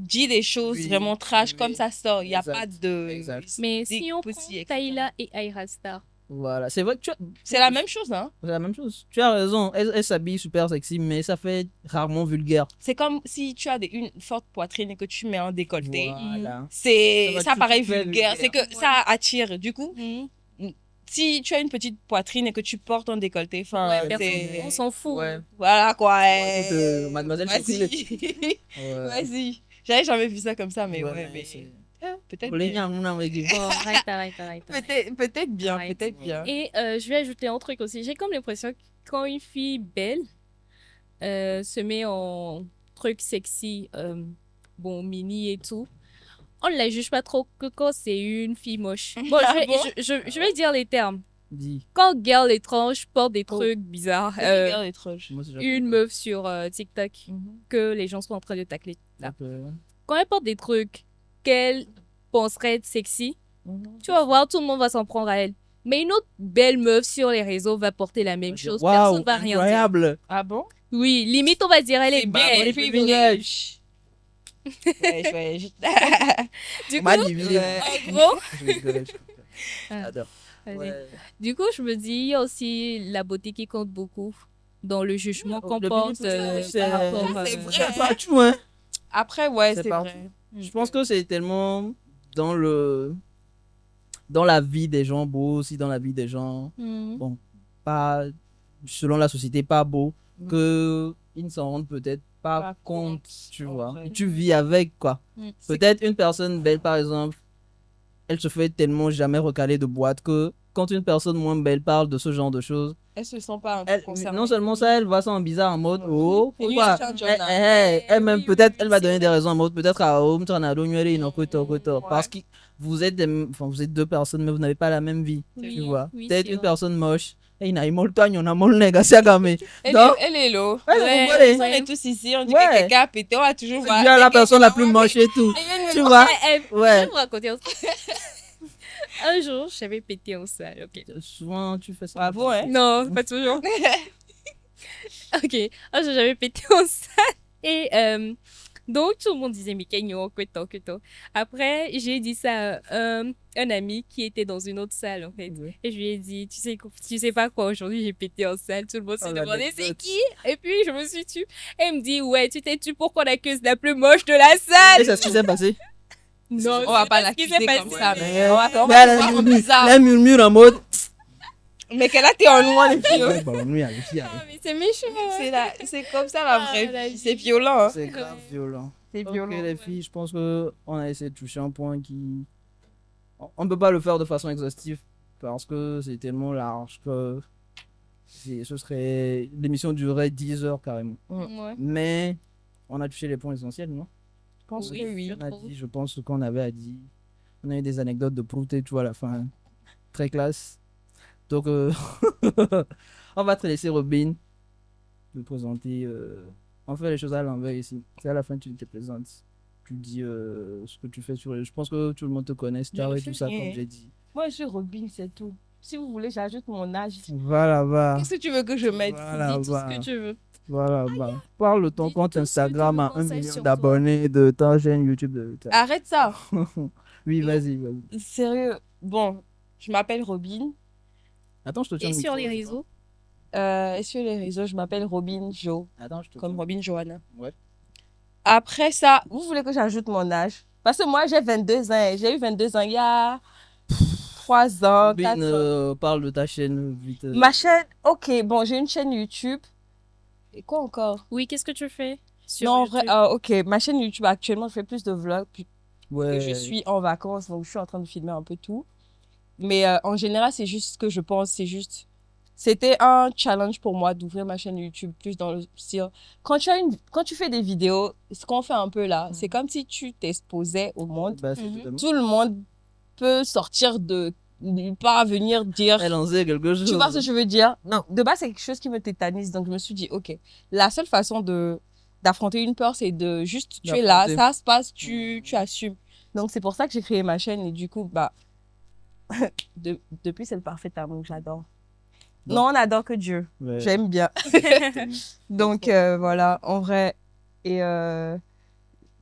dit des choses Oui, vraiment trash oui, comme ça sort. Il n'y a exact, pas de. exact. Mais des si on prend petits, etc. Tyla et Ayra Star, Voilà, c'est vrai que C'est la même chose, hein. c'est la même chose. Tu as raison, elle s'habille super sexy, mais ça fait rarement vulgaire. C'est comme si tu as une forte poitrine et que tu mets en décolleté. Voilà. C'est va ça tout paraît de suite faire vulgaire. C'est vulgaire. que ça attire. Du coup, si tu as une petite poitrine et que tu portes un décolleté, enfin, c'est. on s'en fout. Ouais. Voilà quoi. Écoute, mademoiselle Vas-y. Ouais. Vas-y. J'avais jamais vu ça comme ça, mais ouais, mais. c'est- Peut-être Pour les bien. gens, on a dit. Bon, arrête. Peut-être bien, Arrête. peut-être bien. Et je vais ajouter un truc aussi. J'ai comme l'impression que quand une fille belle se met en truc sexy, bon, mini et tout, on ne la juge pas trop que quand c'est une fille moche. Bon, Ah je vais, bon? je vais dire les termes. Dis. Quand girl étrange porte des trucs bizarres, Regarde étrange. Moi, c'est une meuf sur TikTok que les gens sont en train de tacler. Là. Quand elle porte des trucs qu'elle penserait être sexy, tu vas voir, tout le monde va s'en prendre à elle. Mais une autre belle meuf sur les réseaux va porter la même chose. Waouh, Personne va rien dire. incroyable. Ah bon? Oui, limite, on va dire elle est C'est bien belle. les privilèges. Ouais. Du On m'a coup, dit, en gros, Je rigole. Ah. J'adore. vas-y. Ouais. Du coup, je me dis, il y a aussi la beauté qui compte beaucoup dans le jugement qu'on Le porte beauty, par rapport c'est à... vrai. C'est partout, hein. Après, ouais, C'est c'est partout. vrai. Je pense que c'est tellement dans la vie des gens beaux, aussi dans la vie des gens Mhm. pas, selon la société, pas beaux, que ils ne s'en rendent peut-être pas compte, tu en vois. vrai. Et tu vis avec, quoi. Mhm. Peut-être une personne belle, par exemple, elle se fait tellement jamais recaler de boîte que quand une personne moins belle parle de ce genre de choses, Elles se sentent pas un peu elle, concernées. non seulement ça, elle va en bizarre en mode, oh, Et lui, pourquoi? elle change, Elle, hein. elle-même, Oui, peut-être, oui, elle va c'est donner des vrai. raisons en mode, peut-être à Home, Ouais. parce que vous êtes, vous êtes deux personnes, mais vous n'avez pas la même vie, Oui, tu vois. oui, Peut-être c'est une vrai. personne moche, et il n'a pas le temps, il y en a mon nègre, c'est gamé. Elle Donc, est hello. elle Ouais, vous voyez, On est tous ici, on dit Ouais. que quelqu'un a pété, on va toujours voir. tu as la personne la plus moche et tout, tu vois. Je Ouais. vais vous raconter un truc. Un jour, j'avais pété en salle, ok. Souvent, tu fais ça. Bravo, hein. Non, pas toujours. Ok, un jour, j'avais pété en salle et Donc, tout le monde disait, mais Kenyo, que tant. Après, j'ai dit ça à un ami qui était dans une autre salle, en fait. Ouais. Et je lui ai dit, tu sais pas quoi, aujourd'hui, j'ai pété en salle. Tout le monde s'est Oh, demandé, c'est l'anecdote. qui? Et puis, je me suis tue. Et il me dit, ouais, tu t'es tue pour qu'on accuse la plus moche de la salle. Et c'est ce qui s'est passé. Non, On va c'est pas ce qui l'accuser s'est comme passé. ça. Mais On va mais te voir comme bizarre. elle murmure en mode. Mais qu'elle a été en loin, les filles. Ouais, bah, nous, il y a les filles, Ah, hein. mais c'est méchant. C'est comme ça la Ah, vraie la vie. vie. C'est violent. Hein. C'est grave violent. C'est Ok, violent. les filles, je pense qu'on a essayé de toucher un point qui. On ne peut pas le faire de façon exhaustive parce que c'est tellement large que ce serait. L'émission durerait 10 heures carrément. Ouais. Mais on a touché les points essentiels, non? Je pense Oui, que oui. je On a trouve. dit, je pense, ce qu'on avait à dire. On a eu des anecdotes de Prout et tout à la fin. Très classe. Donc, on va te laisser, Robin, te présenter. On fait les choses à l'envers ici. C'est à la fin que tu te présentes. Tu dis ce que tu fais sur les. Je pense que tout le monde te connaît, Star Je et fais tout ça, rien. comme j'ai dit. Moi, je suis Robin, c'est tout. Si vous voulez, j'ajoute mon âge. Va là-bas. Qu'est-ce que tu veux que je mette? Va Dis tout ce là-bas. que tu veux. Va là-bas. Parle de ton Dis compte tout ce que tu Instagram veux à qu'on 1 sache million sur d'abonnés, de ta chaîne YouTube. Arrête ça. Oui, vas-y, vas-y. Sérieux. Bon, je m'appelle Robin. Attends, je te tiens Et le sur micro, les c'est ça. réseaux? Et sur les réseaux, je m'appelle Robin Jo, Attends, je te comme tiens. Robin Johanna. Ouais. Après ça, vous voulez que j'ajoute mon âge? Parce que moi, j'ai 22 ans. J'ai eu 22 ans il y a 3 ans, Robin, 4 ans. parle de ta chaîne vite. Ma chaîne, ok, bon, j'ai une chaîne YouTube. Et quoi encore? Oui, qu'est-ce que tu fais sur Non, en vrai, YouTube? ok, ma chaîne YouTube actuellement, je fais plus de vlogs. Puis Ouais. que je suis en vacances, donc je suis en train de filmer un peu tout. Mais en général, c'est juste ce que je pense, c'est juste. C'était un challenge pour moi d'ouvrir ma chaîne YouTube plus dans le style. Quand tu fais des vidéos, ce qu'on fait un peu là, c'est comme si tu t'exposais au monde. Bah, c'est Mhm. totalement- Tout le monde peut sortir de nulle part, venir dire. Elle en sait quelque chose. Tu vois ce que je veux dire? Non, de base, c'est quelque chose qui me tétanise. Donc, je me suis dit, OK, la seule façon d'affronter une peur, c'est de juste, tu es là, D'affronter. ça se passe, tu assumes. Donc, c'est pour ça que j'ai créé ma chaîne. Et du coup, bah, depuis, c'est le parfait amour, j'adore. Bon. Non, on adore que Dieu. Ouais. J'aime bien. Donc, voilà, en vrai. Et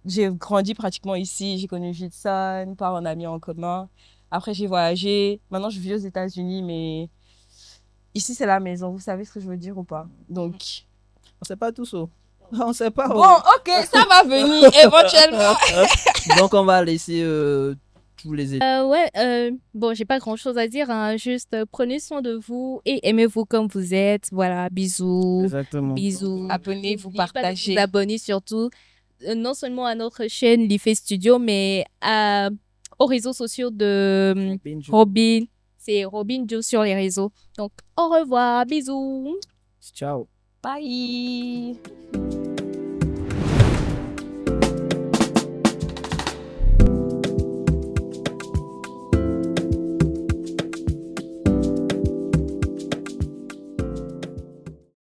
j'ai grandi pratiquement ici. J'ai connu Jitson par un ami en commun. Après, j'ai voyagé. Maintenant, je vis aux États-Unis, mais ici, c'est la maison. Vous savez ce que je veux dire ou pas? Donc, On sait pas tout ça. On sait pas. bon, ok, ça va venir éventuellement. Donc, on va laisser tous les états. Bon, j'ai pas grand-chose à dire, hein. Juste prenez soin de vous et aimez-vous comme vous êtes. Voilà, bisous. Exactement. Bisous. Abonnez-vous, N'oubliez pas de partagez. vous abonner surtout, non seulement à notre chaîne L'Ife Studio, mais aux réseaux sociaux de Robin. C'est Robin Joe sur les réseaux. Donc, au revoir, bisous. Ciao. Bye.